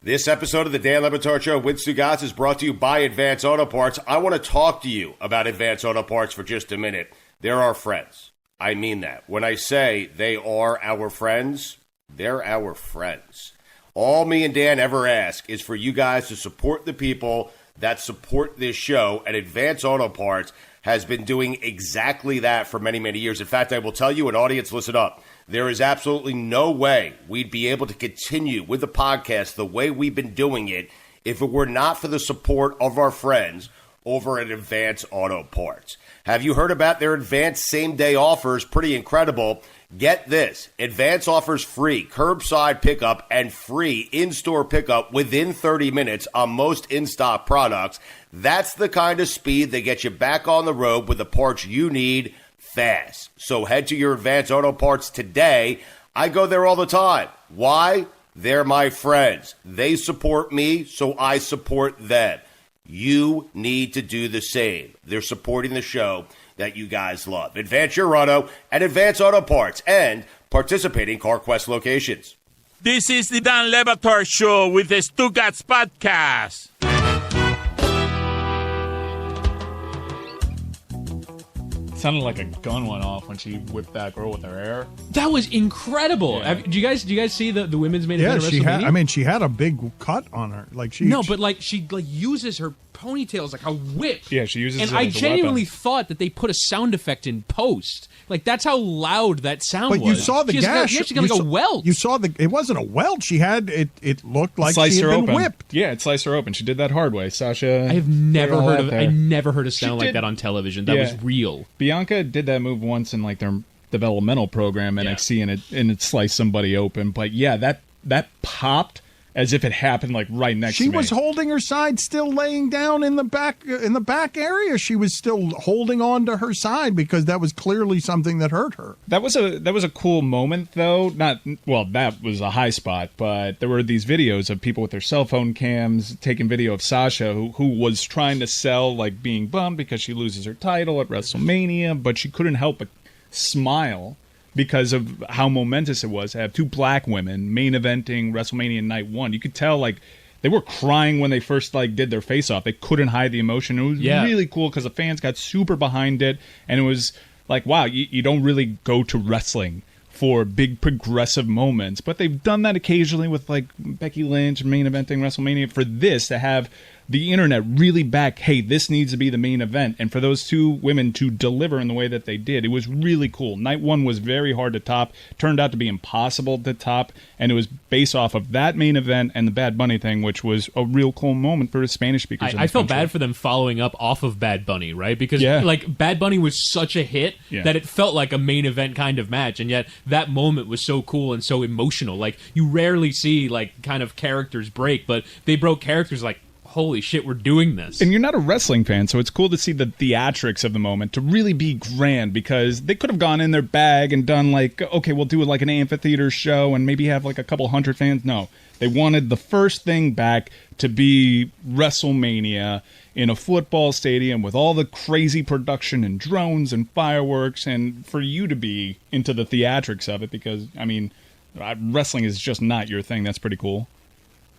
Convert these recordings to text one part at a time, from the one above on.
This episode of the Dan Lebatard Show with Stugotz is brought to you by Advance Auto Parts. I want to talk to you about Advance Auto Parts for just a minute. They're our friends. I mean that. When I say they are our friends, they're our friends. All me and Dan ever ask is for you guys to support the people that support this show, and Advance Auto Parts has been doing exactly that for many, many years. In fact, I will tell you, an audience, listen up. There is absolutely no way we'd be able to continue with the podcast the way we've been doing it if it were not for the support of our friends over at Advance Auto Parts. Have you heard about their advanced same-day offers? Pretty incredible. Get this. Advance offers free curbside pickup and free in-store pickup within 30 minutes on most in-stock products. That's the kind of speed that gets you back on the road with the parts you need fast. So head to your Advance Auto Parts today. I go there all the time. Why? They're my friends. They support me, so I support them. You need to do the same. They're supporting the show that you guys love. Advance your auto at Advance Auto Parts and participating CarQuest locations. This is the Dan Lebatard Show with the Stugotz podcast. Sounded like a gun went off when she whipped that girl with her hair. That was incredible. Yeah. Do you guys see the women's main event of she WrestleMania? had. She had a big cut on her. She uses her ponytails like a whip. Yeah, she uses and it I as a genuinely weapon. thought that they put a sound effect in post. Like that's how loud that sound was. But you saw the gash. She got like a welt. You saw it wasn't a welt. She had it. It looked like Sliced she had her been open. whipped. Yeah, it sliced her open. She did that hard way. Sasha. I have never heard of. there. I never heard a sound She like did- that on television. That was real. Bianca did that move once in like their developmental program NXT, and it sliced somebody open. But yeah, that popped as if it happened like right next to me. She was holding her side, still laying down in the back area. She was still holding on to her side because that was clearly something that hurt her. That was a cool moment though. That was a high spot, but there were these videos of people with their cell phone cams taking video of Sasha who was trying to sell like being bummed because she loses her title at WrestleMania, but she couldn't help but smile because of how momentous it was to have two black women main eventing WrestleMania Night 1. You could tell like they were crying when they first like did their face off. They couldn't hide the emotion. It was really cool because the fans got super behind it, and it was like, wow, you don't really go to wrestling for big progressive moments, but they've done that occasionally with like Becky Lynch main eventing WrestleMania. For this to have the internet really back, hey, this needs to be the main event, and for those two women to deliver in the way that they did, it was really cool. Night 1 was very hard to top, turned out to be impossible to top, and it was based off of that main event and the Bad Bunny thing, which was a real cool moment for the Spanish speakers. I felt bad for them following up off of Bad Bunny, right? Because like Bad Bunny was such a hit that it felt like a main event kind of match, and yet that moment was so cool and so emotional. Like you rarely see like kind of characters break, but they broke characters like, holy shit, we're doing this. And you're not a wrestling fan, so it's cool to see the theatrics of the moment to really be grand, because they could have gone in their bag and done like, okay, we'll do like an amphitheater show and maybe have like a couple hundred fans. No, they wanted the first thing back to be WrestleMania in a football stadium with all the crazy production and drones and fireworks, and for you to be into the theatrics of it, because, I mean, wrestling is just not your thing. That's pretty cool.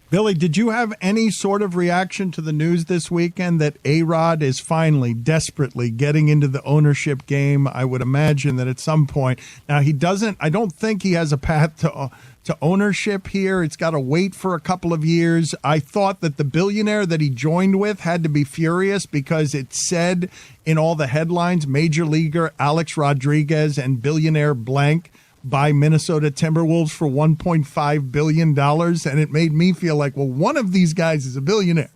Billy, did you have any sort of reaction to the news this weekend that A-Rod is finally desperately getting into the ownership game? I would imagine that at some point. Now, I don't think he has a path to ownership here. It's got to wait for a couple of years. I thought that the billionaire that he joined with had to be furious because it said in all the headlines, Major Leaguer Alex Rodriguez and billionaire blank buy Minnesota Timberwolves for $1.5 billion, and it made me feel like, well, one of these guys is a billionaire.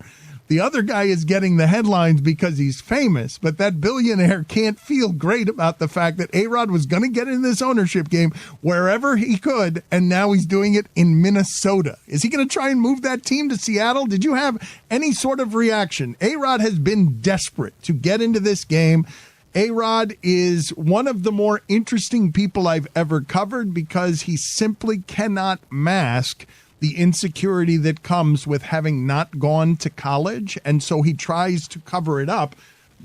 The other guy is getting the headlines because he's famous, but that billionaire can't feel great about the fact that A-Rod was going to get in this ownership game wherever he could, and now he's doing it in Minnesota. Is he going to try and move that team to Seattle? Did you have any sort of reaction? A-Rod has been desperate to get into this game. A-Rod is one of the more interesting people I've ever covered because he simply cannot mask the insecurity that comes with having not gone to college, and so he tries to cover it up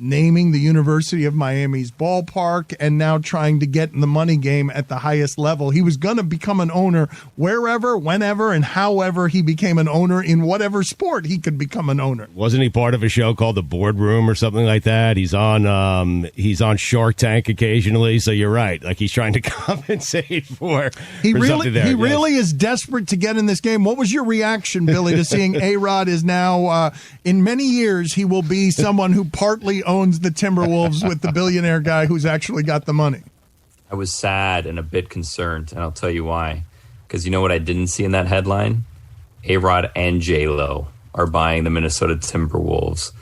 naming the University of Miami's ballpark and now trying to get in the money game at the highest level. He was going to become an owner wherever, whenever, and however he became an owner in whatever sport he could become an owner. Wasn't he part of a show called The Boardroom or something like that? He's on Shark Tank occasionally, so you're right. Like he's trying to compensate for something there. He really is desperate to get in this game. What was your reaction, Billy, to seeing A-Rod is now, in many years, he will be someone who partly owns the Timberwolves with the billionaire guy who's actually got the money? I was sad and a bit concerned, and I'll tell you why. Because you know what I didn't see in that headline? A-Rod and J-Lo are buying the Minnesota Timberwolves.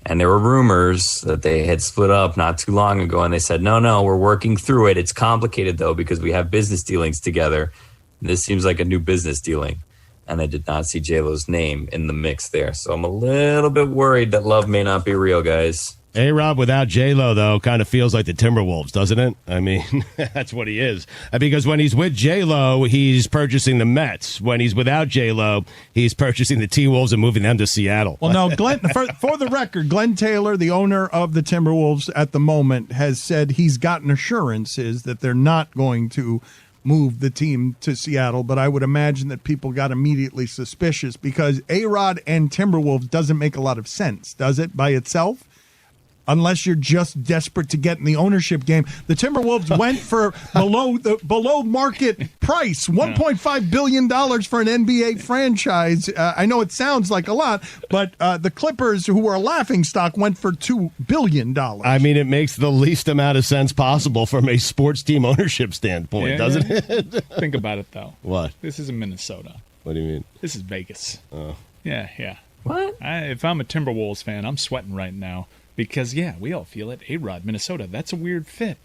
And there were rumors that they had split up not too long ago, and they said, no, we're working through it. It's complicated, though, because we have business dealings together. And this seems like a new business dealing. And I did not see J-Lo's name in the mix there. So I'm a little bit worried that love may not be real, guys. A-Rob without J-Lo, though, kind of feels like the Timberwolves, doesn't it? I mean, that's what he is. Because when he's with J-Lo, he's purchasing the Mets. When he's without J-Lo, he's purchasing the T-Wolves and moving them to Seattle. Well, no, Glenn, for the record, Glenn Taylor, the owner of the Timberwolves at the moment, has said he's gotten assurances that they're not going to move the team to Seattle, but I would imagine that people got immediately suspicious because A-Rod and Timberwolves doesn't make a lot of sense, does it, by itself? Unless you're just desperate to get in the ownership game. The Timberwolves went for below market price, $1.5 billion for an NBA franchise. I know it sounds like a lot, but the Clippers, who were a laughingstock, went for $2 billion. I mean, it makes the least amount of sense possible from a sports team ownership standpoint, doesn't it? Think about it, though. What? This isn't Minnesota. What do you mean? This is Vegas. Oh. Yeah. What? If I'm a Timberwolves fan, I'm sweating right now. Because, we all feel it. A-Rod, Minnesota. That's a weird fit.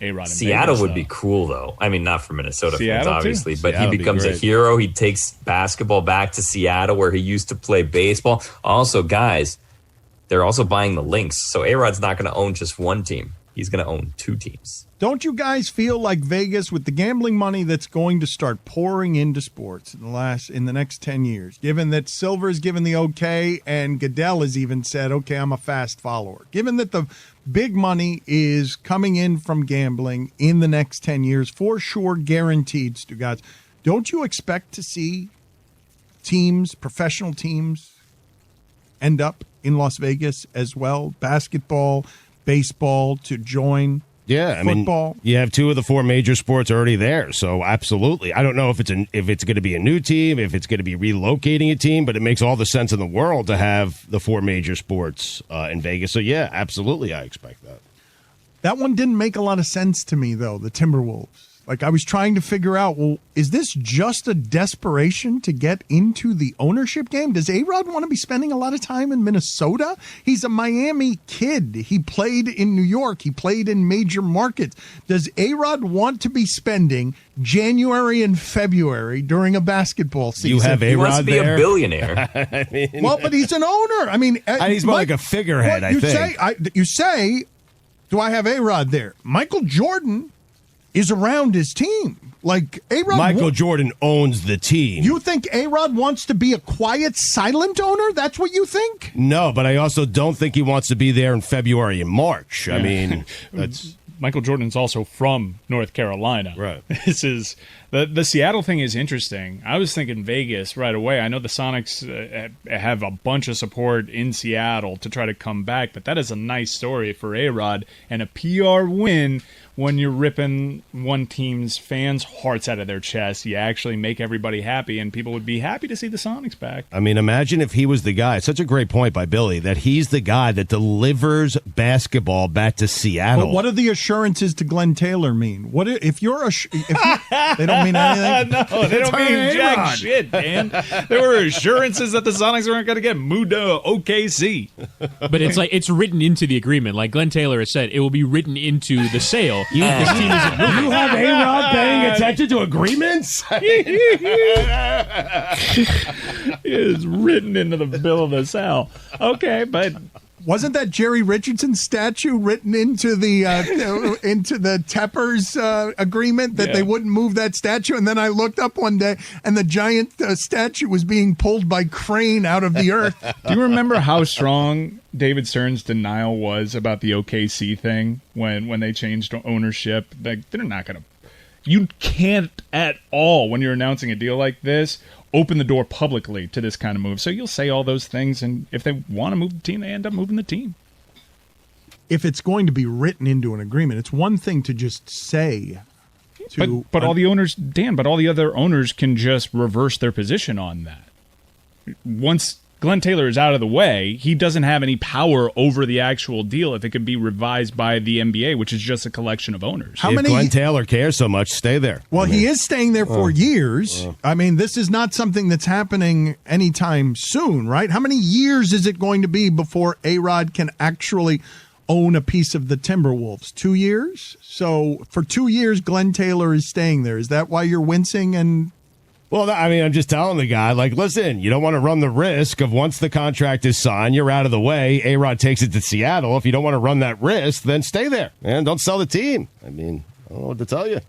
A-Rod in Seattle Vegas, would be cool, though. I mean, not for Minnesota fans, Seattle, obviously, too. but Seattle he becomes a hero. He takes basketball back to Seattle, where he used to play baseball. Also, guys, they're also buying the Lynx. So A-Rod's not going to own just one team. He's going to own two teams. Don't you guys feel like Vegas, with the gambling money that's going to start pouring into sports in the next 10 years, given that Silver's given the okay and Goodell has even said, okay, I'm a fast follower, given that the big money is coming in from gambling in the next 10 years, for sure, guaranteed, Stugotz, don't you expect to see teams, professional teams, end up in Las Vegas as well? Basketball, baseball to join. Yeah, I football. mean, you have two of the four major sports already there, so absolutely. I don't know if it's going to be a new team, if it's going to be relocating a team, but it makes all the sense in the world to have the four major sports in Vegas. So, yeah, absolutely, I expect that. That one didn't make a lot of sense to me, though, the Timberwolves. Like, I was trying to figure out, well, is this just a desperation to get into the ownership game? Does A-Rod want to be spending a lot of time in Minnesota? He's a Miami kid. He played in New York. He played in major markets. Does A-Rod want to be spending January and February during a basketball season? You have A-Rod there? He wants to be a billionaire. I mean, well, but he's an owner. I mean, he's more like a figurehead, I think. You say, do I have A-Rod there? Michael Jordan is around his team. Like, A-Rod... Michael Jordan owns the team. You think A-Rod wants to be a quiet, silent owner? That's what you think? No, but I also don't think he wants to be there in February and March. I mean, that's... Michael Jordan's also from North Carolina. Right. This is... The Seattle thing is interesting. I was thinking Vegas right away. I know the Sonics have a bunch of support in Seattle to try to come back, but that is a nice story for A-Rod and a PR win when you're ripping one team's fans' hearts out of their chest. You actually make everybody happy, and people would be happy to see the Sonics back. I mean, imagine if he was the guy. It's such a great point by Billy, that he's the guy that delivers basketball back to Seattle. But what do the assurances to Glenn Taylor mean? What if you're they don't mean anything? No, they don't mean jack shit, Dan. There were assurances that the Sonics weren't going to get moved to OKC. But it's like it's written into the agreement. Like Glenn Taylor has said, it will be written into the sale. You have A-Rod paying attention to agreements? It is written into the bill of the sale. Okay, but Wasn't that Jerry Richardson's statue written into the Teppers agreement that they wouldn't move that statue? And then I looked up one day, and the giant statue was being pulled by crane out of the earth. Do you remember how strong David Stern's denial was about the OKC thing when they changed ownership? Like, they're not going to. You can't at all, when you're announcing a deal like this, open the door publicly to this kind of move. So you'll say all those things, and if they want to move the team, they end up moving the team. If it's going to be written into an agreement, it's one thing to just say. But all the owners, Dan, but all the other owners can just reverse their position on that. Once Glenn Taylor is out of the way, he doesn't have any power over the actual deal if it could be revised by the NBA, which is just a collection of owners. If Glenn Taylor cares so much, stay there. Well, he is staying there for years. I mean, this is not something that's happening anytime soon, right? How many years is it going to be before A-Rod can actually own a piece of the Timberwolves? 2 years? So for 2 years, Glenn Taylor is staying there. Is that why you're wincing? And well, I mean, I'm just telling the guy, like, listen, you don't want to run the risk of once the contract is signed, you're out of the way, A-Rod takes it to Seattle. If you don't want to run that risk, then stay there and don't sell the team. I mean, I don't know what to tell you.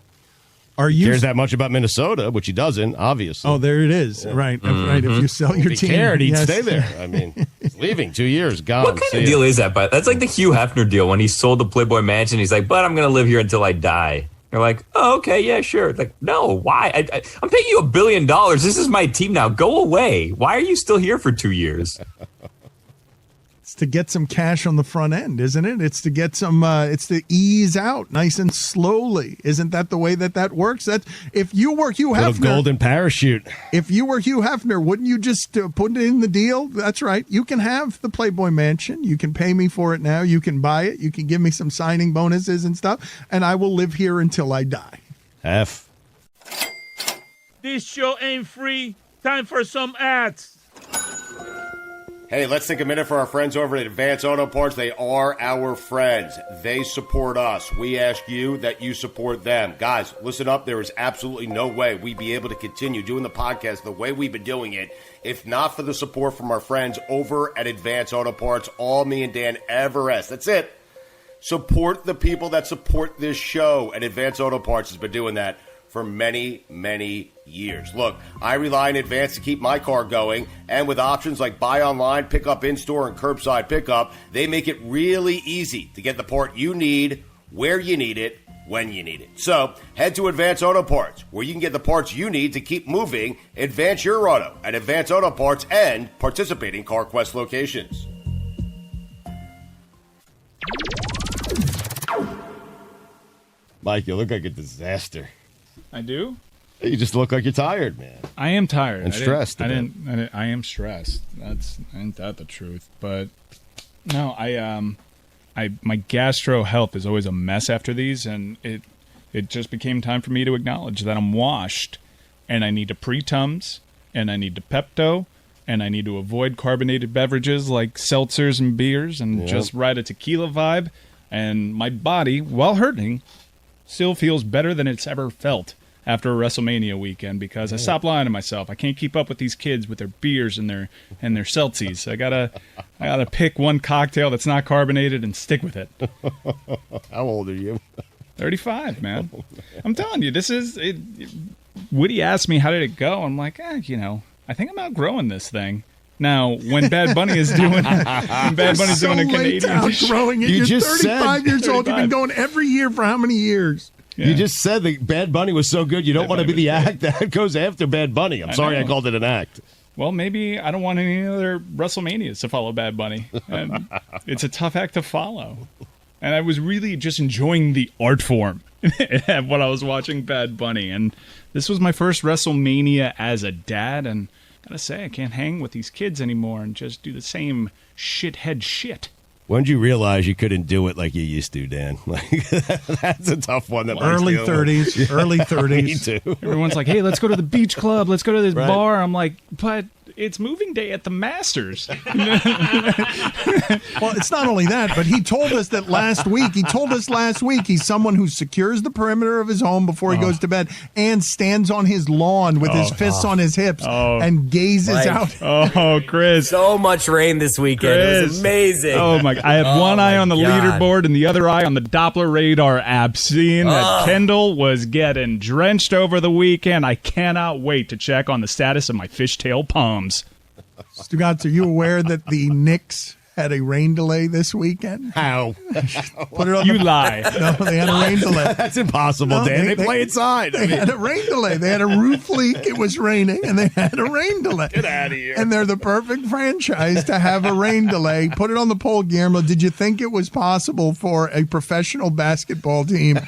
He cares that much about Minnesota, which he doesn't, obviously. Oh, there it is. Yeah. Right. Mm-hmm. Right. If you sell your team. If he cared, he'd stay there. I mean, he's leaving 2 years, gone. What kind of deal is that? But that's like the Hugh Hefner deal when he sold the Playboy Mansion. He's like, but I'm going to live here until I die. You're like, oh, okay, yeah, sure. Like, no, why? I'm paying you $1 billion. This is my team now. Go away. Why are you still here for 2 years? It's to get some cash on the front end, isn't it? It's to get some. It's to ease out nice and slowly. Isn't that the way that works? That's if you were Hugh Hefner, golden parachute. If you were Hugh Hefner, wouldn't you just put it in the deal? That's right. You can have the Playboy Mansion. You can pay me for it now. You can buy it. You can give me some signing bonuses and stuff, and I will live here until I die. F. This show ain't free. Time for some ads. Hey, let's take a minute for our friends over at Advance Auto Parts. They are our friends. They support us. We ask you that you support them. Guys, listen up. There is absolutely no way we'd be able to continue doing the podcast the way we've been doing it if not for the support from our friends over at Advance Auto Parts. All me and Dan ever ask. That's it. Support the people that support this show. And Advance Auto Parts has been doing that for many, many years. Look, I rely on Advance to keep my car going, and with options like buy online, pick up in-store, and curbside pickup, they make it really easy to get the part you need, where you need it, when you need it. So, head to Advance Auto Parts, where you can get the parts you need to keep moving. Advance your auto at Advance Auto Parts and participating CarQuest locations. Mike, you look like a disaster. I do? You just look like you're tired, man. I am tired. And stressed. I am stressed. Ain't that the truth? But no, my gastro health is always a mess after these, and it just became time for me to acknowledge that I'm washed, and I need to pre-Tums, and I need to Pepto, and I need to avoid carbonated beverages like seltzers and beers, and just ride a tequila vibe. And my body, while hurting, still feels better than it's ever felt after a WrestleMania weekend, because I stopped lying to myself. I can't keep up with these kids with their beers and their seltzies. I gotta pick one cocktail that's not carbonated and stick with it. How old are you? 35, man. I'm telling you, this is it. Woody asked me how did it go. I'm like, I think I'm outgrowing this thing. Now, when Bad Bunny is doing, doing a Canadian, outgrowing it. You're 35 years old. You've been going every year for how many years? Yeah. You just said that Bad Bunny was so good, you don't want to be the act that goes after Bad Bunny. I'm sorry I called it an act. Well, maybe I don't want any other WrestleManias to follow Bad Bunny. And it's a tough act to follow. And I was really just enjoying the art form when I was watching Bad Bunny. And this was my first WrestleMania as a dad. And I gotta say, I can't hang with these kids anymore and just do the same shithead shit. When did you realize you couldn't do it like you used to, Dan? Like, that's a tough one. Early 30s. Me too. Everyone's like, hey, let's go to the beach club. Let's go to this bar. I'm like, but it's moving day at the Masters. Well, it's not only that, but he told us that last week. He told us last week he's someone who secures the perimeter of his home before he goes to bed and stands on his lawn with his fists on his hips and gazes out. Oh, Chris. So much rain this weekend. It was amazing. Oh, my. I had one eye on the leaderboard and the other eye on the Doppler radar app, seeing that Kendall was getting drenched over the weekend. I cannot wait to check on the status of my fishtail palms. Stugotz, are you aware that the Knicks had a rain delay this weekend? How? Put it on You lie. No, they had a rain delay. That's impossible, No, Dan. They play inside. They had a rain delay. They had a roof leak. It was raining, and they had a rain delay. Get out of here. And they're the perfect franchise to have a rain delay. Put it on the poll, Guillermo. Did you think it was possible for a professional basketball team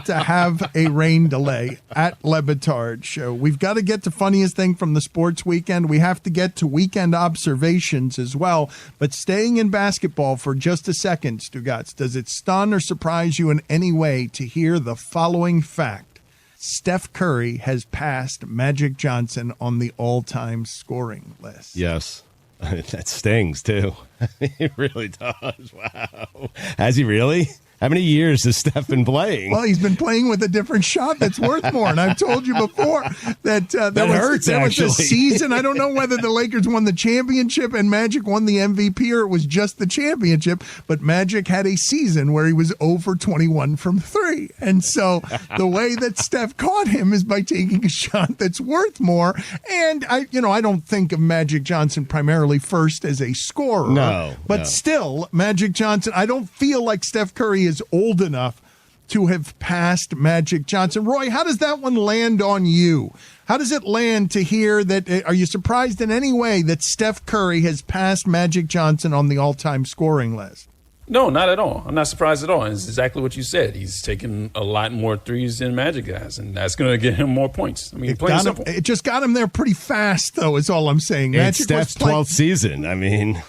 to have a rain delay at Lebatard Show? We've got to get to funniest thing from the sports weekend. We have to get to weekend observations as well. But staying in basketball for just a second, Stugotz, does it stun or surprise you in any way to hear the following fact? Steph Curry has passed Magic Johnson on the all-time scoring list. Yes. That stings, too. It really does. Wow. Has he really? How many years has Steph been playing? Well, he's been playing with a different shot that's worth more. And I've told you before that there was a season. I don't know whether the Lakers won the championship and Magic won the MVP or it was just the championship. But Magic had a season where he was 0 for 21 from 3. And so the way that Steph caught him is by taking a shot that's worth more. And I don't think of Magic Johnson primarily first as a scorer. No. But still, Magic Johnson, I don't feel like Steph Curry is old enough to have passed Magic Johnson. Roy, how does that one land on you? How does it land to hear that? Are you surprised in any way that Steph Curry has passed Magic Johnson on the all-time scoring list? No, not at all. I'm not surprised at all. It's exactly what you said. He's taken a lot more threes than Magic has, and that's going to get him more points. I mean, plain simple. It just got him there pretty fast, though, is all I'm saying. It's Steph's 12th season. I mean,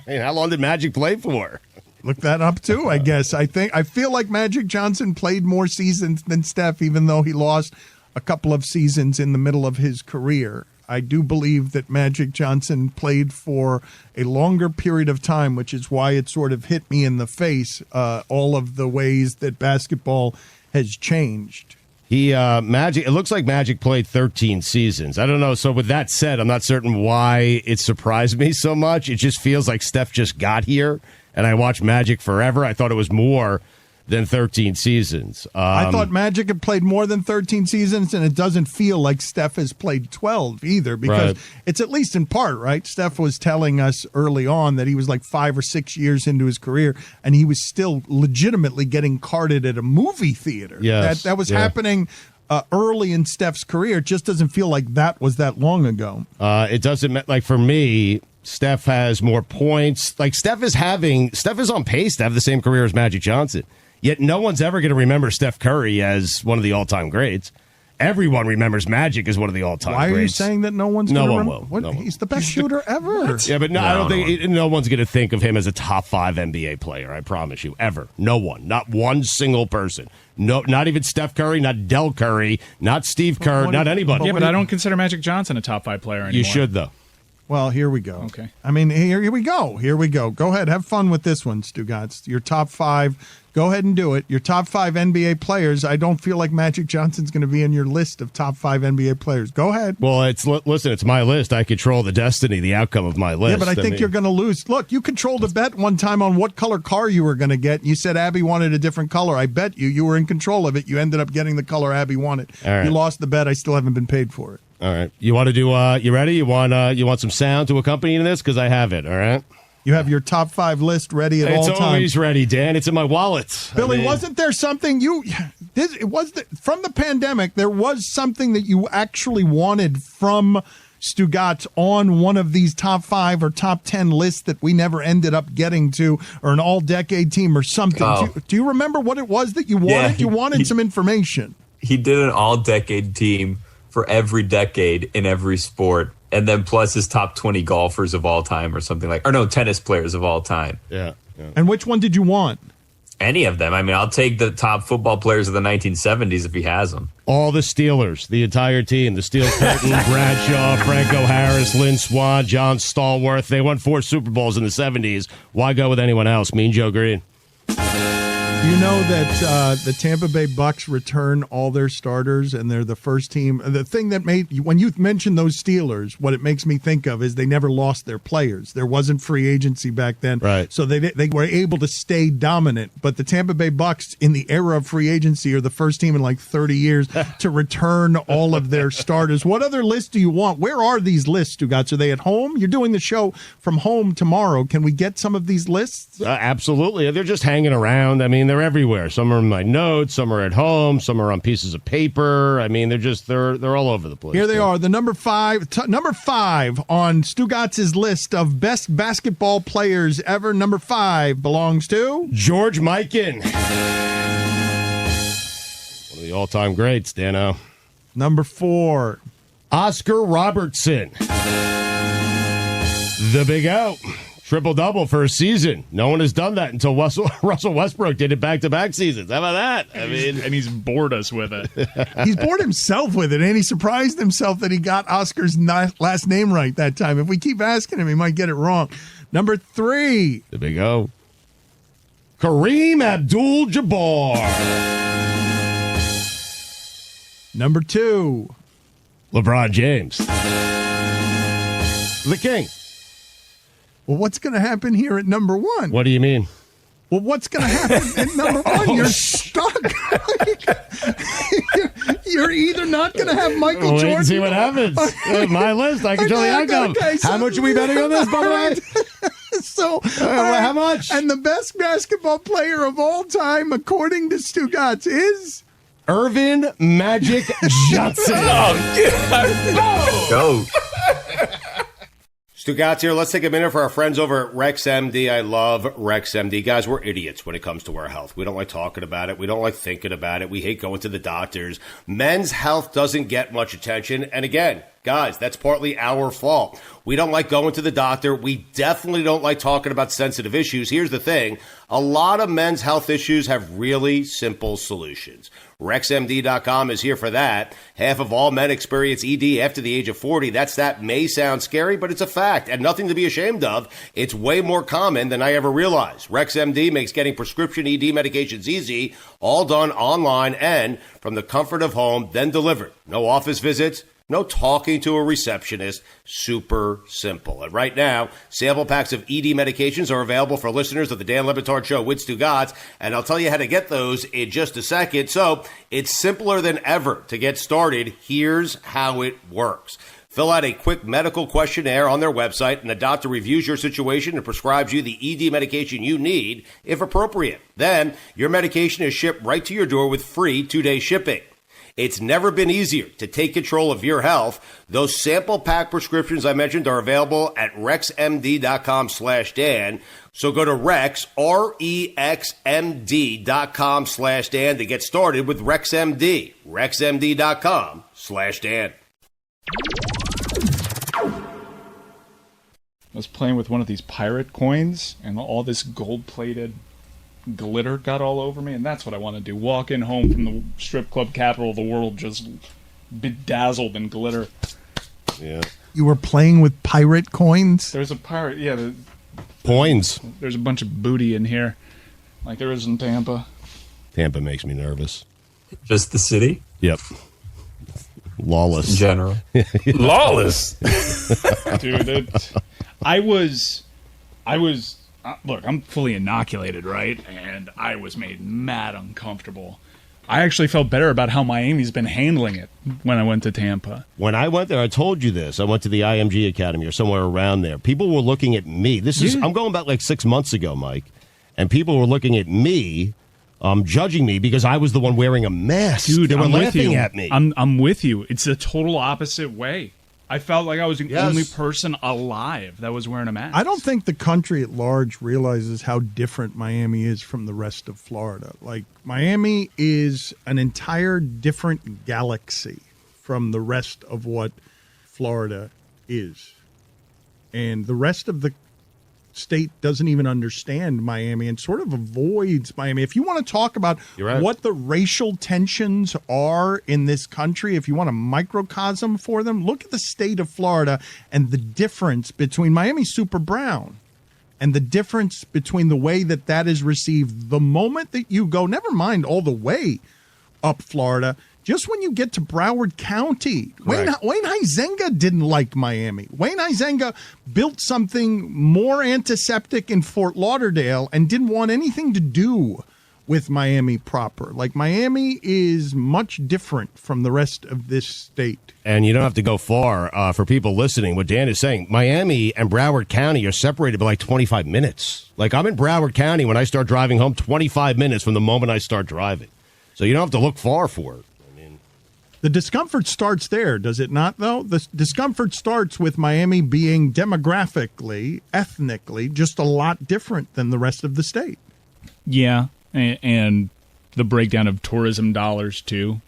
how long did Magic play for? Look that up, too, I guess. I feel like Magic Johnson played more seasons than Steph, even though he lost a couple of seasons in the middle of his career. I do believe that Magic Johnson played for a longer period of time, which is why it sort of hit me in the face, all of the ways that basketball has changed. It looks like Magic played 13 seasons. I don't know. So with that said, I'm not certain why it surprised me so much. It just feels like Steph just got here, and I watched Magic forever. I thought it was more than 13 seasons. I thought Magic had played more than 13 seasons, and it doesn't feel like Steph has played 12 either, because it's at least in part, right? Steph was telling us early on that he was like 5 or 6 years into his career, and he was still legitimately getting carded at a movie theater. Yes. That was happening early in Steph's career. It just doesn't feel like that was that long ago. It doesn't, like for me, Steph has more points. Like Steph is on pace to have the same career as Magic Johnson. Yet no one's ever going to remember Steph Curry as one of the all-time greats. Everyone remembers Magic as one of the all-time greats. Why are you saying that no one's going to remember? No one will. He's the best shooter ever. Yeah, but I don't think no one's going to think of him as a top 5 NBA player, I promise you, ever. No one. Not one single person. No, not even Steph Curry, not Del Curry, not Steve Kerr, not anybody. Yeah, but I don't consider Magic Johnson a top 5 player anymore. You should, though. Well, here we go. Okay. I mean, here we go. Here we go. Go ahead. Have fun with this one, Stugotz. Your top 5. Go ahead and do it. Your top 5 NBA players. I don't feel like Magic Johnson's going to be in your list of top 5 NBA players. Go ahead. Well, it's my list. I control the outcome of my list. Yeah, but I think you're going to lose. Look, you controlled a bet one time on what color car you were going to get. You said Abby wanted a different color. I bet you were in control of it. You ended up getting the color Abby wanted. All right. You lost the bet. I still haven't been paid for it. All right. You want to do? You ready? You want some sound to accompany this? Because I have it. All right. You have your top 5 list ready at all times. It's always ready, Dan. It's in my wallet. Billy, wasn't there something from the pandemic? There was something that you actually wanted from Stugotz on one of these top 5 or top 10 lists that we never ended up getting to, or an all-decade team or something. Oh. Do you remember what it was that you wanted? Yeah, you wanted some information. He did an all-decade team for every decade in every sport. And then plus his top 20 golfers of all time or something tennis players of all time. Yeah. And which one did you want? Any of them. I mean, I'll take the top football players of the 1970s if he has them. All the Steelers, the entire team, the Steel Curtain, Bradshaw, Franco Harris, Lynn Swann, John Stallworth. They won 4 Super Bowls in the 70s. Why go with anyone else? Mean Joe Green. You know that the Tampa Bay Bucks return all their starters, and they're the first team. The thing that when you mention those Steelers, what it makes me think of is they never lost their players. There wasn't free agency back then, right? So they were able to stay dominant. But the Tampa Bay Bucks, in the era of free agency, are the first team in like 30 years to return all of their starters. What other list do you want? Where are these lists, Stugotz? Are they at home? You're doing the show from home tomorrow. Can we get some of these lists? Absolutely. They're just hanging around. I mean, they're everywhere. Some are in my notes, some are at home, some are on pieces of paper. I mean, they're all over the place. Here they are, the number five on Stugotz's list of best basketball players ever. Number 5 belongs to George Mikan, one of the all-time greats, Dano. Number 4, Oscar Robertson, the Big Out. Triple-double for a season. No one has done that until Russell Westbrook did it back-to-back seasons. How about that? I mean, and he's bored us with it. He's bored himself with it, and he surprised himself that he got Oscar's last name right that time. If we keep asking him, he might get it wrong. Number 3. The Big O. Kareem Abdul-Jabbar. Number 2. LeBron James. The King. Well, what's going to happen here at number 1? What do you mean? Well, what's going to happen at number 1? You're stuck. You're either not going to have Michael Jordan. Wait and see what happens. My list. I can tell the outcome. Okay, so, how much are we betting on this, by the way? So, how much? And the best basketball player of all time, according to Stugotz, is Irvin Magic Johnson. Go. Stugotz here. Let's take a minute for our friends over at RexMD. I love RexMD. Guys, we're idiots when it comes to our health. We don't like talking about it. We don't like thinking about it. We hate going to the doctors. Men's health doesn't get much attention. And again, guys, that's partly our fault. We don't like going to the doctor. We definitely don't like talking about sensitive issues. Here's the thing. A lot of men's health issues have really simple solutions. RexMD.com is here for that. Half of all men experience ED after the age of 40. That may sound scary, but it's a fact and nothing to be ashamed of. It's way more common than I ever realized. RexMD makes getting prescription ED medications easy, all done online and from the comfort of home, then delivered. No office visits. No talking to a receptionist. Super simple. And right now, sample packs of ED medications are available for listeners of the Dan Lebatard Show with Stu Gotz, and I'll tell you how to get those in just a second. So it's simpler than ever to get started. Here's how it works. Fill out a quick medical questionnaire on their website, and a doctor reviews your situation and prescribes you the ED medication you need, if appropriate. Then, your medication is shipped right to your door with free 2-day shipping. It's never been easier to take control of your health. Those sample pack prescriptions I mentioned are available at RexMD.com/Dan. So go to Rex, RexMD.com/Dan to get started with RexMD. RexMD.com/Dan. I was playing with one of these pirate coins, and all this gold-plated glitter got all over me, and that's what I want to do. Walk in home from the strip club capital of the world just bedazzled in glitter. Yeah. You were playing with pirate coins? There's a pirate, yeah. Coins. There's a bunch of booty in here, like there is in Tampa. Tampa makes me nervous. Just the city? Yep. Lawless. In general. Lawless? Dude, I was look, I'm fully inoculated, right? And I was made mad uncomfortable. I actually felt better about how Miami's been handling it when I went to Tampa. When I went there, I told you this. I went to the IMG Academy or somewhere around there. People were looking at me. I'm going back like 6 months ago, Mike. And people were looking at me, judging me because I was the one wearing a mask. Dude, they were I'm laughing at me. I'm with you. It's the total opposite way. I felt like I was the only person alive that was wearing a mask. I don't think the country at large realizes how different Miami is from the rest of Florida. Like, Miami is an entire different galaxy from the rest of what Florida is. And the rest of the state doesn't even understand Miami and sort of avoids Miami. If you want to talk about what the racial tensions are in this country, if you want a microcosm for them, look at the state of Florida and the difference between Miami's super brown and the difference between the way that is received the moment that you go, never mind all the way up Florida, just when you get to Broward County. Wayne Huizenga didn't like Miami. Wayne Huizenga built something more antiseptic in Fort Lauderdale and didn't want anything to do with Miami proper. Like, Miami is much different from the rest of this state. And you don't have to go far for people listening. What Dan is saying, Miami and Broward County are separated by like 25 minutes. Like, I'm in Broward County when I start driving home, 25 minutes from the moment I start driving. So you don't have to look far for it. The discomfort starts there, does it not, though? The discomfort starts with Miami being demographically, ethnically, just a lot different than the rest of the state. Yeah, and the breakdown of tourism dollars, too.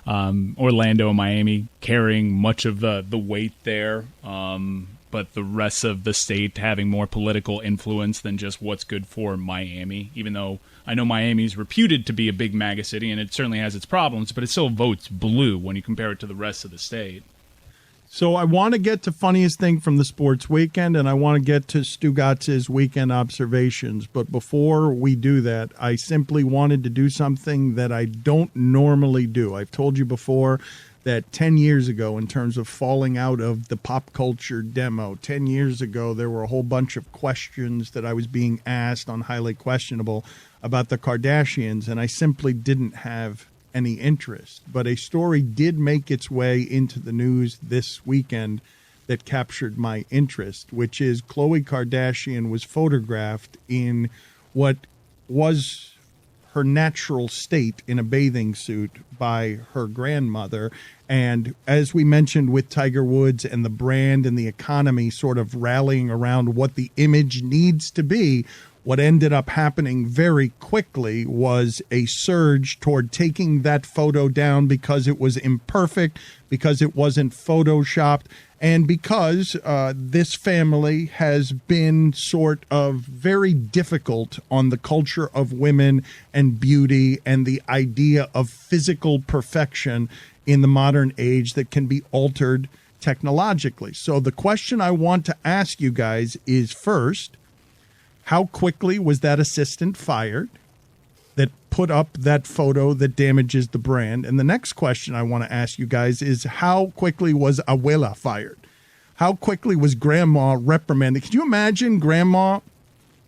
Orlando and Miami carrying much of the weight there, but the rest of the state having more political influence than just what's good for Miami, even though I know Miami's reputed to be a big MAGA city, and it certainly has its problems, but it still votes blue when you compare it to the rest of the state. So I want to get to funniest thing from the sports weekend, and I want to get to Stugotz's weekend observations. But before we do that, I simply wanted to do something that I don't normally do. I've told you before that 10 years ago, in terms of falling out of the pop culture demo, 10 years ago, there were a whole bunch of questions that I was being asked on Highly Questionable about the Kardashians, and I simply didn't have any interest. But a story did make its way into the news this weekend that captured my interest, which is Khloe Kardashian was photographed in what was her natural state in a bathing suit by her grandmother. And as we mentioned with Tiger Woods and the brand and the economy sort of rallying around what the image needs to be, what ended up happening very quickly was a surge toward taking that photo down because it was imperfect, because it wasn't photoshopped, and because this family has been sort of very difficult on the culture of women and beauty and the idea of physical perfection in the modern age that can be altered technologically. So the question I want to ask you guys is, first, how quickly was that assistant fired that put up that photo that damages the brand? And the next question I want to ask you guys is, how quickly was Abuela fired? How quickly was Grandma reprimanded? Could you imagine Grandma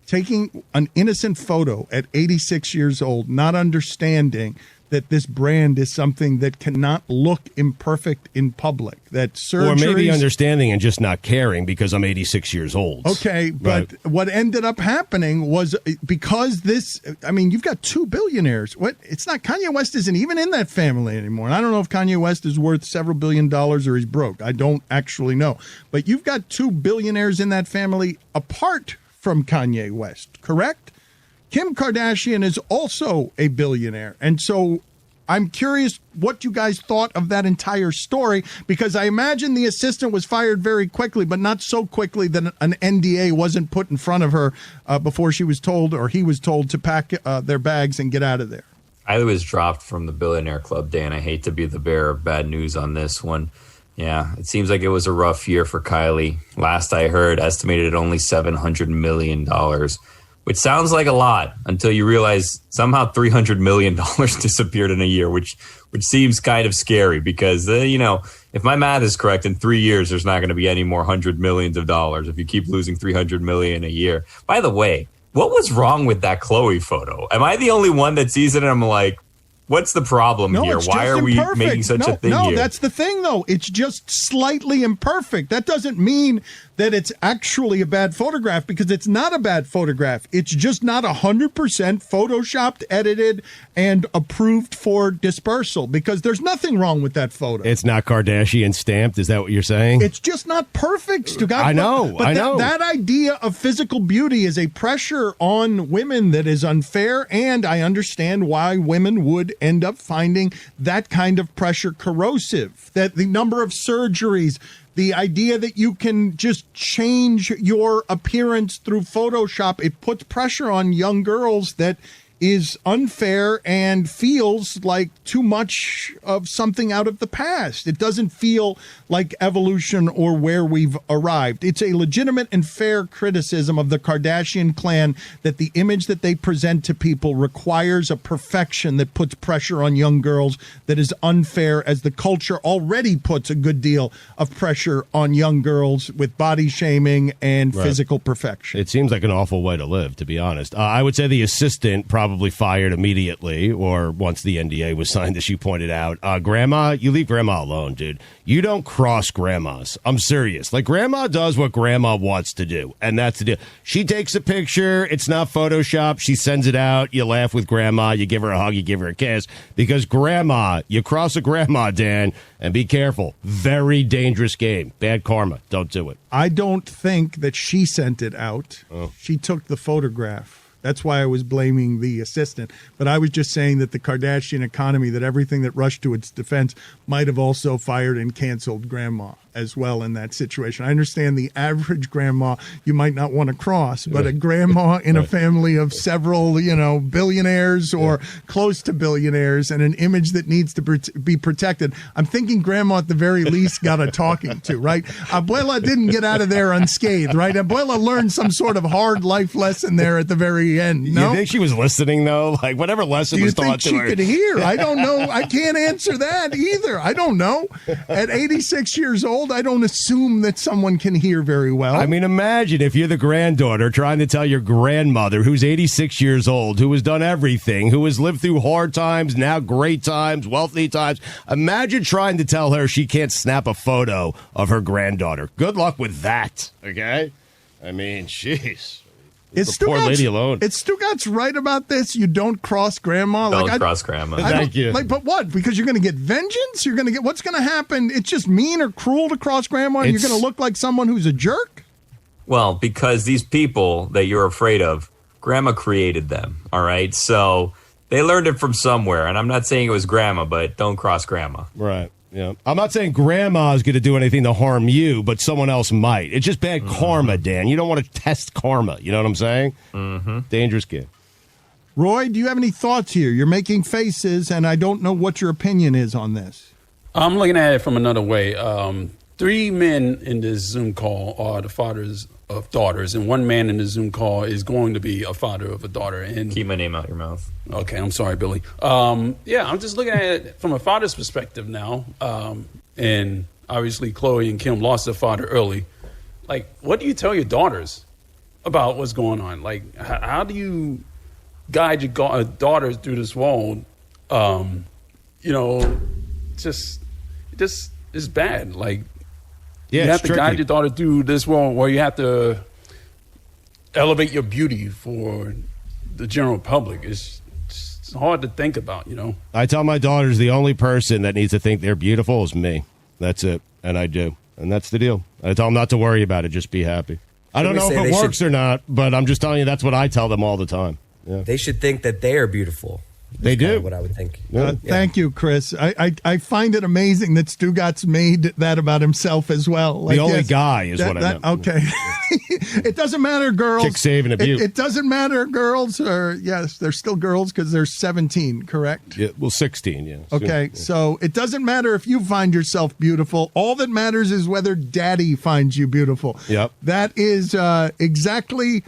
taking an innocent photo at 86 years old, not understanding that this brand is something that cannot look imperfect in public, that surgeries... Or maybe understanding and just not caring because I'm 86 years old. Okay, but what ended up happening was because this... I mean, you've got two billionaires. It's not... Kanye West isn't even in that family anymore. And I don't know if Kanye West is worth several $1 billion or he's broke. I don't actually know. But you've got two billionaires in that family apart from Kanye West, correct? Kim Kardashian is also a billionaire. And so I'm curious what you guys thought of that entire story, because I imagine the assistant was fired very quickly, but not so quickly that an NDA wasn't put in front of her before she was told, or he was told, to pack their bags and get out of there. I was dropped from the billionaire club, Dan. I hate to be the bearer of bad news on this one. Yeah, it seems like it was a rough year for Kylie. Last I heard, estimated at only $700 million. Which sounds like a lot until you realize somehow $300 million disappeared in a year, which seems kind of scary because, if my math is correct, in 3 years, there's not going to be any more $100 millions of dollars if you keep losing $300 million a year. By the way, what was wrong with that Khloe photo? Am I the only one that sees it and I'm like, what's the problem here? Why are we making such a thing here? No, that's the thing, though. It's just slightly imperfect. That doesn't mean that it's actually a bad photograph, because it's not a bad photograph. It's just not 100% photoshopped, edited, and approved for dispersal, because there's nothing wrong with that photo. It's not Kardashian stamped. Is that what you're saying? It's just not perfect, Stugotz. I know. That idea of physical beauty is a pressure on women that is unfair, and I understand why women would end up finding that kind of pressure corrosive. That the number of surgeries, The idea that you can just change your appearance through Photoshop, it puts pressure on young girls that is unfair and feels like too much of something out of the past. It doesn't feel like evolution or where we've arrived. It's a legitimate and fair criticism of the Kardashian clan that the image that they present to people requires a perfection that puts pressure on young girls that is unfair, as the culture already puts a good deal of pressure on young girls with body shaming and physical perfection. It seems like an awful way to live, to be honest. I would say the assistant probably fired immediately, or once the NDA was signed, as you pointed out. Grandma, you leave grandma alone, dude. You don't cross grandmas. I'm serious. Like, grandma does what grandma wants to do, and that's the deal. She takes a picture. It's not Photoshop. She sends it out. You laugh with grandma. You give her a hug. You give her a kiss. Because grandma, you cross a grandma, Dan, and be careful. Very dangerous game. Bad karma. Don't do it. I don't think that she sent it out. Oh. She took the photograph. That's why I was blaming the assistant. But I was just saying that the Kardashian economy, that everything that rushed to its defense might have also fired and canceled grandma as well in that situation. I understand the average grandma you might not want to cross, but a grandma in a family of several, billionaires or close to billionaires, and an image that needs to be protected. I'm thinking grandma at the very least got a talking to, right? Abuela didn't get out of there unscathed, right? Abuela learned some sort of hard life lesson there at the very end. No? You think she was listening, though? Like, whatever lesson was taught to her. Do you think she could hear? I don't know. I can't answer that either. I don't know. At 86 years old, I don't assume that someone can hear very well. I mean, imagine if you're the granddaughter trying to tell your grandmother, who's 86 years old, who has done everything, who has lived through hard times, now great times, wealthy times. Imagine trying to tell her she can't snap a photo of her granddaughter. Good luck with that, okay? I mean, jeez. Poor lady alone. Is Stugotz right about this? You don't cross grandma? Don't cross grandma. Thank you. But what? Because you're going to get vengeance? You're going to get, what's going to happen? It's just mean or cruel to cross grandma, and you're going to look like someone who's a jerk? Well, because these people that you're afraid of, grandma created them, all right? So they learned it from somewhere, and I'm not saying it was grandma, but don't cross grandma. Right. Yeah. I'm not saying grandma is going to do anything to harm you, but someone else might. It's just bad karma, Dan. You don't want to test karma. You know what I'm saying? Mm-hmm. Dangerous game. Roy, do you have any thoughts here? You're making faces, and I don't know what your opinion is on this. I'm looking at it from another way. 3 men in this Zoom call are the fathers of daughters, and 1 man in the Zoom call is going to be a father of a daughter. And keep my name out your mouth. Okay, I'm sorry, Billy. I'm just looking at it from a father's perspective now. And obviously, Khloe and Kim lost their father early. Like, what do you tell your daughters about what's going on? Like, how do you guide your daughters through this world? Just it's bad. Like, yeah, you have to tricky. guide your daughter through this world where you have to elevate your beauty for the general public. It's hard to think about, I tell my daughters the only person that needs to think they're beautiful is me. That's it. And I do. And that's the deal. I tell them not to worry about it. Just be happy. I don't know if it works or not, but I'm just telling you that's what I tell them all the time. Yeah. They should think that they are beautiful. They do. What I would think. Thank you, Chris. I find it amazing that Stugotz made that about himself as well. Like, the only guy is what I meant. Okay. It doesn't matter, girls. Kick, save, and abuse. It doesn't matter, girls. Yes, they're still girls because they're 17, correct? Yeah, well, 16, yeah. Okay, so it doesn't matter if you find yourself beautiful. All that matters is whether daddy finds you beautiful. Yep. That is exactly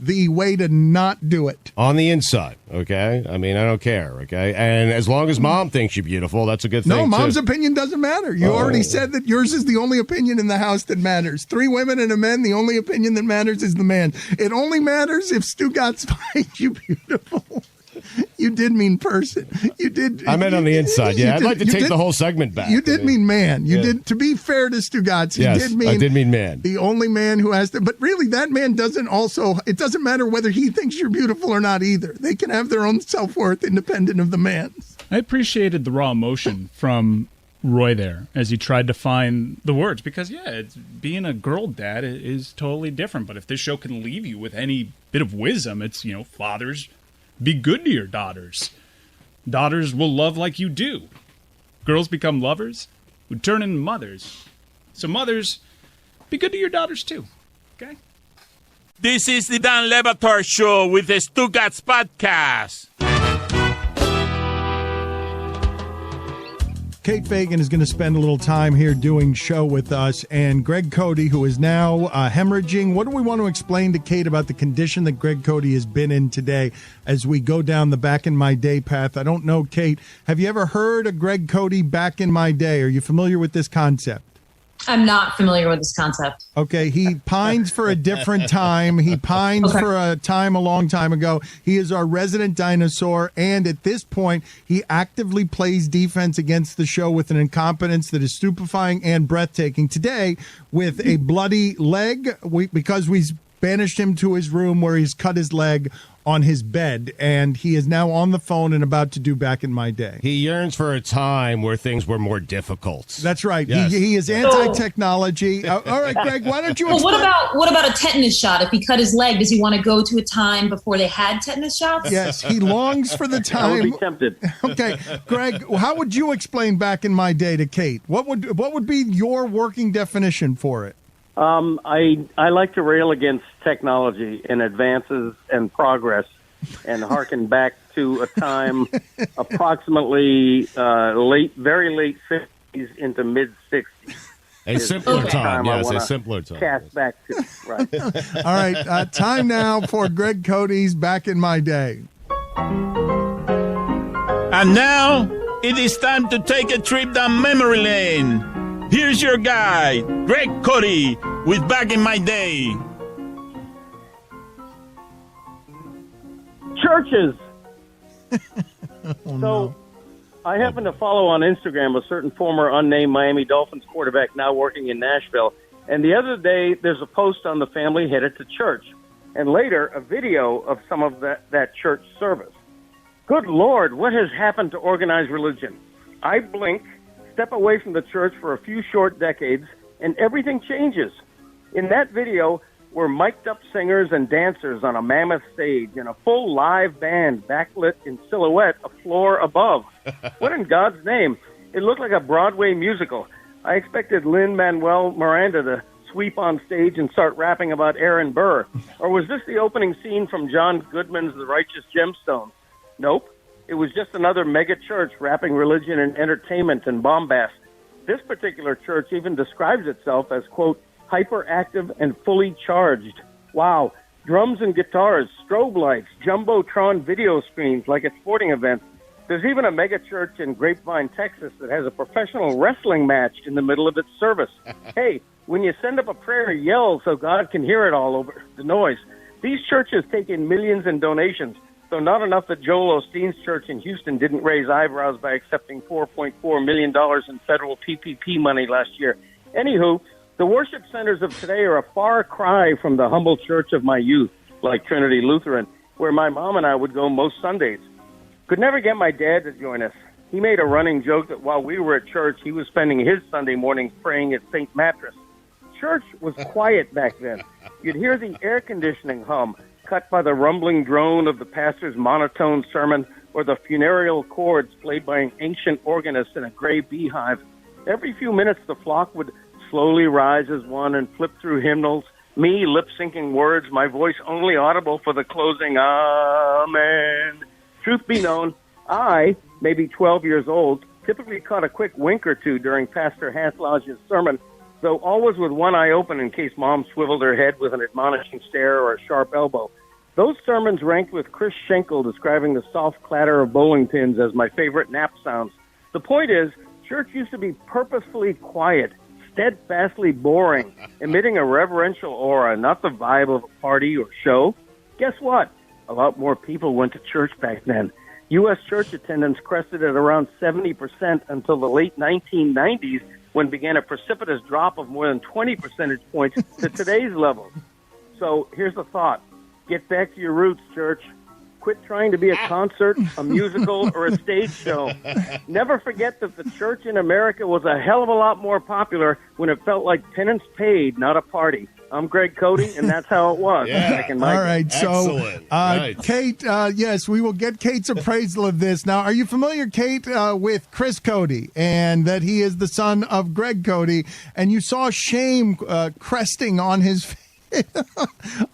the way to not do it. On the inside, okay? I mean, I don't care, okay? And as long as mom thinks you're beautiful, that's a good thing, No, mom's too. opinion doesn't matter. You already said that yours is the only opinion in the house that matters. 3 women and a man, the only opinion that matters is the man. It only matters if Stugotz finds you beautiful. You did mean person. You did. I meant on the inside. Yeah, I'd like to take the whole segment back. You did mean man. You did. To be fair to Stugotz, yes, I did mean man. The only man who has to. But really, that man doesn't also. It doesn't matter whether he thinks you're beautiful or not either. They can have their own self-worth independent of the man's. I appreciated the raw emotion from Roy there as he tried to find the words, because being a girl dad is totally different. But if this show can leave you with any bit of wisdom, it's fathers, be good to your daughters. Daughters will love like you do. Girls become lovers who turn into mothers. So mothers, be good to your daughters too. Okay. This is the Dan Lebatard Show with the Stugotz podcast. Kate Fagan is going to spend a little time here doing show with us, and Greg Cody, who is now hemorrhaging. What do we want to explain to Kate about the condition that Greg Cody has been in today as we go down the back in my day path? I don't know, Kate. Have you ever heard of Greg Cody back in my day? Are you familiar with this concept? I'm not familiar with this concept. Okay, he pines for a different time. He pines for a time a long time ago. He is our resident dinosaur, and at this point, he actively plays defense against the show with an incompetence that is stupefying and breathtaking. Today, with a bloody leg, because we banished him to his room where he's cut his leg on his bed, and he is now on the phone and about to do Back in My Day. He yearns for a time where things were more difficult. That's right. Yes. He is anti-technology. All right, Greg, why don't you explain? Well, what about a tetanus shot? If he cut his leg, does he want to go to a time before they had tetanus shots? Yes, he longs for the time. I would be tempted. Okay, Greg, how would you explain Back in My Day to Kate? What would be your working definition for it? I like to rail against technology and advances and progress and harken back to a time approximately very late 50s into mid 60s. A simpler time, yes, a simpler time. Cast back to, right. All right, time now for Greg Cody's Back in My Day. And now, it is time to take a trip down memory lane. Here's your guy, Greg Cody, with Back in My Day. Churches. No. I happen to follow on Instagram a certain former unnamed Miami Dolphins quarterback now working in Nashville. And the other day, there's a post on the family headed to church. And later, a video of some of that church service. Good Lord, what has happened to organized religion? I blink, step away from the church for a few short decades, and everything changes. In that video were mic'd-up singers and dancers on a mammoth stage and a full live band backlit in silhouette a floor above. What in God's name? It looked like a Broadway musical. I expected Lin-Manuel Miranda to sweep on stage and start rapping about Aaron Burr. Or was this the opening scene from John Goodman's The Righteous Gemstones? Nope. It was just another mega church wrapping religion and entertainment and bombast. This particular church even describes itself as, quote, hyperactive and fully charged. Wow. Drums and guitars, strobe lights, jumbotron video screens like at sporting events. There's even a mega church in Grapevine, Texas that has a professional wrestling match in the middle of its service. Hey, when you send up a prayer, yell so God can hear it all over the noise. These churches take in millions in donations, so not enough that Joel Osteen's church in Houston didn't raise eyebrows by accepting $4.4 million in federal PPP money last year. Anywho, the worship centers of today are a far cry from the humble church of my youth, like Trinity Lutheran, where my mom and I would go most Sundays. Could never get my dad to join us. He made a running joke that while we were at church, he was spending his Sunday mornings praying at St. Mattress. Church was quiet back then. You'd hear the air conditioning hum, cut by the rumbling drone of the pastor's monotone sermon or the funereal chords played by an ancient organist in a gray beehive. Every few minutes, the flock would slowly rise as one and flip through hymnals, me lip-syncing words, my voice only audible for the closing Amen. Truth be known, I, maybe 12 years old, typically caught a quick wink or two during Pastor Haslodge's sermon, though always with one eye open in case Mom swiveled her head with an admonishing stare or a sharp elbow. Those sermons ranked with Chris Schenkel describing the soft clatter of bowling pins as my favorite nap sounds. The point is, church used to be purposefully quiet, steadfastly boring, emitting a reverential aura, not the vibe of a party or show. Guess what? A lot more people went to church back then. U.S. church attendance crested at around 70% until the late 1990s, when began a precipitous drop of more than 20 percentage points to today's levels. So here's the thought. Get back to your roots, church. Quit trying to be a concert, a musical, or a stage show. Never forget that the church in America was a hell of a lot more popular when it felt like penance paid, not a party. I'm Greg Cody, and that's how it was back in my day. All right, so Nice. Kate, yes, we will get Kate's appraisal of this. Now, are you familiar, Kate, with Chris Cody, and that he is the son of Greg Cody, and you saw shame cresting on his face?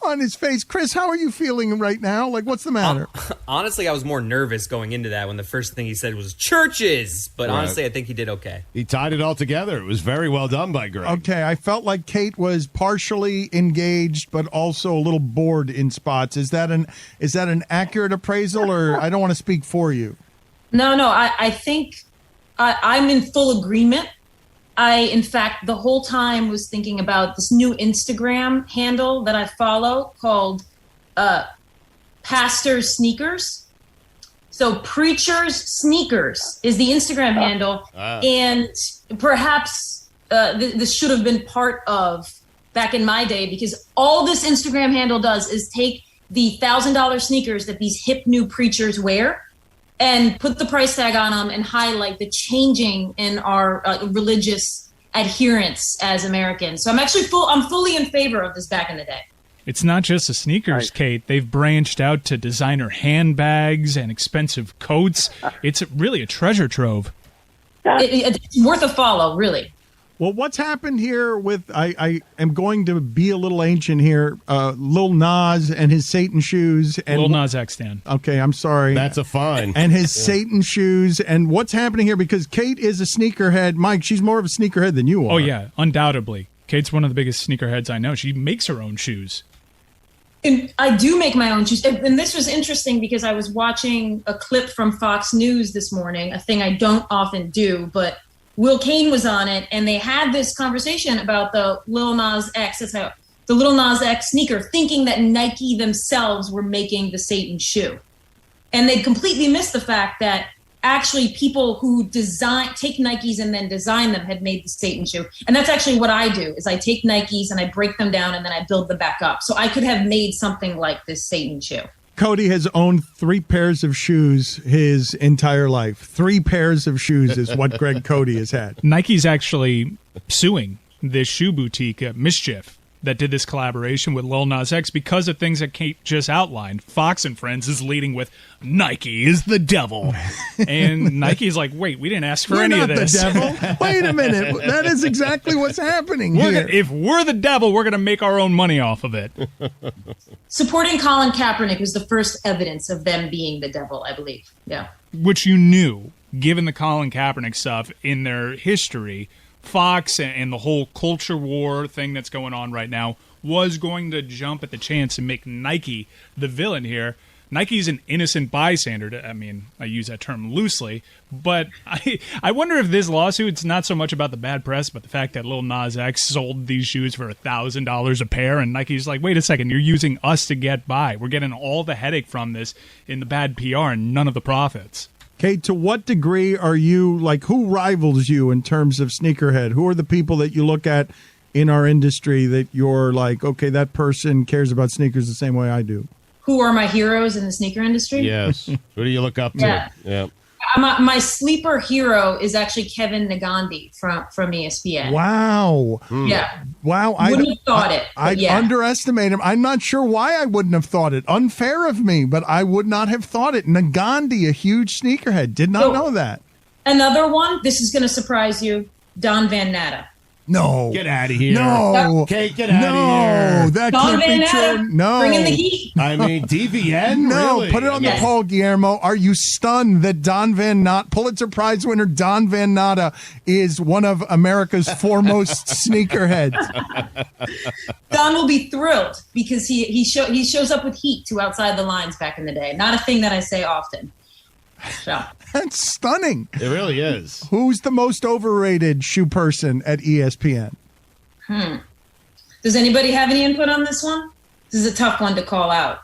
On his face. Chris, how are you feeling right now? Like, what's the matter? Honestly, I was more nervous going into that when the first thing he said was churches. But honestly, I think he did okay. He tied it all together. It was very well done by Greg. Okay, I felt like Kate was partially engaged, but also a little bored in spots. Is that an accurate appraisal, or I don't want to speak for you? No, I think I'm in full agreement. In fact, the whole time was thinking about this new Instagram handle that I follow called Pastor's Sneakers. So Preacher's Sneakers is the Instagram handle. And perhaps this should have been part of back in my day, because all this Instagram handle does is take the $1,000 sneakers that these hip new preachers wear and put the price tag on them and highlight the changing in our religious adherence as Americans. So I'm fully in favor of this back in the day. It's not just the sneakers, Kate. They've branched out to designer handbags and expensive coats. It's really a treasure trove. It's worth a follow, really. Well, what's happened here with, I am going to be a little ancient here, Lil Nas and his Satan shoes. And Lil Nas X, Dan. Okay, I'm sorry. That's a fine. And his Satan shoes. And what's happening here, because Kate is a sneakerhead. Mike, she's more of a sneakerhead than you are. Oh, yeah, undoubtedly. Kate's one of the biggest sneakerheads I know. She makes her own shoes. And I do make my own shoes. And this was interesting because I was watching a clip from Fox News this morning, a thing I don't often do, but Will Kane was on it, and they had this conversation about the Lil Nas X, the Lil Nas X sneaker, thinking that Nike themselves were making the Satan shoe. And they completely missed the fact that actually people who take Nikes and then design them had made the Satan shoe. And that's actually what I do, is I take Nikes and I break them down and then I build them back up. So I could have made something like this Satan shoe. Cody has owned 3 pairs of shoes his entire life. 3 pairs of shoes is what Greg Cody has had. Nike's actually suing this shoe boutique, Mischief, that did this collaboration with Lil Nas X because of things that Kate just outlined. Fox and Friends is leading with, Nike is the devil. And Nike's like, wait, we didn't ask for any of this. You're not the devil. Wait a minute. That is exactly what's happening here. If we're the devil, we're going to make our own money off of it. Supporting Colin Kaepernick was the first evidence of them being the devil, I believe. Yeah. Which you knew, given the Colin Kaepernick stuff in their history. Fox and the whole culture war thing that's going on right now was going to jump at the chance and make Nike the villain here. Nike's an innocent bystander. I mean, I use that term loosely, but I wonder if this lawsuit's not so much about the bad press, but the fact that Lil Nas X sold these shoes for $1,000 a pair, and Nike's like, wait a second, you're using us to get by. We're getting all the headache from this in the bad PR and none of the profits. Kate, to what degree are you, like, who rivals you in terms of sneakerhead? Who are the people that you look at in our industry that you're like, okay, that person cares about sneakers the same way I do? Who are my heroes in the sneaker industry? Yes. Who do you look up to? Yeah. My sleeper hero is actually Kevin Nagandi from ESPN. Wow. Yeah. Wow. Wouldn't have thought it. I underestimate him. I'm not sure why I wouldn't have thought it. Unfair of me, but I would not have thought it. Nagandi, a huge sneakerhead. Did not know that. Another one, this is going to surprise you, Don Van Natta. No. Get out of here. No. Kate, get out of here. That Don can't Van be Natta, true. No. bring in the heat. I mean, DVN? No, really? put it on the poll, Guillermo. Are you stunned that Don Van Natta, Pulitzer Prize winner Don Van Natta, is one of America's foremost sneakerheads? Don will be thrilled because he shows up with heat to outside the lines back in the day. Not a thing that I say often. So. That's stunning. It really is. Who's the most overrated shoe person at ESPN? Does anybody have any input on this one? This is a tough one to call out.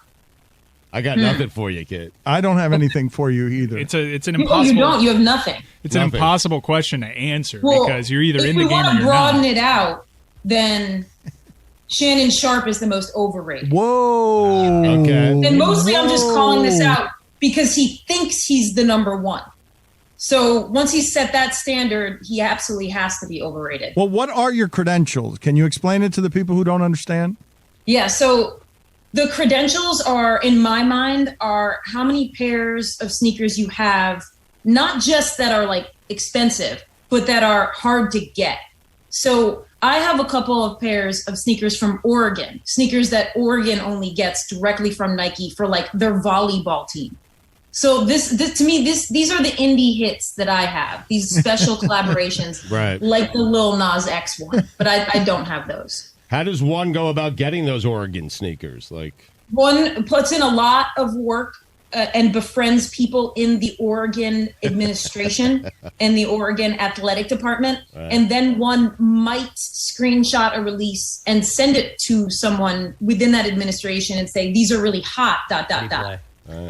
I got nothing for you, kid. I don't have anything for you either. It's an impossible. You don't. You have nothing. It's an impossible question to answer because you're either in the game or you're not. If you want to broaden it out, then Shannon Sharpe is the most overrated. Whoa. Okay. And mostly I'm just calling this out because he thinks he's the number one. So once he's set that standard, he absolutely has to be overrated. Well, what are your credentials? Can you explain it to the people who don't understand? Yeah, so the credentials are, in my mind, are how many pairs of sneakers you have, not just that are like expensive, but that are hard to get. So I have a couple of pairs of sneakers from Oregon, sneakers that Oregon only gets directly from Nike for like their volleyball team. So this to me, these are the indie hits that I have, these special collaborations, right? Like the Lil Nas X one, but I don't have those. How does one go about getting those Oregon sneakers? Like, one puts in a lot of work and befriends people in the Oregon administration and the Oregon athletic department. Right. And then one might screenshot a release and send it to someone within that administration and say, these are really hot, ... Yeah,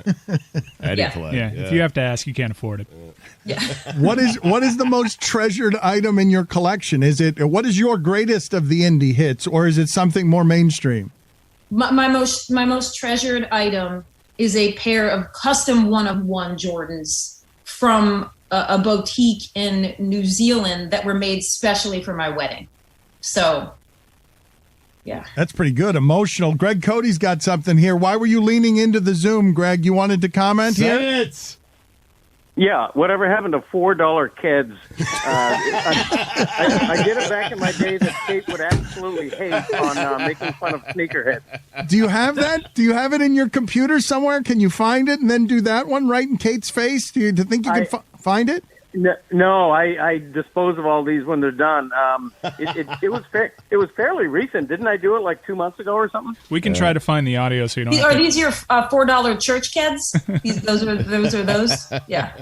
if you have to ask, you can't afford it. Yeah. What is the most treasured item in your collection? What is your greatest of the indie hits, or is it something more mainstream? My most treasured item is a pair of custom 1-of-1 Jordans from a boutique in New Zealand that were made specially for my wedding. So, yeah. That's pretty good. Emotional. Greg Cody's got something here. Why were you leaning into the Zoom, Greg? You wanted to comment here? Say it. Yeah, whatever happened to $4 Keds? I did it back in my day that Kate would absolutely hate on making fun of sneakerheads. Do you have that? Do you have it in your computer somewhere? Can you find it and then do that one right in Kate's face? Do you think you can find it? No, I dispose of all these when they're done. It was fairly recent. Didn't I do it like 2 months ago or something? We can try to find the audio so you don't. Are these your $4 church Keds? Those are those. Yeah.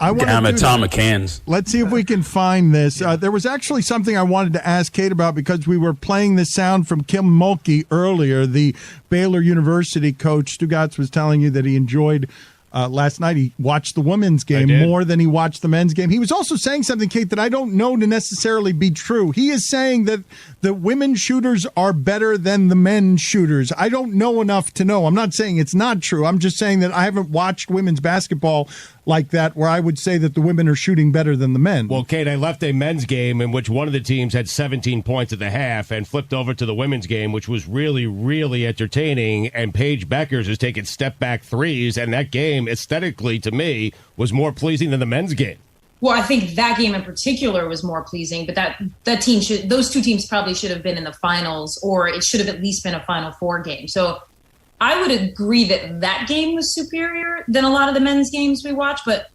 Damn it, Tom McCann's. Let's see if we can find this. There was actually something I wanted to ask Kate about because we were playing this sound from Kim Mulkey earlier. The Baylor University coach, Stugotz, was telling you that he enjoyed. Last night, he watched the women's game more than he watched the men's game. He was also saying something, Kate, that I don't know to necessarily be true. He is saying that the women shooters are better than the men shooters. I don't know enough to know. I'm not saying it's not true. I'm just saying that I haven't watched women's basketball like that where I would say that the women are shooting better than the men. Well, Kate, I left a men's game in which one of the teams had 17 points at the half and flipped over to the women's game, which was really, really entertaining. And Paige Beckers is taking step-back threes, and that game, aesthetically, to me, was more pleasing than the men's game. Well, I think that game in particular was more pleasing, but those two teams probably should have been in the finals, or it should have at least been a Final Four game. So I would agree that game was superior than a lot of the men's games we watch, but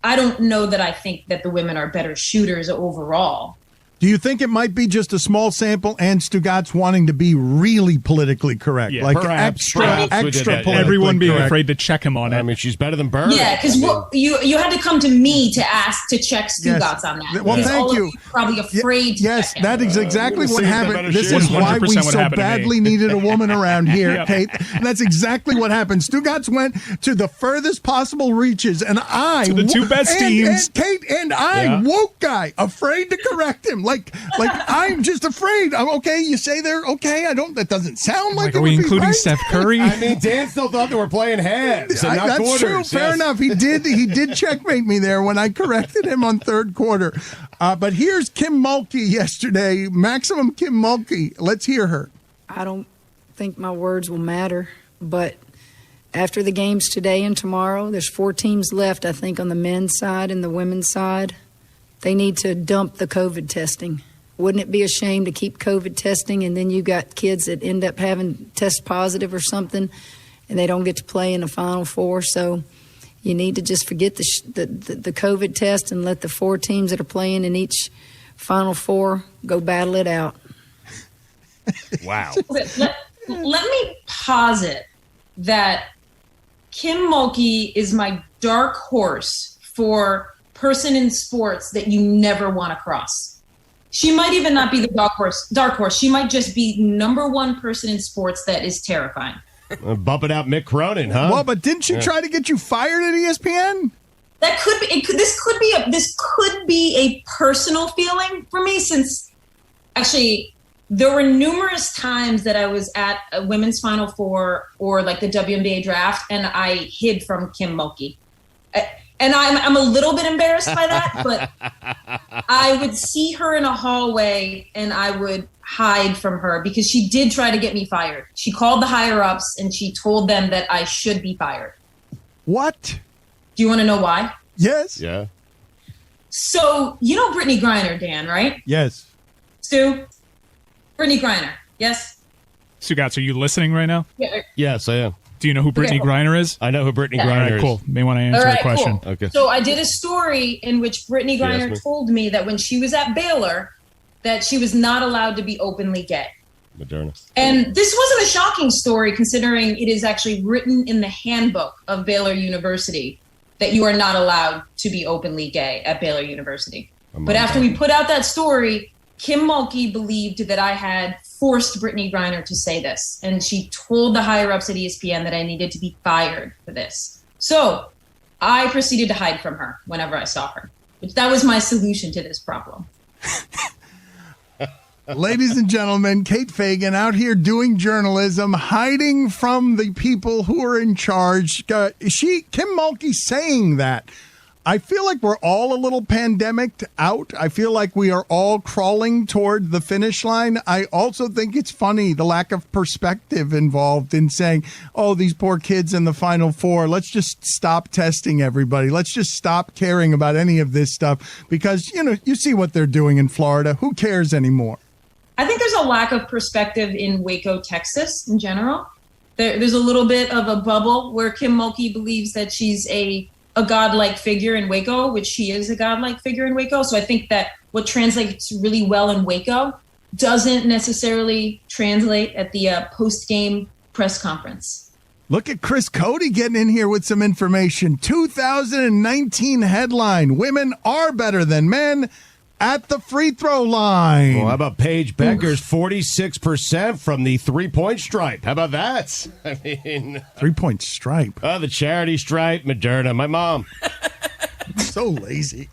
I don't know that I think that the women are better shooters overall. Do you think it might be just a small sample and Stugotz wanting to be really politically correct? Yeah, like perhaps extra politically everyone being correct. afraid to check him on it. I mean, she's better than Bird. Yeah, because you had to come to me to ask to check Stugotz on that. Well, thank you. Probably afraid to Yes, check that him. is exactly what happened. This is why we so badly needed a woman around here, Kate. And that's exactly what happened. Stugotz went to the furthest possible reaches, and I to the two best teams. And Kate and I, woke guy, afraid to correct him. Like I'm just afraid. I'm okay. You say they're okay. That doesn't sound like. Are we including Steph Curry? I mean, Dan still thought they were playing halves and not that's quarters. True. Fair enough. He did checkmate me there when I corrected him on third quarter. But here's Kim Mulkey yesterday. Maximum Kim Mulkey. Let's hear her. I don't think my words will matter, but after the games today and tomorrow, there's 4 teams left, I think, on the men's side and the women's side. They need to dump the COVID testing. Wouldn't it be a shame to keep COVID testing and then you got kids that end up having test positive or something and they don't get to play in the Final Four? So you need to just forget the COVID test and let the 4 teams that are playing in each Final Four go battle it out. Wow. Let me posit that Kim Mulkey is my dark horse for person in sports that you never want to cross. She might even not be the dark horse. She might just be number one person in sports that is terrifying. Bumping out Mick Cronin, huh? Well, but didn't she try to get you fired at ESPN? That could be. This could be a personal feeling for me, since actually there were numerous times that I was at a women's Final Four or like the WNBA draft, and I hid from Kim Mulkey. And I'm a little bit embarrassed by that, but I would see her in a hallway and I would hide from her because she did try to get me fired. She called the higher ups and she told them that I should be fired. What? Do you want to know why? Yes. Yeah. So, you know Brittany Griner, Dan, right? Yes. Stu? Brittany Griner, yes? Stugotz, are you listening right now? Yeah. Yes, I am. Do you know who Brittany Griner is? I know who Brittany All Griner right, is. cool. May want to answer the question. Cool. Okay. So I did a story in which Brittany She asked me. Griner told me that when she was at Baylor, that she was not allowed to be openly gay. Moderna. And this wasn't a shocking story considering it is actually written in the handbook of Baylor University that you are not allowed to be openly gay at Baylor University. But after we put out that story, Kim Mulkey believed that I had forced Brittany Griner to say this. And she told the higher-ups at ESPN that I needed to be fired for this. So I proceeded to hide from her whenever I saw her. That was my solution to this problem. Ladies and gentlemen, Kate Fagan out here doing journalism, hiding from the people who are in charge. Kim Mulkey saying that. I feel like we're all a little pandemicked out. I feel like we are all crawling toward the finish line. I also think it's funny, the lack of perspective involved in saying, oh, these poor kids in the Final Four, let's just stop testing everybody. Let's just stop caring about any of this stuff because, you know, you see what they're doing in Florida. Who cares anymore? I think there's a lack of perspective in Waco, Texas in general. There's a little bit of a bubble where Kim Mulkey believes that she's a godlike figure in Waco, which she is a godlike figure in Waco. So I think that what translates really well in Waco doesn't necessarily translate at the post-game press conference. Look at Chris Cody getting in here with some information. 2019 headline, women are better than men at the free throw line. Well, how about Paige Becker's 46% from the three-point stripe? How about that? I mean, three-point stripe. Oh, the charity stripe, Moderna. My mom. So lazy.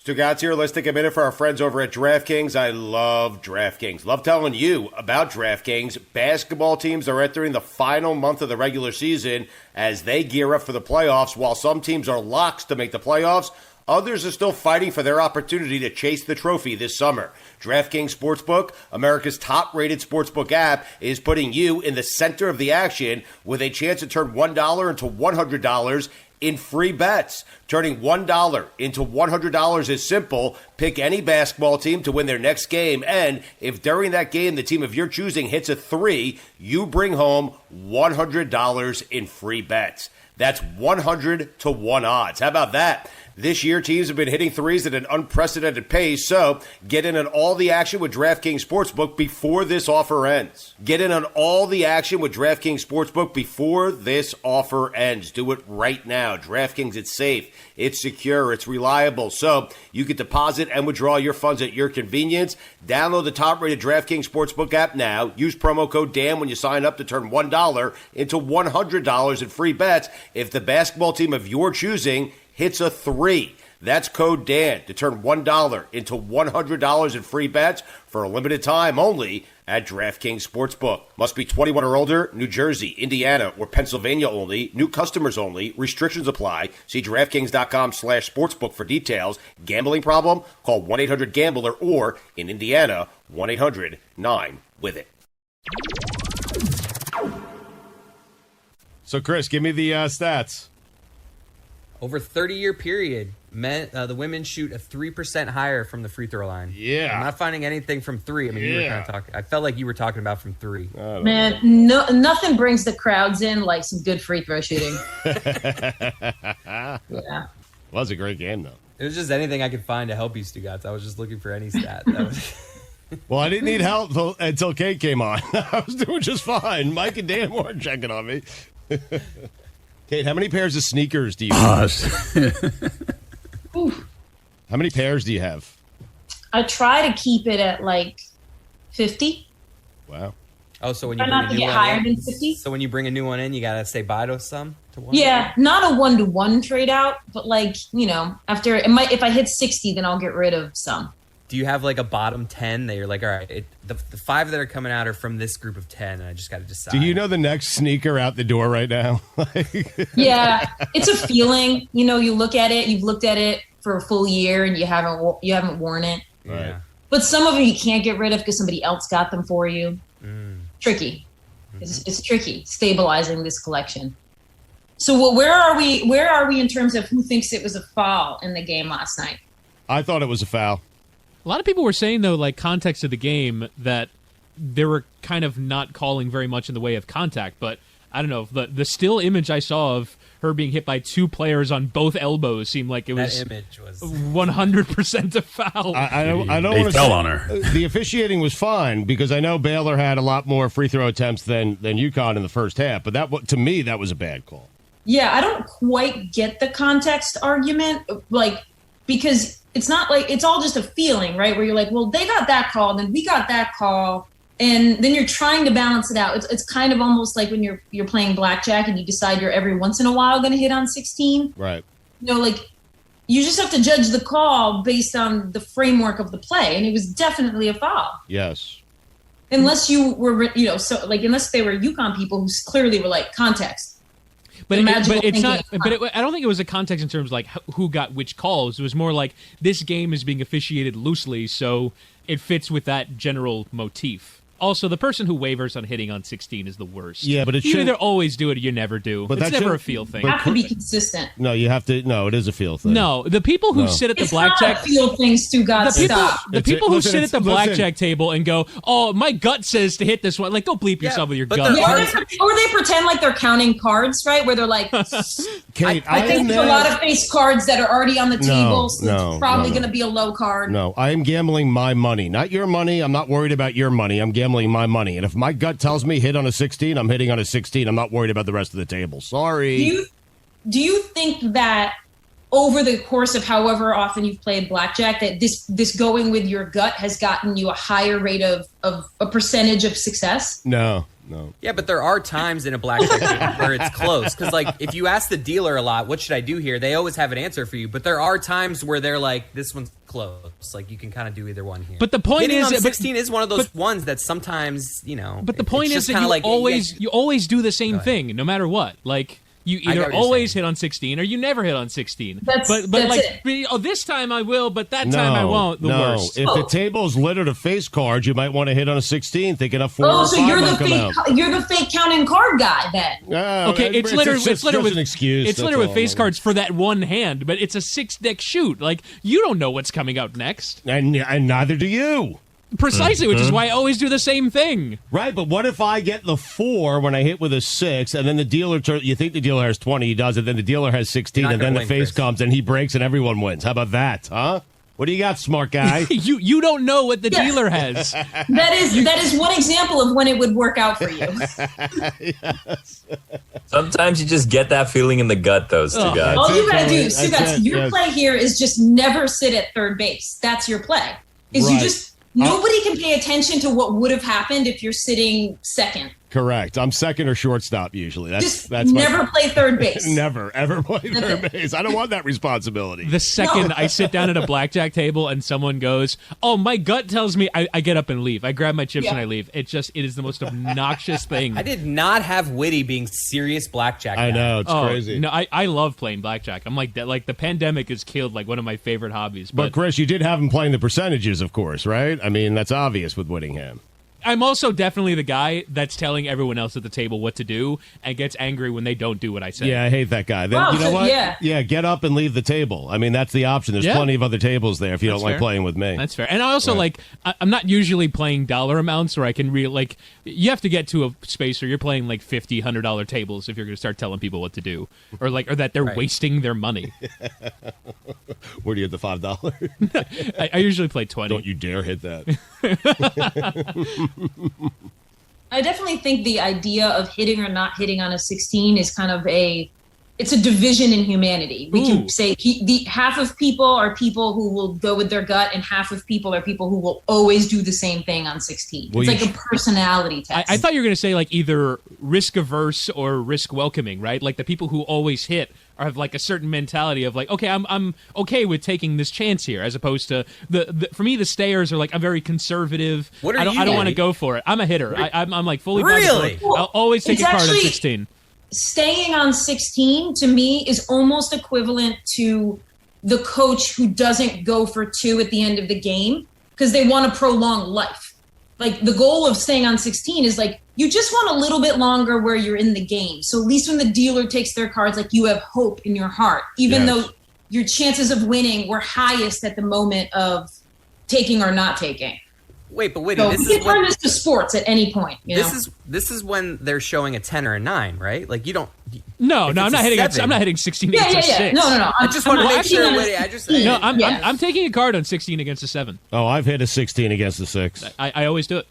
Stugotz here. Let's take a minute for our friends over at DraftKings. I love DraftKings. Love telling you about DraftKings. Basketball teams are entering the final month of the regular season as they gear up for the playoffs. While some teams are locks to make the playoffs, others are still fighting for their opportunity to chase the trophy this summer. DraftKings Sportsbook, America's top-rated sportsbook app, is putting you in the center of the action with a chance to turn $1 into $100 in free bets. Turning $1 into $100 is simple. Pick any basketball team to win their next game, and if during that game the team of your choosing hits a 3, you bring home $100 in free bets. That's 100 to 1 odds. How about that? This year, teams have been hitting threes at an unprecedented pace, so get in on all the action with DraftKings Sportsbook before this offer ends. Get in on all the action with DraftKings Sportsbook before this offer ends. Do it right now. DraftKings, it's safe, it's secure, it's reliable, so you can deposit and withdraw your funds at your convenience. Download the top-rated DraftKings Sportsbook app now. Use promo code DAN when you sign up to turn $1 into $100 in free bets if the basketball team of your choosing hits a 3. That's code DAN to turn $1 into $100 in free bets for a limited time only at DraftKings Sportsbook. Must be 21 or older, New Jersey, Indiana, or Pennsylvania only. New customers only. Restrictions apply. See DraftKings.com/sportsbook for details. Gambling problem? Call 1-800-GAMBLER or, in Indiana, 1-800-9-WITH-IT. So, Chris, give me the stats. Over 30-year period, the women shoot a 3% higher from the free throw line. Yeah. I'm not finding anything from 3. I mean, you were kind of talking. I felt like you were talking about from 3. Man, nothing brings the crowds in like some good free throw shooting. Yeah. Well, that was a great game, though. It was just anything I could find to help you, Stugotz. I was just looking for any stat. Well, I didn't need help until Kate came on. I was doing just fine. Mike and Dan weren't checking on me. Kate, how many pairs of sneakers do you have? How many pairs do you have? I try to keep it at like 50. Wow. Oh, so when you Try bring not a to new get one higher in, than 50. so when you bring a new one in, you gotta say bye to some. To one. Yeah, not a 1-to-1 trade out, but like, you know, after if I hit 60, then I'll get rid of some. do you have like a bottom 10 that you're like, all right, the 5 that are coming out are from this group of 10, and I just got to decide? Do you know the next sneaker out the door right now? Yeah, it's a feeling. You know, you look at it, you've looked at it for a full year, and you haven't worn it. Right. But some of them you can't get rid of because somebody else got them for you. Tricky. It's tricky stabilizing this collection. So where are we in terms of who thinks it was a foul in the game last night? I thought it was a foul. A lot of people were saying, though, like, context of the game, that they were kind of not calling very much in the way of contact. But I don't know. The still image I saw of her being hit by 2 players on both elbows seemed like it was, that image was 100% a foul. I don't want They to fell say, on her. The officiating was fine because I know Baylor had a lot more free throw attempts than UConn in the first half. But to me, that was a bad call. Yeah, I don't quite get the context argument, like, because it's not like it's all just a feeling, right? Where you're like, well, they got that call, then we got that call, and then you're trying to balance it out. It's kind of almost like when you're playing blackjack and you decide you're every once in a while going to hit on 16. Right. You know, like, you just have to judge the call based on the framework of the play, and it was definitely a foul. Yes. Unless you were, you know, so like unless they were UConn people who clearly were like context. But it's not. But I don't think it was a context in terms of like who got which calls. It was more like this game is being officiated loosely, so it fits with that general motif. Also, the person who wavers on hitting on 16 is the worst. Yeah, but you either always do it or you never do. But it's never a feel thing. You have to be consistent. No, you have to. No, it is a feel thing. No, the people who sit at the blackjack. It's not a feel thing, Stu Gotz. Stop. The people who sit at the blackjack table and go, "Oh, my gut says to hit this one." Like, go bleep yourself with your gut. Or they pretend like they're counting cards, right? Where they're like, Kate, I think there's a lot of face cards that are already on the table, so it's probably going to be a low card. No, I am gambling my money, not your money. I'm not worried about your money. I'm gambling my money. And if my gut tells me hit on a 16, I'm hitting on a 16. I'm not worried about the rest of the table. Sorry. Do you think that over the course of however often you've played blackjack, that this going with your gut has gotten you a higher rate of a percentage of success? No. Yeah, but there are times in a blackjack game where it's close. Because, like, if you ask the dealer a lot, what should I do here? They always have an answer for you. But there are times where they're like, this one's close. Like, you can kind of do either one here. But the point Hitting is, on 16 is one of those ones that sometimes, you know. But the point is that you always do the same thing, no matter what. Like, you either always hit on 16 or you never hit on 16. That's this time I will, but that time I won't. The worst. If the table's littered of face cards, you might want to hit on a 16, thinking a 4 or 5 so you're you're the fake counting card guy then. Okay, it's littered with an excuse. It's littered with face cards for that one hand, but it's a 6-deck shoot. Like, you don't know what's coming out next, and neither do you. Precisely, which is why I always do the same thing. Right, but what if I get the 4 when I hit with a 6, and then the dealer, you think the dealer has 20, he does it, then the dealer has 16, and then the face comes, and he breaks, and everyone wins. How about that, huh? What do you got, smart guy? You don't know what the dealer has. That is one example of when it would work out for you. Yes. Sometimes you just get that feeling in the gut, though, Stugotz. All you gotta do, Stugotz, your play here is just never sit at third base. That's your play. You just... Nobody can pay attention to what would have happened if you're sitting second. Correct. I'm second or shortstop usually. That's never play third base. Never, ever play third base. I don't want that responsibility. The second I sit down at a blackjack table and someone goes, "Oh, my gut tells me," I get up and leave. I grab my chips and I leave. It is the most obnoxious thing. I did not have Witty being serious blackjack. I know, it's crazy. No, I love playing blackjack. I'm like that. Like, the pandemic has killed like one of my favorite hobbies. But Chris, you did have him playing the percentages, of course, right? I mean, that's obvious with Whittingham. I'm also definitely the guy that's telling everyone else at the table what to do and gets angry when they don't do what I say. Yeah, I hate that guy. Then, you know what? Yeah, get up and leave the table. I mean, that's the option. There's plenty of other tables there if you don't like playing with me. That's fair. And I also I'm not usually playing dollar amounts where I can you have to get to a space where you're playing like $50, $100 tables if you're going to start telling people what to do or that they're wasting their money. Where do you get the $5? I usually play 20. Don't you dare hit that. I definitely think the idea of hitting or not hitting on a 16 is kind of it's a division in humanity. We can say half of people are people who will go with their gut and half of people are people who will always do the same thing on 16. It's like a personality test. I thought you were going to say like either risk averse or risk welcoming, right? Like the people who always hit have like a certain mentality of like, okay, I'm okay with taking this chance here, as opposed to for me the stayers are like, I'm very conservative. What are I don't want to go for it. I'm a hitter. I'm like fully really. I'll always take a card on 16. Staying on 16 to me is almost equivalent to the coach who doesn't go for 2 at the end of the game because they want to prolong life. Like the goal of staying on 16 is like, you just want a little bit longer where you're in the game. So at least when the dealer takes their cards, like you have hope in your heart, even though your chances of winning were highest at the moment of taking or not taking. Wait, but wait, So this you is can turn when, this to sports at any point. You know? this is when they're showing a 10 or a 9, right? Like you don't. No, if I'm it's not a hitting. 7, I'm not hitting 16 Yeah, against a 6. No. I just want to make sure. I'm taking a card on 16 against a 7. Oh, I've hit a 16 against a 6. I always do it.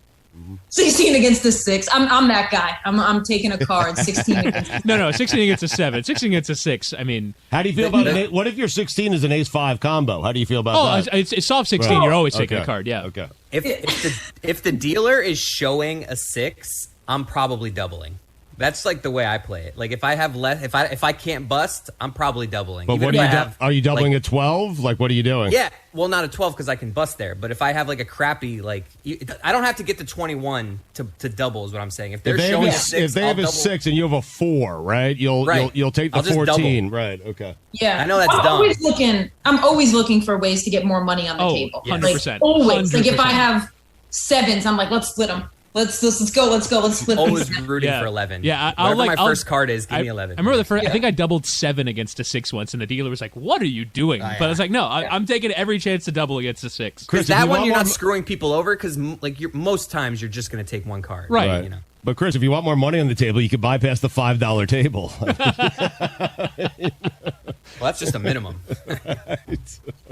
16 against the 6. I'm that guy. I'm taking a card. 16 against the 6. No, 16 against a 7. 16 against a 6. I mean, how do you feel about it? What if your 16 is an ace-5 combo? How do you feel about that? It's soft 16. Right. You're always taking a card. Yeah. Okay. If the dealer is showing a 6, I'm probably doubling. That's like the way I play it. Like if I have less, if I can't bust, I'm probably doubling. But Even what if are I you have, are you doubling a 12? Like what are you doing? Yeah, well, not a 12 because I can bust there. But if I have like a crappy, like I don't have to get to 21 to double. Is what I'm saying. If they're showing a 6, if they have a 6 and you have a 4, right? You'll take the 14. Right. Okay. Yeah, I know that's dumb. I'm always looking for ways to get more money on the table. 100%. Like, always. 100%. Like if I have 7s, I'm like, let's split them. Let's go. Let's split them. Always rooting for 11. Yeah, Whatever my first card is, give me 11. I remember the first. I think I doubled 7 against a 6 once, and the dealer was like, "What are you doing?" But I was like, "No, I'm taking every chance to double against a 6." Chris, that one you're not screwing people over because like most times you're just going to take one card, right? You know. But Chris, if you want more money on the table, you could bypass the $5 table. Well, that's just a minimum.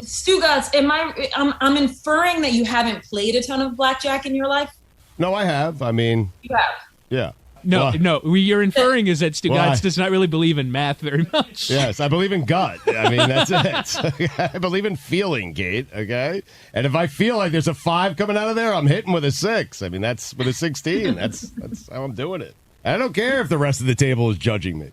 Stugotz, I'm inferring that you haven't played a ton of blackjack in your life. No, I have. I mean, you have. Yeah. No, Why? no. What you're inferring is that Why? Stugotz does not really believe in math very much. Yes, I believe in gut. I mean, that's it. I believe in feeling, Kate, okay? And if I feel like there's a 5 coming out of there, I'm hitting with a 6. I mean, that's with a 16. That's how I'm doing it. I don't care if the rest of the table is judging me.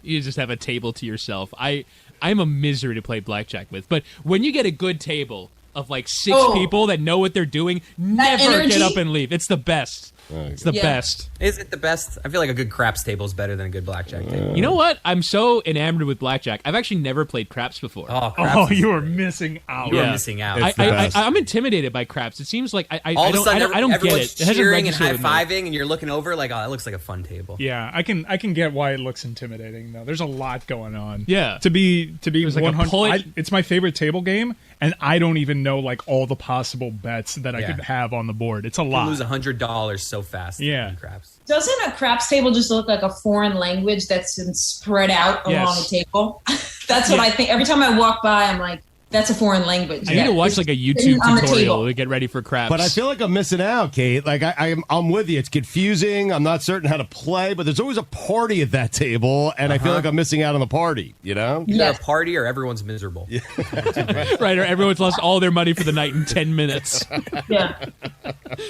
You just have a table to yourself. I'm a misery to play blackjack with. But when you get a good table of like 6 people that know what they're doing, never get up and leave. It's the best. It's the best. Is it the best? I feel like a good craps table is better than a good blackjack table. You know what? I'm so enamored with blackjack. I've actually never played craps before. Craps you are missing out. You are missing out. I'm intimidated by craps. It seems like I all of a sudden don't get everyone's it. It hasn't cheering and high registered with me. fiving, and you're looking over like, oh, that looks like a fun table. Yeah, I can get why it looks intimidating though. There's a lot going on. Yeah. To be There's like a 100. It's my favorite table game, and I don't even know like all the possible bets that I could have on the board. It's a lot. You lose $100 so fast. Yeah. in craps. Doesn't a craps table just look like a foreign language that's been spread out along a table? That's what I think. Every time I walk by, I'm like, that's a foreign language. I need to watch like a YouTube tutorial to get ready for craps. But I feel like I'm missing out, Kate. Like I'm with you. It's confusing. I'm not certain how to play, but there's always a party at that table, and I feel like I'm missing out on the party. You know, either a party or everyone's miserable. Right, or everyone's lost all their money for the night in 10 minutes. Yeah.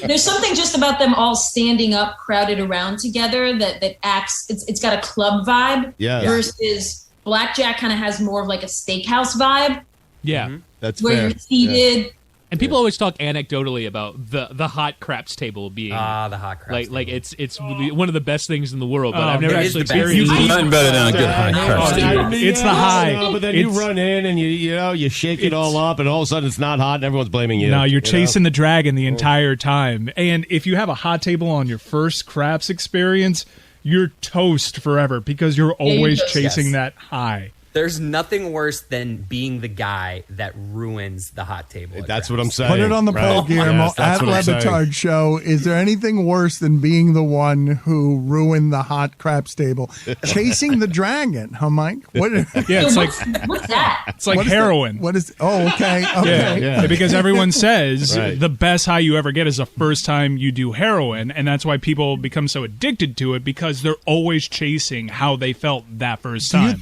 There's something just about them all standing up, crowded around together that acts. It's got a club vibe. Yeah. Versus blackjack kind of has more of like a steakhouse vibe. Yeah, that's where fair. you're seated. And people always talk anecdotally about the hot craps table being the hot craps like it's one of the best things in the world. But I've never it actually is the best. experienced it. Nothing better than a good hot craps table. It's the high. But then you run in and you shake it all up, and all of a sudden it's not hot, and everyone's blaming you. No, you're chasing the dragon the entire time. And if you have a hot table on your first craps experience, you're toast forever because you're always chasing that high. There's nothing worse than being the guy that ruins the hot table. That's what I'm saying. Put it on the poll, Guillermo. At Lebatard Show, is there anything worse than being the one who ruined the hot craps table? Chasing the dragon, huh, Mike? What? Yeah, it's like what's that? It's like heroin. What is? Oh, okay. Okay. Yeah, because everyone says the best high you ever get is the first time you do heroin, and that's why people become so addicted to it because they're always chasing how they felt that first time.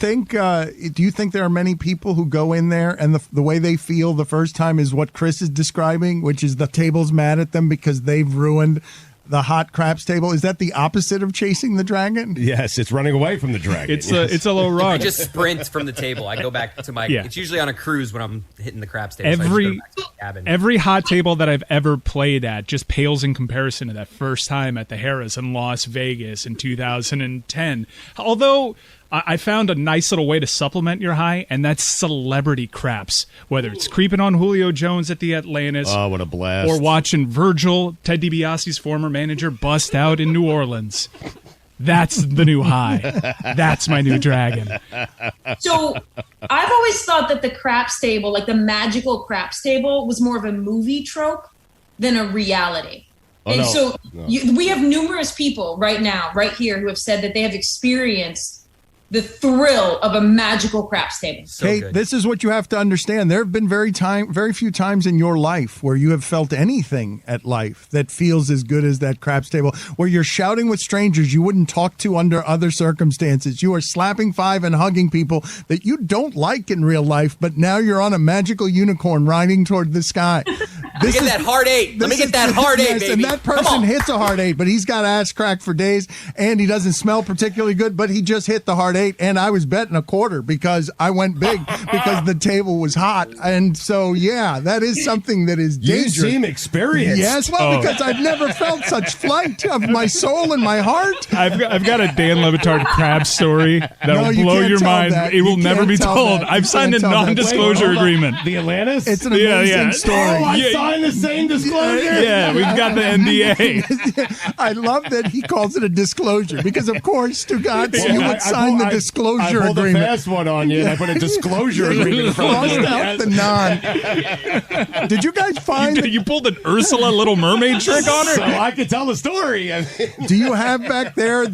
Do you think there are many people who go in there and the way they feel the first time is what Chris is describing, which is the table's mad at them because they've ruined the hot craps table, is that the opposite of chasing the dragon? Yes, it's running away from the dragon. It's a little wrong. I just sprint from the table. I go back to my. Yeah. It's usually on a cruise when I'm hitting the craps table. So I just go back to the cabin. Every hot table that I've ever played at just pales in comparison to that first time at the Harrah's in Las Vegas in 2010. Although I found a nice little way to supplement your high, and that's celebrity craps. Whether it's creeping on Julio Jones at the Atlantis. Oh, what a blast. Or watching Virgil, Ted DiBiase's former manager, bust out in New Orleans. That's the new high. That's my new dragon. So I've always thought that the craps table, like the magical craps table, was more of a movie trope than a reality. We have numerous people right now, right here, who have said that they have experienced the thrill of a magical craps table. Kate, this is what you have to understand. There have been very few times in your life where you have felt anything at life that feels as good as that craps table, where you're shouting with strangers you wouldn't talk to under other circumstances. You are slapping five and hugging people that you don't like in real life, but now you're on a magical unicorn riding toward the sky. Let me get that hard eight. Let me get that hard eight, baby. And that person hits a hard eight, but he's got ass crack for days, and he doesn't smell particularly good, but he just hit the hard eight, and I was betting a quarter because I went big because the table was hot. And so, yeah, that is something that is dangerous. You seem experienced. Yes, because I've never felt such flight of my soul and my heart. I've got a Dan Lebatard crab story that will blow your mind. It will never be told. I've signed a non-disclosure agreement. The Atlantis? It's an amazing story. Oh, I signed the same disclosure. Yeah, we've got the NDA. I love that he calls it a disclosure because, of course, Stugotz, you would sign the disclosure agreement. I pulled the fast one on you, and I put a disclosure agreement in front of you. Crossed out the non. Did you guys find you pulled an Ursula Little Mermaid trick on her? So I could tell the story. Do you have back there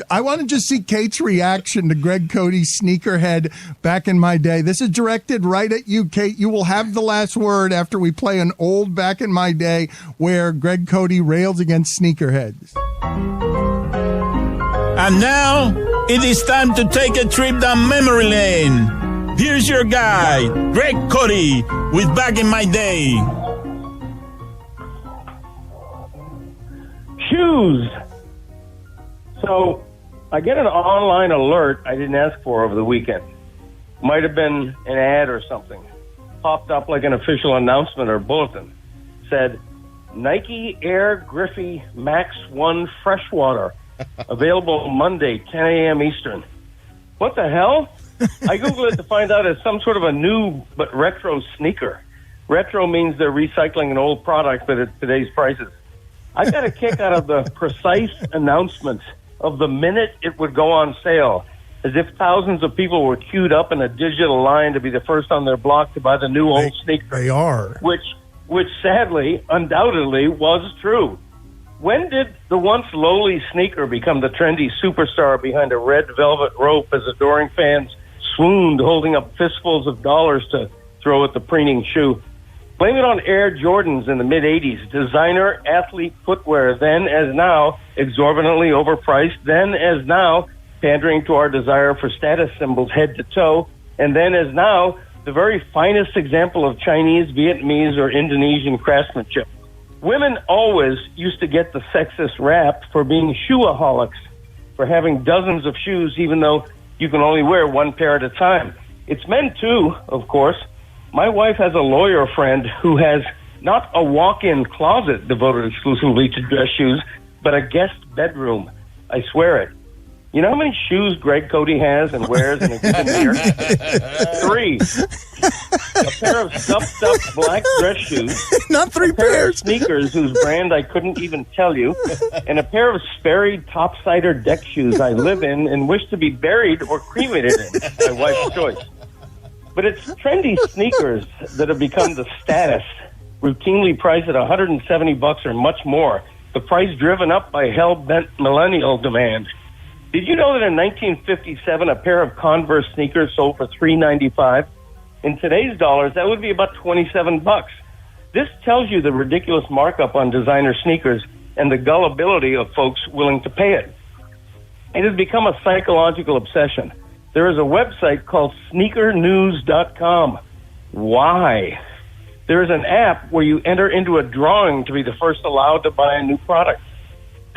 I want to just see Kate's reaction to Greg Cody's sneakerhead back in my day. This is directed right at you, Kate. You will have the last word after we play an old back in my day where Greg Cody rails against sneakerheads. And now, it is time to take a trip down memory lane. Here's your guy, Greg Cody, with Back in My Day. Shoes. So, I get an online alert I didn't ask for over the weekend. Might have been an ad or something. Popped up like an official announcement or bulletin. Said, Nike Air Griffey Max 1 Freshwater. Available Monday, 10 a.m. Eastern. What the hell? I Googled it to find out it's some sort of a new but retro sneaker. Retro means they're recycling an old product but at today's prices. I got a kick out of the precise announcement of the minute it would go on sale, as if thousands of people were queued up in a digital line to be the first on their block to buy the new old sneaker. They are. Which sadly, undoubtedly, was true. When did the once lowly sneaker become the trendy superstar behind a red velvet rope as adoring fans swooned, holding up fistfuls of dollars to throw at the preening shoe? Blame it on Air Jordans in the mid-'80s, designer athlete footwear, then as now exorbitantly overpriced, then as now pandering to our desire for status symbols head to toe, and then as now the very finest example of Chinese, Vietnamese, or Indonesian craftsmanship. Women always used to get the sexist rap for being shoeaholics, for having dozens of shoes even though you can only wear one pair at a time. It's men too, of course. My wife has a lawyer friend who has not a walk-in closet devoted exclusively to dress shoes, but a guest bedroom. I swear it. You know how many shoes Greg Cody has and wears in a given year? 3. A pair of stuffed up black dress shoes. Not 3 pairs. Of sneakers whose brand I couldn't even tell you. And a pair of Sperry topsider deck shoes I live in and wish to be buried or cremated in. My wife's choice. But it's trendy sneakers that have become the status, routinely priced at $170 or much more. The price driven up by hell-bent millennial demand. Did you know that in 1957 a pair of Converse sneakers sold for $3.95? In today's dollars, that would be about $27. This tells you the ridiculous markup on designer sneakers and the gullibility of folks willing to pay it. It has become a psychological obsession. There is a website called sneakernews.com. Why? There is an app where you enter into a drawing to be the first allowed to buy a new product.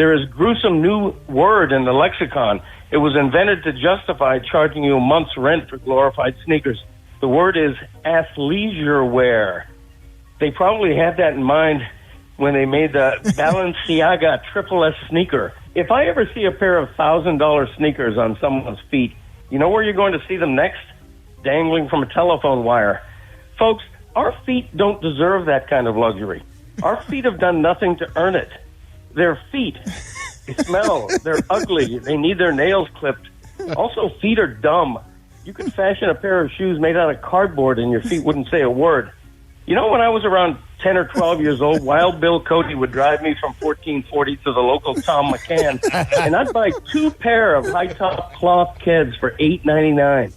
There is gruesome new word in the lexicon. It was invented to justify charging you a month's rent for glorified sneakers. The word is athleisure wear. They probably had that in mind when they made the Balenciaga Triple S sneaker. If I ever see a pair of $1,000 sneakers on someone's feet, you know where you're going to see them next? Dangling from a telephone wire. Folks, our feet don't deserve that kind of luxury. Our feet have done nothing to earn it. They're feet. They smell. They're ugly. They need their nails clipped. Also, feet are dumb. You could fashion a pair of shoes made out of cardboard and your feet wouldn't say a word. You know, when I was around 10 or 12 years old, Wild Bill Cody would drive me from 1440 to the local Tom McCann, and I'd buy 2 pair of high-top cloth Keds for $8.99.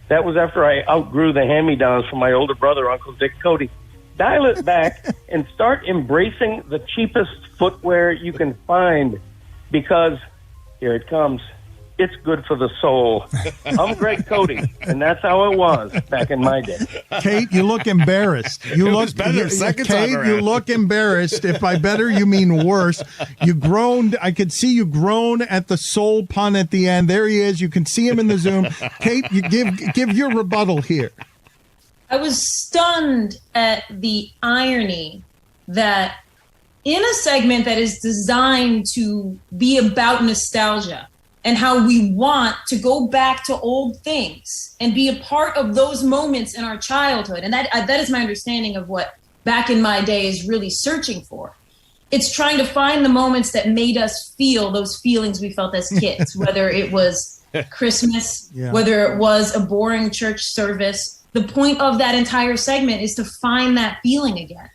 That was after I outgrew the hand-me-downs from my older brother, Uncle Dick Cody. Dial it back and start embracing the cheapest footwear you can find, because here it comes. It's good for the soul. I'm Greg Cody, and that's how it was back in my day. Kate, you look embarrassed. You look better second Kate, time around. you look embarrassed. If by better you mean worse. You groaned. I could see you groan at the soul pun at the end. There he is. You can see him in the Zoom. Kate, you give your rebuttal here. I was stunned at the irony that in a segment that is designed to be about nostalgia and how we want to go back to old things and be a part of those moments in our childhood. And that is my understanding of what Back in My Day is really searching for. It's trying to find the moments that made us feel those feelings we felt as kids, whether it was Christmas, whether it was a boring church service. The point of that entire segment is to find that feeling again.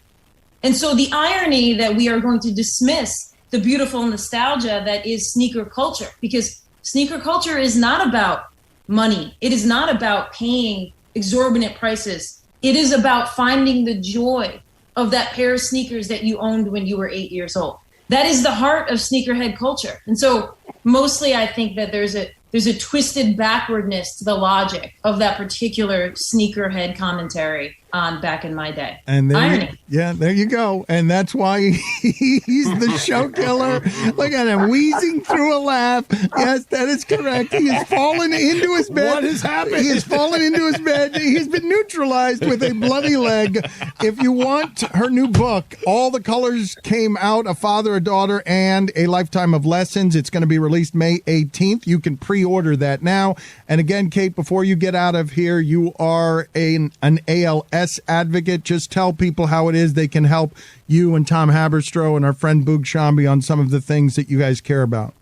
And so the irony that we are going to dismiss the beautiful nostalgia that is sneaker culture, because sneaker culture is not about money. It is not about paying exorbitant prices. It is about finding the joy of that pair of sneakers that you owned when you were 8 years old. That is the heart of sneakerhead culture. And so mostly I think that there's a twisted backwardness to the logic of that particular sneakerhead commentary on Back in My Day. And irony. There you go. And that's why he's the show killer. Look at him wheezing through a laugh. Yes, that is correct. He has fallen into his bed. What has happened? He has fallen into his bed. He's been neutralized with a bloody leg. If you want her new book, All the Colors Came Out, A Father, a Daughter, and A Lifetime of Lessons, it's going to be released May 18th. You can pre-order that now. And again, Kate, before you get out of here, you are an ALS advocate. Just tell people how it is they can help you and Tom Haberstroh and our friend Boog Shambi on some of the things that you guys care about.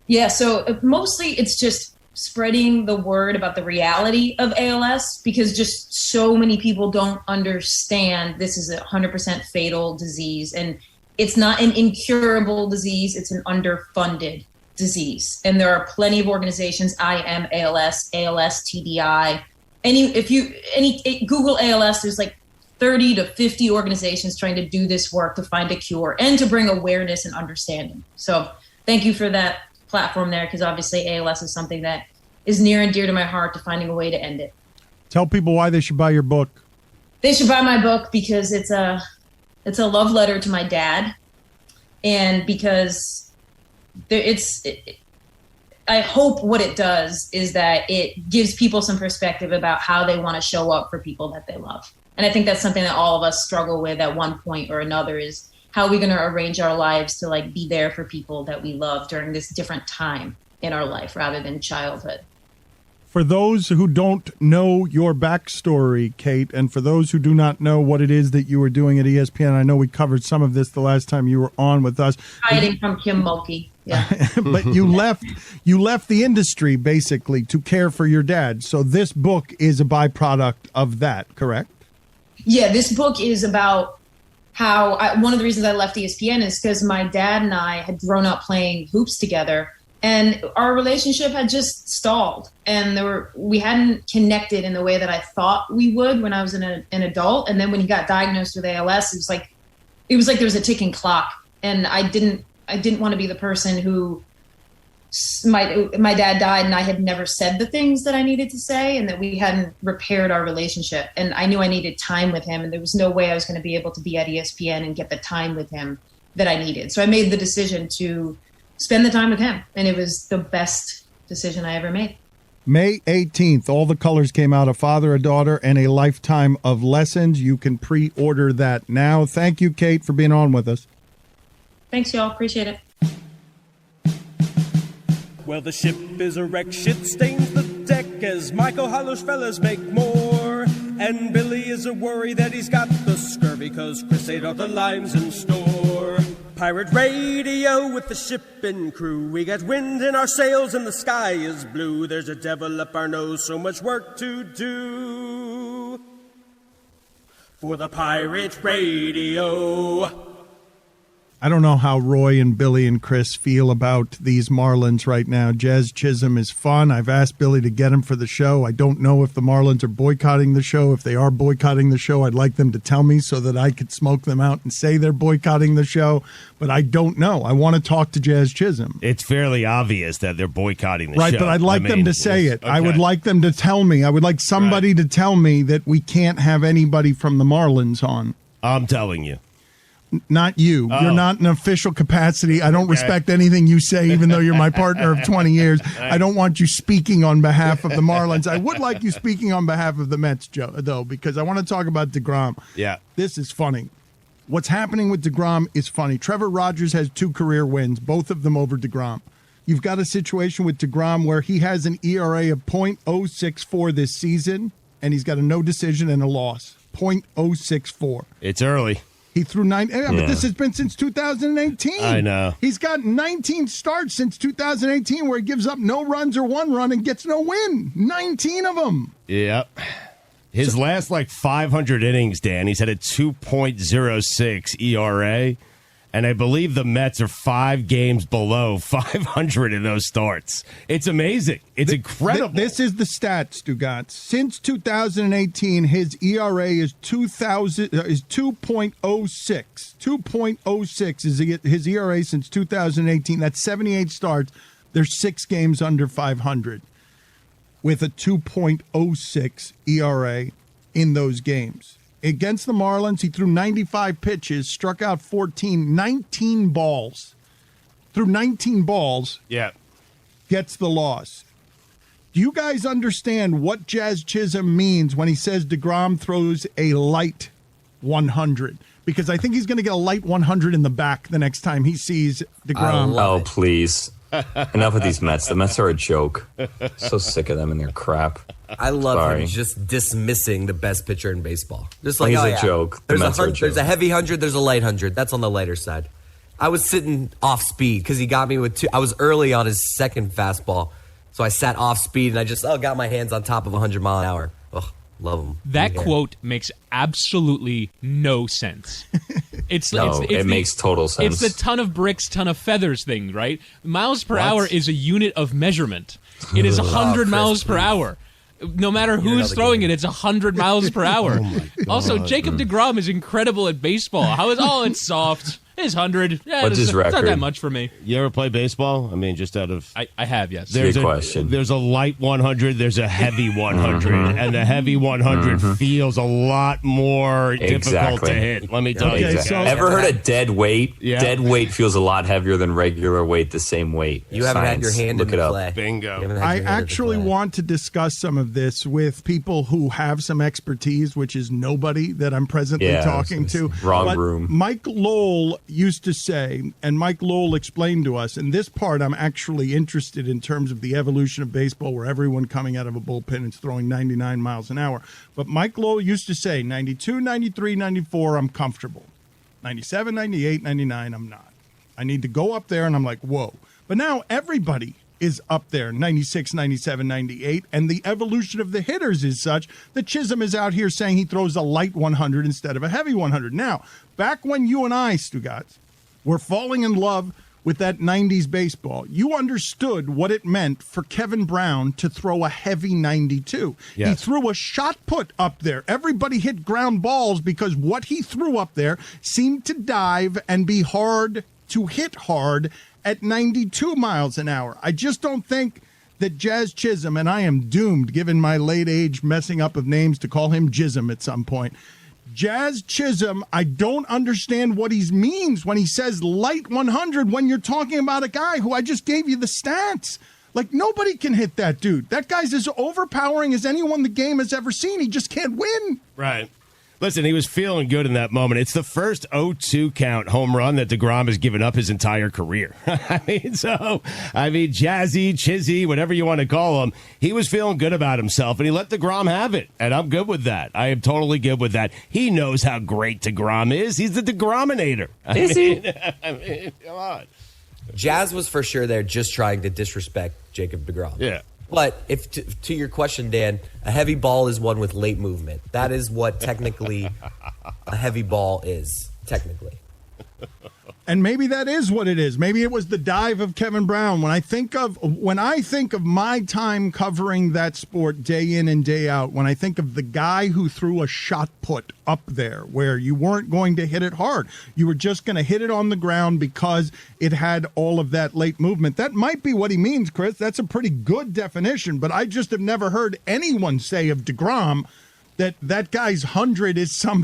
Yeah, so mostly it's just spreading the word about the reality of ALS, because just so many people don't understand this is a 100% fatal disease, and it's not an incurable disease, it's an underfunded disease. And there are plenty of organizations, I Am ALS, ALS TDI. Google ALS, there's like 30 to 50 organizations trying to do this work to find a cure and to bring awareness and understanding. So thank you for that platform there, because obviously ALS is something that is near and dear to my heart, to finding a way to end it. Tell people why they should buy your book. They should buy my book because it's a love letter to my dad, and because I hope what it does is that it gives people some perspective about how they want to show up for people that they love. And I think that's something that all of us struggle with at one point or another, is how are we going to arrange our lives to like be there for people that we love during this different time in our life rather than childhood. For those who don't know your backstory, Kate, and for those who do not know what it is that you were doing at ESPN, I know we covered some of this the last time you were on with us. Hiding from Kim Mulkey. Yeah. But you left the industry basically to care for your dad. So this book is a byproduct of that, correct? Yeah, this book is about how one of the reasons I left ESPN is because my dad and I had grown up playing hoops together, and our relationship had just stalled, and we hadn't connected in the way that I thought we would when I was an adult. And then when he got diagnosed with ALS, it was like there was a ticking clock, and I didn't want to be the person who my dad died and I had never said the things that I needed to say, and that we hadn't repaired our relationship. And I knew I needed time with him, and there was no way I was going to be able to be at ESPN and get the time with him that I needed. So I made the decision to spend the time with him. And it was the best decision I ever made. May 18th, all the colors came out, A Father, a Daughter, and A Lifetime of Lessons. You can pre-order that now. Thank you, Kate, for being on with us. Thanks, y'all. Appreciate it. Well, the ship is a wreck, shit stains the deck as Michael Hollow's fellas make more. And Billy is a worry that he's got the scurvy 'cause Chris ate all the limes in store. Pirate radio with the ship and crew. We got wind in our sails and the sky is blue. There's a devil up our nose, so much work to do. For the pirate radio. I don't know how Roy and Billy and Chris feel about these Marlins right now. Jazz Chisholm is fun. I've asked Billy to get him for the show. I don't know if the Marlins are boycotting the show. If they are boycotting the show, I'd like them to tell me so that I could smoke them out and say they're boycotting the show. But I don't know. I want to talk to Jazz Chisholm. It's fairly obvious that they're boycotting the show. Right, but I'd like them to say it. Okay. I would like them to tell me. I would like somebody to tell me that we can't have anybody from the Marlins on. I'm telling you. Not you. Oh. You're not in official capacity. I don't respect anything you say, even though you're my partner of 20 years. I don't want you speaking on behalf of the Marlins. I would like you speaking on behalf of the Mets, Joe, though, because I want to talk about DeGrom. Yeah. This is funny. What's happening with DeGrom is funny. Trevor Rogers has 2 career wins, both of them over DeGrom. You've got a situation with DeGrom where he has an ERA of .064 this season, and he's got a no decision and a loss. .064. It's early. He threw 9. Yeah, but this has been since 2018. I know. He's got 19 starts since 2018 where he gives up no runs or 1 run and gets no win. 19 of them. Yep. His last 500 innings, Dan, he's had a 2.06 ERA. And I believe the Mets are 5 games below 500 in those starts. It's amazing. It's incredible. This is the stat, Stugotz. Since 2018, his ERA is 2.06. 2.06 is his ERA since 2018. That's 78 starts. There's 6 games under 500 with a 2.06 ERA in those games. Against the Marlins, he threw 95 pitches, struck out 14, 19 balls. Threw 19 balls. Yeah. Gets the loss. Do you guys understand what Jazz Chisholm means when he says DeGrom throws a light 100? Because I think he's going to get a light 100 in the back the next time he sees DeGrom. Oh, please. Enough of these Mets. The Mets are a joke. So sick of them and their crap. I love him just dismissing the best pitcher in baseball. Just he's a joke. There's a heavy 100, there's a light 100. That's on the lighter side. I was sitting off speed because he got me with 2. I was early on his second fastball, so I sat off speed and I just got my hands on top of 100 mile an hour. Ugh, love him. That quote makes absolutely no sense. It makes total sense. It's the ton of bricks, ton of feathers thing, right? Miles per hour is a unit of measurement. It is 100 miles per hour. No matter who's throwing it, it's 100 miles per hour. Also, Jacob deGrom is incredible at baseball. It's soft. It's 100. Yeah, What's his record? It's not that much for me. You ever play baseball? I mean, just out of... I have, yes. There's Good question. There's a light 100. There's a heavy 100. And the heavy 100 feels a lot more difficult to hit. Let me tell you. So, ever heard of dead weight? Yeah. Dead weight feels a lot heavier than regular weight the same weight. You haven't had your hand in the clay. Bingo. I actually want to discuss some of this with people who have some expertise, which is nobody that I'm presently talking to. Wrong room. Mike Lowell used to say, and Mike Lowell explained to us, and this part I'm actually interested in terms of the evolution of baseball where everyone coming out of a bullpen is throwing 99 miles an hour. But Mike Lowell used to say 92, 93, 94, I'm comfortable. 97, 98, 99, I'm not. I need to go up there, and I'm like, whoa. But now everybody is up there, 96, 97, 98, and the evolution of the hitters is such that Chisholm is out here saying he throws a light 100 instead of a heavy 100. Now, back when you and I, Stugotz, were falling in love with that 90s baseball, you understood what it meant for Kevin Brown to throw a heavy 92. Yes. He threw a shot put up there. Everybody hit ground balls because what he threw up there seemed to dive and be hard to hit hard at 92 miles an hour. I just don't think that Jazz Chisholm, and I am doomed, given my late age messing up of names, to call him Jism at some point. Jazz Chisholm, I don't understand what he means when he says light 100 when you're talking about a guy who I just gave you the stats. Like, nobody can hit that dude. That guy's as overpowering as anyone the game has ever seen. He just can't win. Right. Listen, he was feeling good in that moment. It's the first 0-2 count home run that DeGrom has given up his entire career. Jazzy, Chizzy, whatever you want to call him, he was feeling good about himself, and he let DeGrom have it, and I'm good with that. I am totally good with that. He knows how great DeGrom is. He's the DeGrominator. Come on. Jazz was for sure there just trying to disrespect Jacob deGrom. Yeah. But if to your question, Dan, a heavy ball is one with late movement. That is what technically a heavy ball is, technically. And maybe that is what it is. Maybe it was the dive of Kevin Brown. When I think of my time covering that sport day in and day out, when I think of the guy who threw a shot put up there where you weren't going to hit it hard, you were just going to hit it on the ground because it had all of that late movement. That might be what he means, Chris. That's a pretty good definition, but I just have never heard anyone say of DeGrom that guy's 100 is some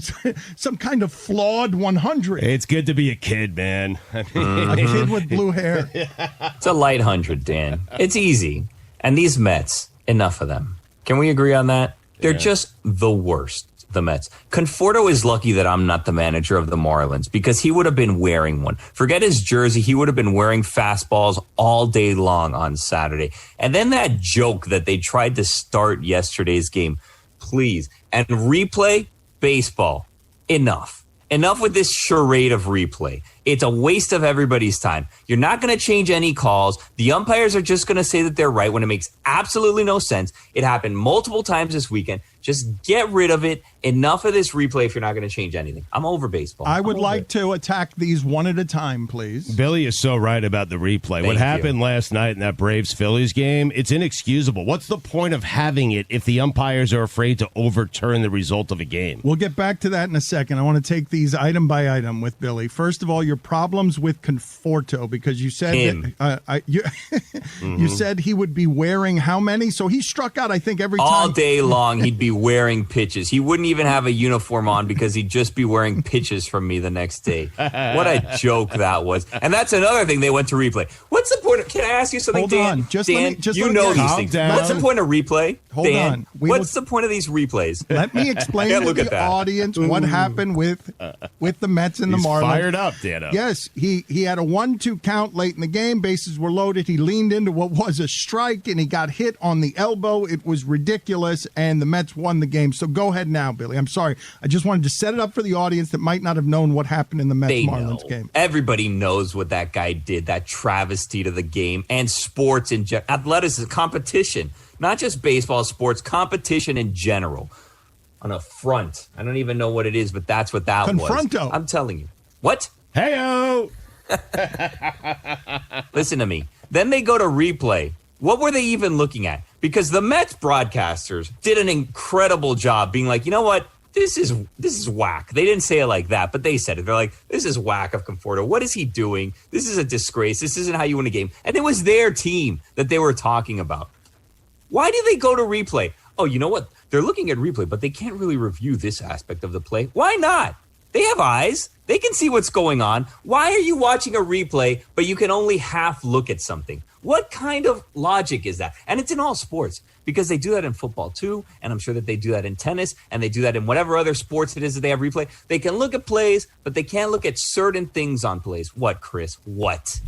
kind of flawed 100. It's good to be a kid, man. A kid with blue hair. It's a light 100, Dan. It's easy. And these Mets, enough of them. Can we agree on that? They're just the worst, the Mets. Conforto is lucky that I'm not the manager of the Marlins because he would have been wearing one. Forget his jersey. He would have been wearing fastballs all day long on Saturday. And then that joke that they tried to start yesterday's game. Please. And replay baseball. Enough with this charade of replay. It's a waste of everybody's time. You're not going to change any calls. The umpires are just going to say that they're right when it makes absolutely no sense. It happened multiple times this weekend. Just get rid of it. Enough of this replay if you're not going to change anything. I'm over baseball. I would like to attack these one at a time, please. Billy is so right about the replay. What happened last night in that Braves-Phillies game, it's inexcusable. What's the point of having it if the umpires are afraid to overturn the result of a game? We'll get back to that in a second. I want to take these item by item with Billy. First of all, your problems with Conforto, because you said you said he would be wearing how many? So he struck out, I think, every time. All day long, he'd be wearing pitches. He wouldn't even have a uniform on because he'd just be wearing pitches from me the next day. What a joke that was. And that's another thing they went to replay. What's the point of, can I ask you something, Dan? Hold on. Dan, you know these things. Down. What's the point of replay? Hold Dan, on. What's the point of these replays? Let me explain to the audience what happened with the Mets and the Marlins. Fired up, Dano. Yes, he had a 1-2 count late in the game. Bases were loaded. He leaned into what was a strike, and he got hit on the elbow. It was ridiculous, and the Mets won the game. So go ahead now, Billy. I'm sorry. I just wanted to set it up for the audience that might not have known what happened in the Mets-Marlins game. Everybody knows what that guy did, that travesty to the game and sports in general. Athleticism, competition, not just baseball, sports, competition in general. On a front. I don't even know what it is, but that's what that Confronto. was. I'm telling you. What? Hey-o! Listen to me. Then they go to replay. What were they even looking at? Because the Mets broadcasters did an incredible job being like, you know what? This is whack. They didn't say it like that, but they said it. They're like, this is whack of Conforto. What is he doing? This is a disgrace. This isn't how you win a game. And it was their team that they were talking about. Why do they go to replay? Oh, you know what? They're looking at replay, but they can't really review this aspect of the play. Why not? They have eyes. They can see what's going on. Why are you watching a replay, but you can only half look at something? What kind of logic is that? And it's in all sports, because they do that in football too, and I'm sure that they do that in tennis, and they do that in whatever other sports it is that they have replay. They can look at plays, but they can't look at certain things on plays. What, Chris? What?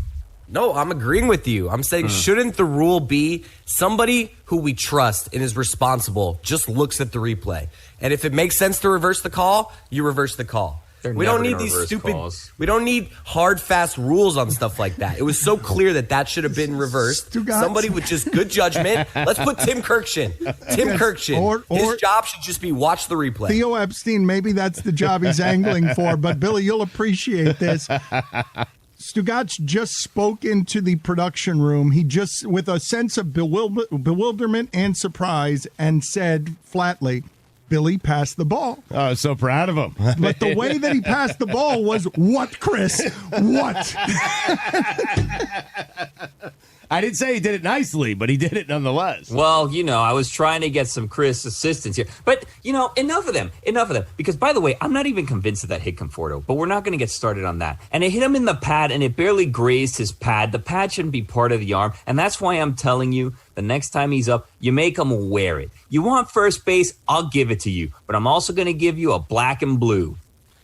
No, I'm agreeing with you. I'm saying, shouldn't the rule be somebody who we trust and is responsible just looks at the replay? And if it makes sense to reverse the call, you reverse the call. We don't need these stupid calls. We don't need hard, fast rules on stuff like that. It was so clear that should have been reversed. Somebody with just good judgment. Let's put Tim Kirkshin. His job should just be watch the replay. Theo Epstein, maybe that's the job he's angling for. But, Billy, you'll appreciate this. Stugotz just spoke into the production room. He just, with a sense of bewilderment and surprise, and said flatly, Billy passed the ball. Oh, I was so proud of him. But the way that he passed the ball was what, Chris? What? I didn't say he did it nicely, but he did it nonetheless. Well, I was trying to get some Chris assistance here. But, enough of them. Because, by the way, I'm not even convinced that hit Conforto, but we're not going to get started on that. And it hit him in the pad, and it barely grazed his pad. The pad shouldn't be part of the arm, and that's why I'm telling you, the next time he's up, you make him wear it. You want first base, I'll give it to you. But I'm also going to give you a black and blue,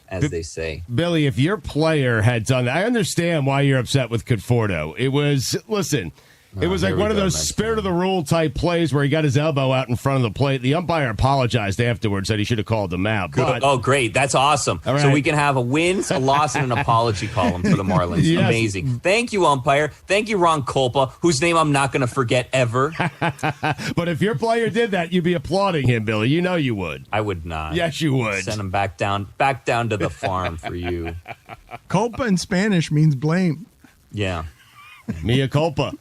as they say. Billy, if your player had done that, I understand why you're upset with Conforto. It was, listen, it was like one of those spirit of the rule type plays where he got his elbow out in front of the plate. The umpire apologized afterwards, said he should have called him out. But, oh, great. That's awesome. Right. So we can have a win, a loss, and an apology column for the Marlins. Yes. Amazing. Thank you, umpire. Thank you, Ron Culpa, whose name I'm not going to forget ever. But if your player did that, you'd be applauding him, Billy. You know you would. I would not. Yes, you would. Send him back down to the farm for you. Culpa in Spanish means blame. Yeah. Mea culpa.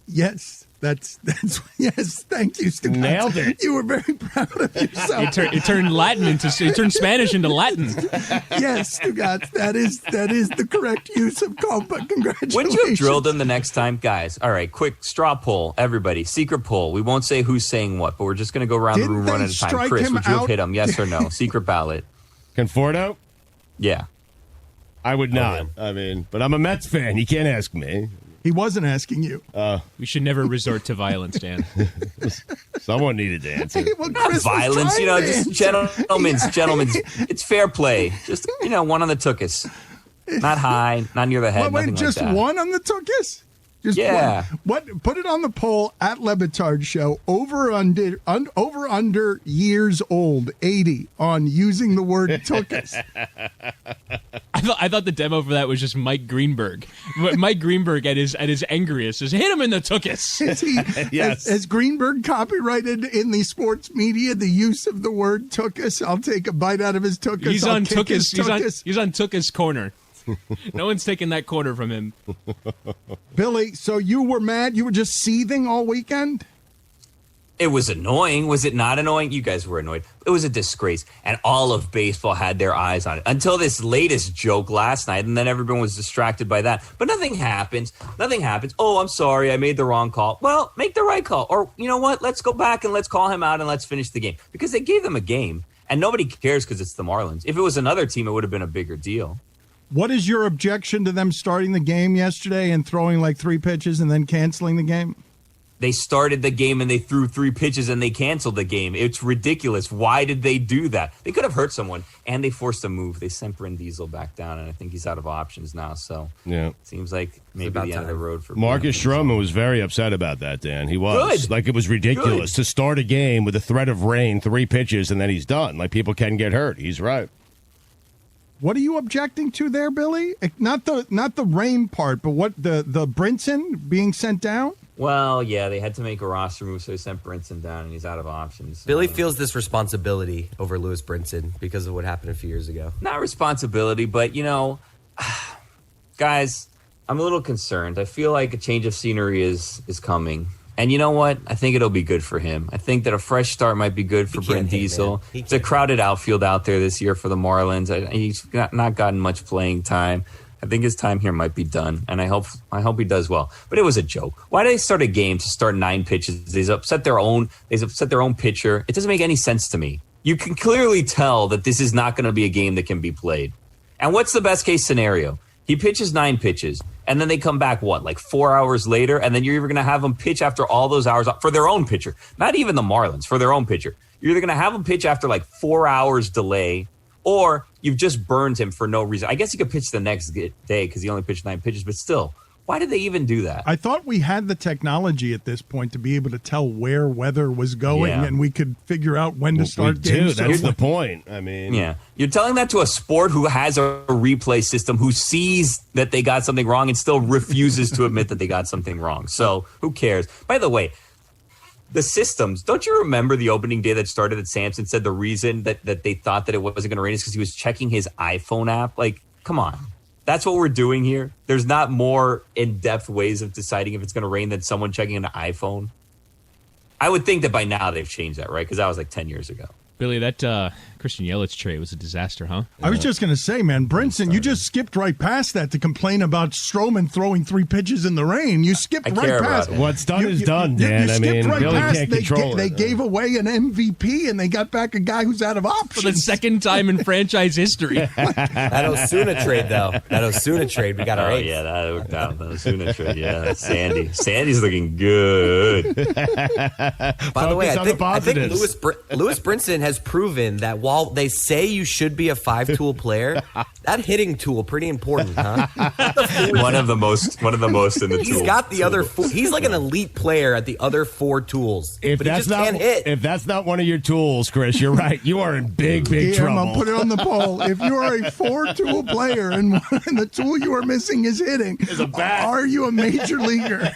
Yes, that's yes. Thank you, Stu. Nailed it. You were very proud of yourself. It turned Spanish into Latin. Yes, Stugotz. That is the correct use of culpa. Congratulations. Wouldn't you have drilled him the next time, guys? All right, quick straw poll, everybody. Secret poll. We won't say who's saying what, but we're just going to go around the room one at a time. Chris, would you have hit him? Yes or no? Secret ballot. Conforto? Yeah. I would not. But I'm a Mets fan. You can't ask me. He wasn't asking you. We should never resort to violence, Dan. Someone needed to answer. Hey, well, not violence, just gentlemen's. It's fair play. Just, one on the tuchus. Not high, not near the head. Wait, just like that. one on the tuchus? Just yeah. What? Put it on the poll at Lebatard Show. Over under years old 80 on using the word tuchus. I thought the demo for that was just Mike Greenberg. Mike Greenberg at his angriest is hit him in the tuchus. Yes. Has Greenberg copyrighted in the sports media the use of the word tuchus? I'll take a bite out of his tuchus. He's on tuchus. He's on tuchus corner. No one's taking that corner from him. Billy, so you were mad? You were just seething all weekend? It was annoying. Was it not annoying? You guys were annoyed. It was a disgrace. And all of baseball had their eyes on it until this latest joke last night. And then everyone was distracted by that. But nothing happens. Oh, I'm sorry. I made the wrong call. Well, make the right call. Or you know what? Let's go back and let's call him out and let's finish the game. Because they gave them a game. And nobody cares because it's the Marlins. If it was another team, it would have been a bigger deal. What is your objection to them starting the game yesterday and throwing like 3 pitches and then canceling the game? They started the game and they threw 3 pitches and they canceled the game. It's ridiculous. Why did they do that? They could have hurt someone, and they forced a move. They sent Bryn Diesel back down, and I think he's out of options now. So it seems like maybe the end of the road for Marcus Stroman was very upset about that, Dan. He was. Good. Like, it was ridiculous to start a game with a threat of rain, 3 pitches, and then he's done. Like, people can get hurt. He's right. What are you objecting to there, Billy? Not the rain part, but what the Brinson being sent down? Well, yeah, they had to make a roster move, so they sent Brinson down, and he's out of options. Billy feels this responsibility over Lewis Brinson because of what happened a few years ago. Not responsibility, but, guys, I'm a little concerned. I feel like a change of scenery is coming. And you know what? I think it'll be good for him. I think that a fresh start might be good for Bryn Diesel. It's a crowded outfield out there this year for the Marlins. He's not gotten much playing time. I think his time here might be done, and I hope he does well. But it was a joke. Why did they start a game to start 9 pitches? They upset their own pitcher. It doesn't make any sense to me. You can clearly tell that this is not going to be a game that can be played. And what's the best case scenario? He pitches 9 pitches, and then they come back, 4 hours later, and then you're either going to have them pitch after all those hours for their own pitcher. Not even the Marlins, for their own pitcher. You're either going to have them pitch after 4 hours delay, or you've just burned him for no reason. I guess he could pitch the next day because he only pitched 9 pitches, but still, why did they even do that? I thought we had the technology at this point to be able to tell where weather was going, and we could figure out when to start games. That's the point. I mean, you're telling that to a sport who has a replay system, who sees that they got something wrong and still refuses to admit that they got something wrong. So who cares? By the way, the systems, don't you remember the opening day that started at Samson said the reason that they thought that it wasn't going to rain is because he was checking his iPhone app? Like, come on. That's what we're doing here. There's not more in-depth ways of deciding if it's going to rain than someone checking an iPhone. I would think that by now they've changed that, right? Because that was 10 years ago. Billy, that Christian Yelich trade was a disaster, huh? I was just going to say, man, Brinson, you just skipped right past that to complain about Stroman throwing 3 pitches in the rain. You skipped right past it. What's done is done, Dan. You skipped right Billy past can't control they it. gave away an MVP, and they got back a guy who's out of options. For the second time in franchise history. That Osuna trade, though. That Osuna trade, we got our eighth. Yeah, that worked out. The Osuna trade, yeah. Sandy's looking good. By the way, I think Lewis Brinson has proven that while they say you should be a 5-tool player, that hitting tool pretty important, huh? one of the most in the He's tool. got the other 4. He's like an elite player at the other 4 tools. If but he that's just can't hit. If that's not one of your tools, Chris, you're right. You are in big trouble. I'll put it on the poll. If you are a 4-tool player and the tool you are missing is hitting, are you a major leaguer?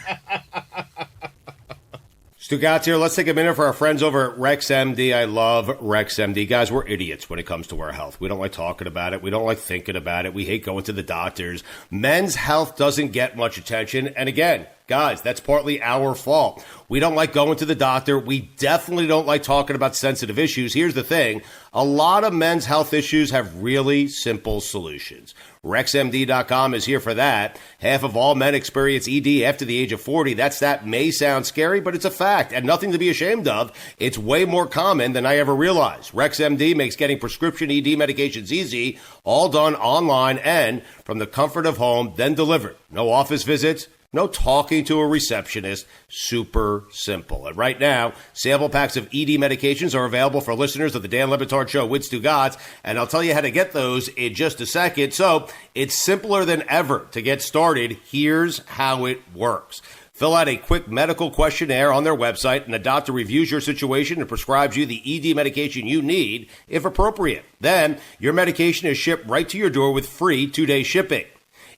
Stugotz here. Let's take a minute for our friends over at RexMD. I love RexMD. Guys, we're idiots when it comes to our health. We don't like talking about it. We don't like thinking about it. We hate going to the doctors. Men's health doesn't get much attention. And again, guys, that's partly our fault. We don't like going to the doctor. We definitely don't like talking about sensitive issues. Here's the thing. A lot of men's health issues have really simple solutions. RexMD.com is here for that. Half of all men experience ED after the age of 40. That may sound scary, but it's a fact and nothing to be ashamed of. It's way more common than I ever realized. RexMD makes getting prescription ED medications easy, all done online and from the comfort of home, then delivered. No office visits. No talking to a receptionist. Super simple. And right now, sample packs of ED medications are available for listeners of the Dan Lebatard Show with Stu Gotz, and I'll tell you how to get those in just a second. So it's simpler than ever to get started. Here's how it works. Fill out a quick medical questionnaire on their website, and a doctor reviews your situation and prescribes you the ED medication you need, if appropriate. Then, your medication is shipped right to your door with free 2-day shipping.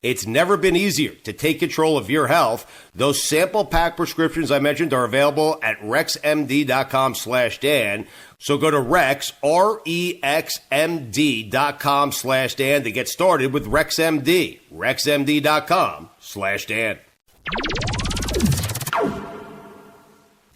It's never been easier to take control of your health. Those sample pack prescriptions I mentioned are available at RexMD.com/Dan. So go to Rex, RexMD.com/Dan to get started with RexMD. RexMD.com/Dan.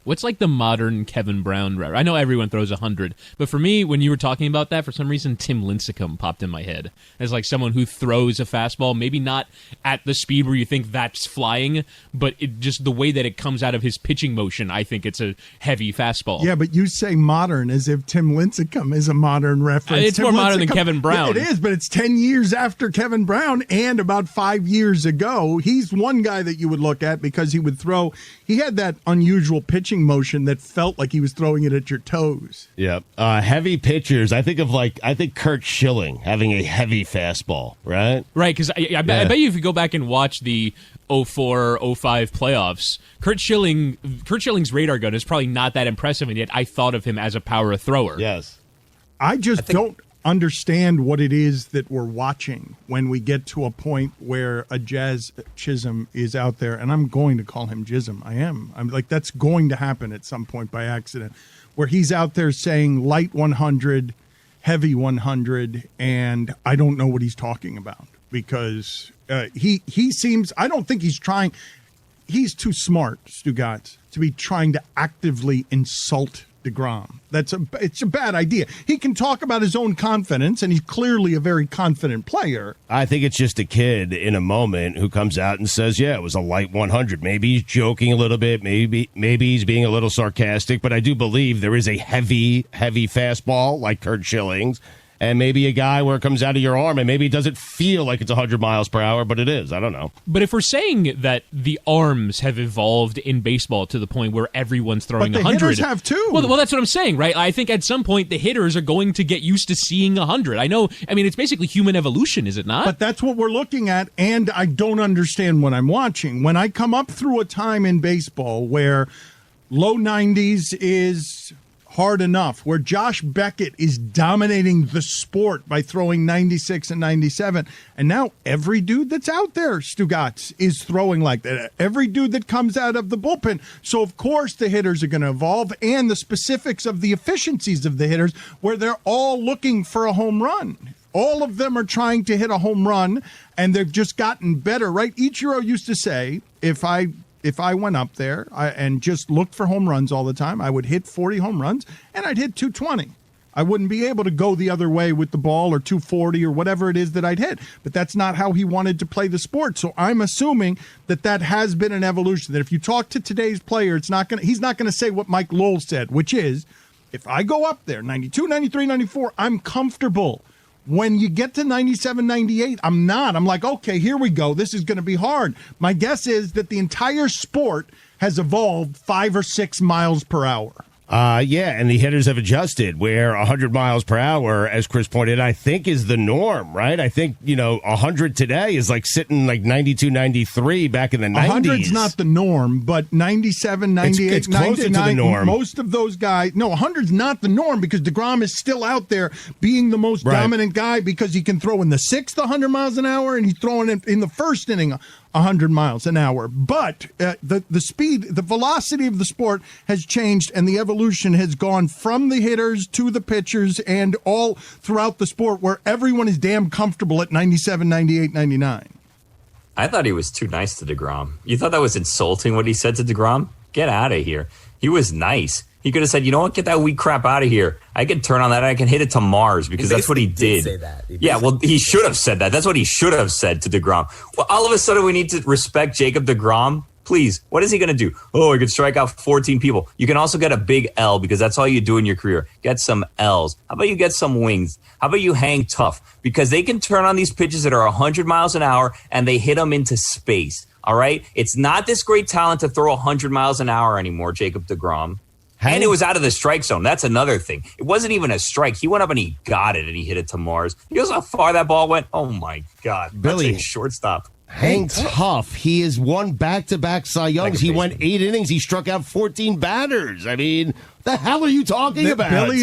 What's like the modern Kevin Brown route? I know everyone throws 100, but for me, when you were talking about that, for some reason, Tim Lincecum popped in my head as like someone who throws a fastball, maybe not at the speed where you think that's flying, but it just the way that it comes out of his pitching motion, I think it's a heavy fastball. Yeah, but you say modern as if Tim Lincecum is a modern reference. It's more modern than Kevin Brown. Yeah, it is, but it's 10 years after Kevin Brown and about 5 years ago. He's one guy that you would look at because he would throw. He had that unusual pitching motion that felt like he was throwing it at your toes. Yeah. Heavy pitchers. I think Kurt Schilling having a heavy fastball, right? Right, because I bet you if you go back and watch the 04-05 playoffs, Kurt Schilling's radar gun is probably not that impressive, and yet I thought of him as a power thrower. Yes. I don't understand what it is that we're watching when we get to a point where a Jazz Chisholm is out there, and I'm going to call him Chisholm. I'm like, that's going to happen at some point by accident, where he's out there saying light 100, heavy 100, and I don't know what he's talking about because he seems, I don't think he's trying, he's too smart, Stugotz, to be trying to actively insult DeGrom. It's a bad idea. He can talk about his own confidence, and he's clearly a very confident player. I think it's just a kid in a moment who comes out and says, yeah, it was a light 100. Maybe he's joking a little bit. Maybe he's being a little sarcastic, but I do believe there is a heavy fastball like Kurt Schilling's, and maybe a guy where it comes out of your arm, and maybe it doesn't feel like it's 100 miles per hour, but it is. I don't know. But if we're saying that the arms have evolved in baseball to the point where everyone's throwing 100. But the hitters have too. Well, that's what I'm saying, right? I think at some point the hitters are going to get used to seeing 100. It's basically human evolution, is it not? But that's what we're looking at, and I don't understand what I'm watching. When I come up through a time in baseball where low 90s is hard enough, where Josh Beckett is dominating the sport by throwing 96 and 97. And now every dude that's out there, Stugotz, is throwing like that. Every dude that comes out of the bullpen. So, of course, the hitters are going to evolve, and the specifics of the efficiencies of the hitters, where they're all looking for a home run. All of them are trying to hit a home run, and they've just gotten better, right? Ichiro used to say, if I went up there and just looked for home runs all the time, I would hit 40 home runs, and I'd hit 220. I wouldn't be able to go the other way with the ball or 240 or whatever it is that I'd hit. But that's not how he wanted to play the sport. So I'm assuming that has been an evolution. That if you talk to today's player, he's not going to say what Mike Lowell said, which is, if I go up there, 92, 93, 94, I'm comfortable. When you get to 97, 98, I'm not. I'm like, okay, here we go. This is going to be hard. My guess is that the entire sport has evolved 5 or 6 miles per hour. And the hitters have adjusted where 100 miles per hour, as Chris pointed, I think is the norm, right? I think, 100 today is like sitting like 92, 93 back in the 90s. 100's not the norm, but 97, 98, it's closer 99, to the norm. Most of those guys, 100's not the norm because DeGrom is still out there being the most dominant guy because he can throw in the 6th 100 miles an hour and he's throwing it in the first inning 100 miles an hour. But the speed, the velocity of the sport has changed, and the evolution has gone from the hitters to the pitchers and all throughout the sport where everyone is damn comfortable at 97, 98, 99. I thought he was too nice to DeGrom. You thought that was insulting what he said to DeGrom? Get out of here. He was nice. He could have said, you know what, get that weak crap out of here. I can turn on that and I can hit it to Mars because that's what he did. Say that. He should have said that. That's what he should have said to DeGrom. Well, all of a sudden we need to respect Jacob DeGrom. Please, what is he going to do? Oh, he could strike out 14 people. You can also get a big L because that's all you do in your career. Get some L's. How about you get some wings? How about you hang tough? Because they can turn on these pitches that are 100 miles an hour and they hit them into space. All right? It's not this great talent to throw 100 miles an hour anymore, Jacob DeGrom. And it was out of the strike zone. That's another thing. It wasn't even a strike. He went up and he got it and he hit it to Mars. You know how far that ball went? Oh, my God. Billy. That's a shortstop. Hang tough. He has won back-to-back Cy Youngs. He went 8 innings. He struck out 14 batters. I mean, the hell are you talking about? Billy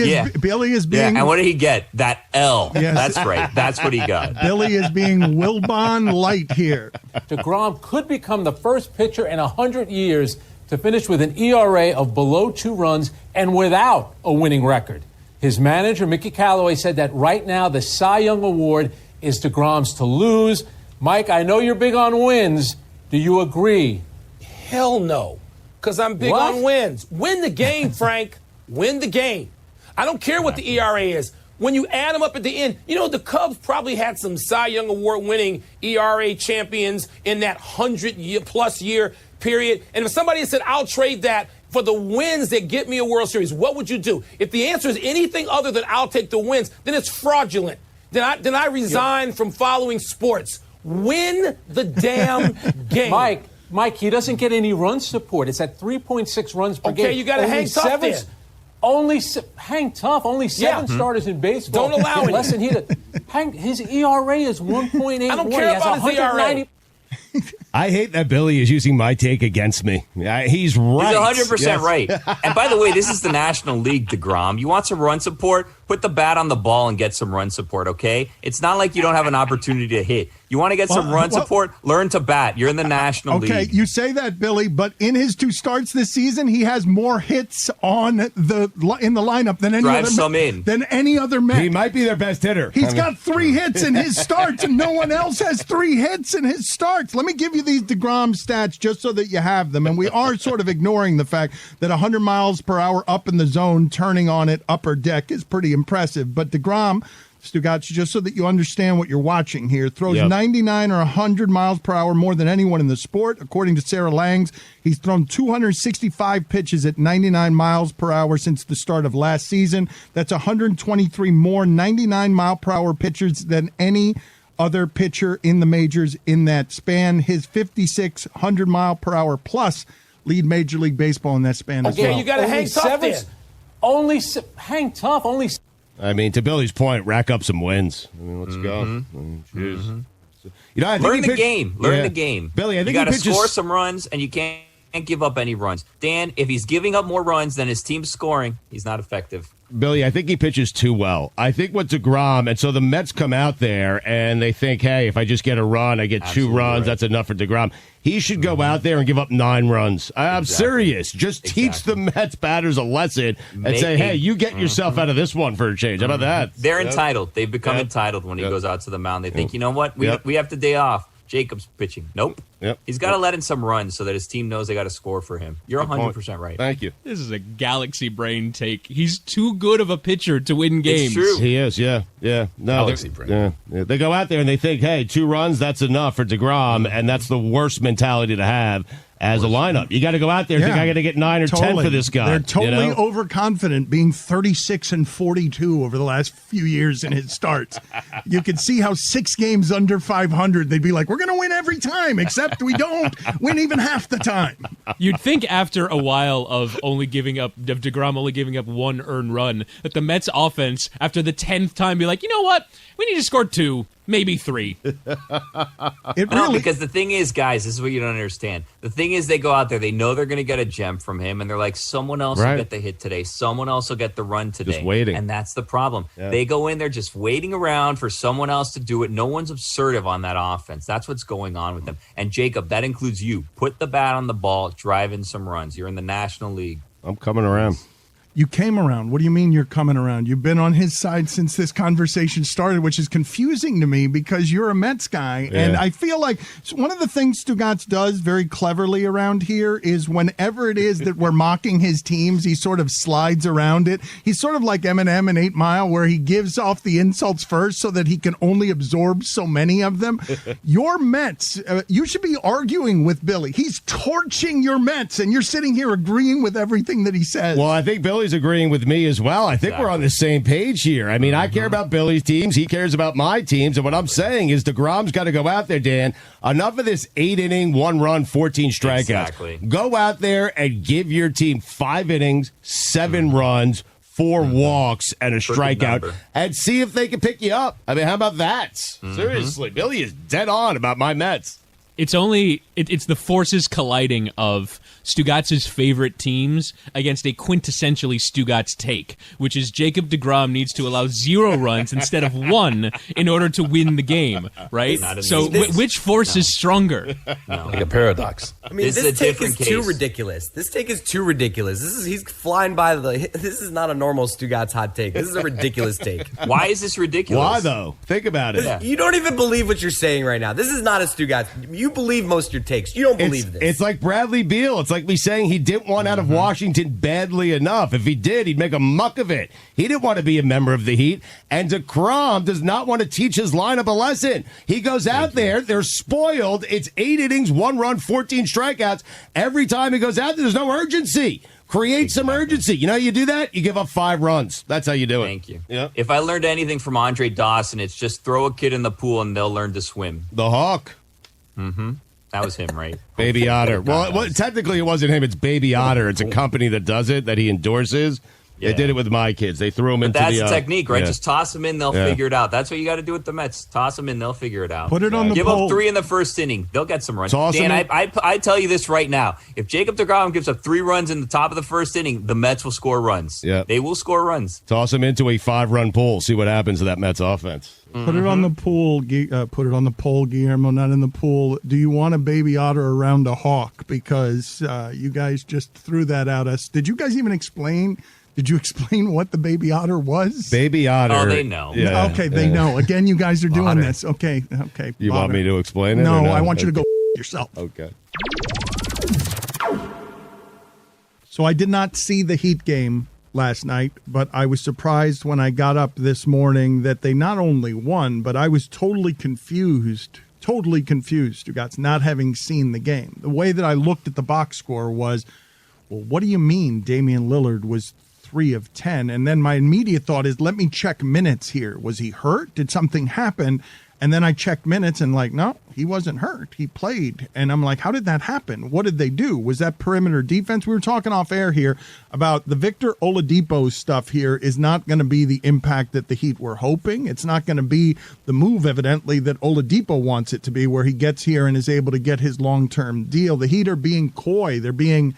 is being... Yeah, and what did he get? That L. Yes. That's right. That's what he got. Billy is being Wilbon light here. DeGrom could become the first pitcher in 100 years to finish with an ERA of below 2 runs and without a winning record. His manager, Mickey Callaway, said that right now the Cy Young Award is DeGrom's to lose. Mike, I know you're big on wins. Do you agree? Hell no, because I'm big on wins. Win the game, Frank. Win the game. I don't care what the ERA is. When you add them up at the end, the Cubs probably had some Cy Young Award-winning ERA champions in that 100-plus year period. And if somebody said, I'll trade that for the wins that get me a World Series, what would you do? If the answer is anything other than I'll take the wins, then it's fraudulent. Then I resign from following sports. Win the damn game. Mike, he doesn't get any run support. It's at 3.6 runs per game. Okay, you got to hang tough then. Hang tough. Only 7 starters in baseball. Don't allow it. Less than his ERA is 1.8. I don't care about his ERA. I hate that Billy is using my take against me. He's right. He's 100% right. And by the way, this is the National League, DeGrom. You want some run support? Put the bat on the ball and get some run support, okay? It's not like you don't have an opportunity to hit. You want to get some run support? Learn to bat. You're in the National League. Okay, you say that, Billy, but in his 2 starts this season, he has more hits in the lineup than any other Met. He might be their best hitter. He's got 3 hits in his starts, and no one else has 3 hits in his starts. Let me give you these DeGrom stats just so that you have them. And we are sort of ignoring the fact that 100 miles per hour up in the zone, turning on it, upper deck is pretty impressive. But DeGrom, Stugotz, just so that you understand what you're watching here, throws 99 or 100 miles per hour more than anyone in the sport. According to Sarah Langs, he's thrown 265 pitches at 99 miles per hour since the start of last season. That's 123 more 99 mile per hour pitchers than any other pitcher in the majors in that span. His 56 100 mile per hour plus lead Major League Baseball in that span as well. Okay, you got to hang tough then. Hang tough. I mean, to Billy's point, rack up some wins. I mean, let's go. Jeez. I think Learn the game. Learn the game. Billy, I think you got to score some runs, and you can't give up any runs. Dan, if he's giving up more runs than his team's scoring, he's not effective. Billy, I think he pitches too well. I think what DeGrom, and so the Mets come out there and they think, hey, if I just get a run, I get 2 runs, that's enough for DeGrom. He should go out there and give up 9 runs. I'm serious. Just teach the Mets batters a lesson and say, hey, you get yourself out of this one for a change. How about that? They're entitled. They've become entitled when he goes out to the mound. They think, you know what? We have the day off. Jacob's pitching. Nope. Yep. He's got to let in some runs so that his team knows they got to score for him. You're 100% right. Thank you. This is a galaxy brain take. He's too good of a pitcher to win games. It's true. He is, yeah. No, Galaxy brain. Yeah. They go out there and they think, hey, 2 runs, that's enough for DeGrom, and that's the worst mentality to have as a lineup. You got to go out there and think I got to get 9 or 10 for this guy. They're totally overconfident, being 36-42 over the last few years in his starts. You could see how 6 games under 500, they'd be like, we're going to win every time, except we don't win even half the time. You'd think after a while of DeGrom only giving up 1 earned run, that the Mets offense, after the 10th time, be like, you know what? We need to score 2, maybe 3. Because the thing is, guys, this is what you don't understand. The thing is, they go out there, they know they're going to get a gem from him, and they're like, someone else will get the hit today. Someone else will get the run today. Just waiting. And that's the problem. Yeah. They go in there just waiting around for someone else to do it. No one's assertive on that offense. That's what's going on with them. And, Jacob, that includes you. Put the bat on the ball, drive in some runs. You're in the National League. I'm coming around. You came around. What do you mean you're coming around? You've been on his side since this conversation started, which is confusing to me because you're a Mets guy. Yeah. And I feel like one of the things Stugotz does very cleverly around here is whenever it is that we're mocking his teams, he sort of slides around it. He's sort of like Eminem in 8 Mile, where he gives off the insults first so that he can only absorb so many of them. Your Mets, you should be arguing with Billy. He's torching your Mets, and you're sitting here agreeing with everything that he says. Well, I think Billy's agreeing with me as well. I think we're on the same page here. I mean, I care about Billy's teams. He cares about my teams. And what I'm saying is DeGrom's got to go out there, Dan. Enough of this 8-inning, 1-run, 14 strikeouts. Exactly. Go out there and give your team 5 innings, 7 runs, 4 walks, and a strikeout, and see if they can pick you up. I mean, how about that? Seriously, Billy is dead on about my Mets. It's the forces colliding of Stugotz's favorite teams against a quintessentially Stugotz take, which is Jacob deGrom needs to allow 0 runs instead of 1 in order to win the game, right? So which force is stronger? Like a paradox. I mean, this take is too ridiculous. This take is too ridiculous. He's flying by this is not a normal Stugotz hot take. This is a ridiculous take. Why is this ridiculous? Why, though? Think about it. You don't even believe what you're saying right now. This is not a Stugotz. You believe most of your takes. You don't believe this. It's like Bradley Beal. It's like me saying he didn't want out of Washington badly enough. If he did, he'd make a muck of it. He didn't want to be a member of the Heat. And DeGrom does not want to teach his lineup a lesson. He goes out there. They're spoiled. It's 8 innings, 1 run, 14 strikeouts. Every time he goes out there, there's no urgency. Create some urgency. You know how you do that? You give up 5 runs. That's how you do it. Thank you. Yep. If I learned anything from Andre Dawson, it's just throw a kid in the pool and they'll learn to swim. The Hawk. Mm-hmm. That was him, right? Baby Otter. Well, technically it wasn't him. It's Baby Otter. It's a company that does it, that he endorses. They did it with my kids. They threw them into the... That's the technique, right? Just toss them in, they'll figure it out. That's what you got to do with the Mets. Toss them in, they'll figure it out. Put it on the Give poll. up 3 in the first inning. They'll get some runs. Dan, I tell you this right now. If Jacob deGrom gives up 3 runs in the top of the first inning, the Mets will score runs. Yeah. They will score runs. Toss them into a 5-run pool. See what happens to that Mets offense. Put it on the pool. Put it on the poll, Guillermo, not in the pool. Do you want a Baby Otter around a hawk? Because you guys just threw that at us. Did you guys even explain... Did you explain what the Baby Otter was? Baby Otter. Oh, they know. Yeah, okay, they know. Again, you guys are doing this. Okay. You want me to explain it? No, I want you to go yourself. Okay. So I did not see the Heat game last night, but I was surprised when I got up this morning that they not only won, but I was totally confused, Stugotz, not having seen the game. The way that I looked at the box score was, well, what do you mean Damian Lillard was 3 of 10? And then my immediate thought is, let me check minutes here. Was he hurt? Did something happen? And then I checked minutes and no, he wasn't hurt. He played. And I'm like, how did that happen? What did they do? Was that perimeter defense? We were talking off air here about the Victor Oladipo stuff here is not going to be the impact that the Heat were hoping. It's not going to be the move, evidently, that Oladipo wants it to be, where he gets here and is able to get his long-term deal. The Heat are being coy. They're being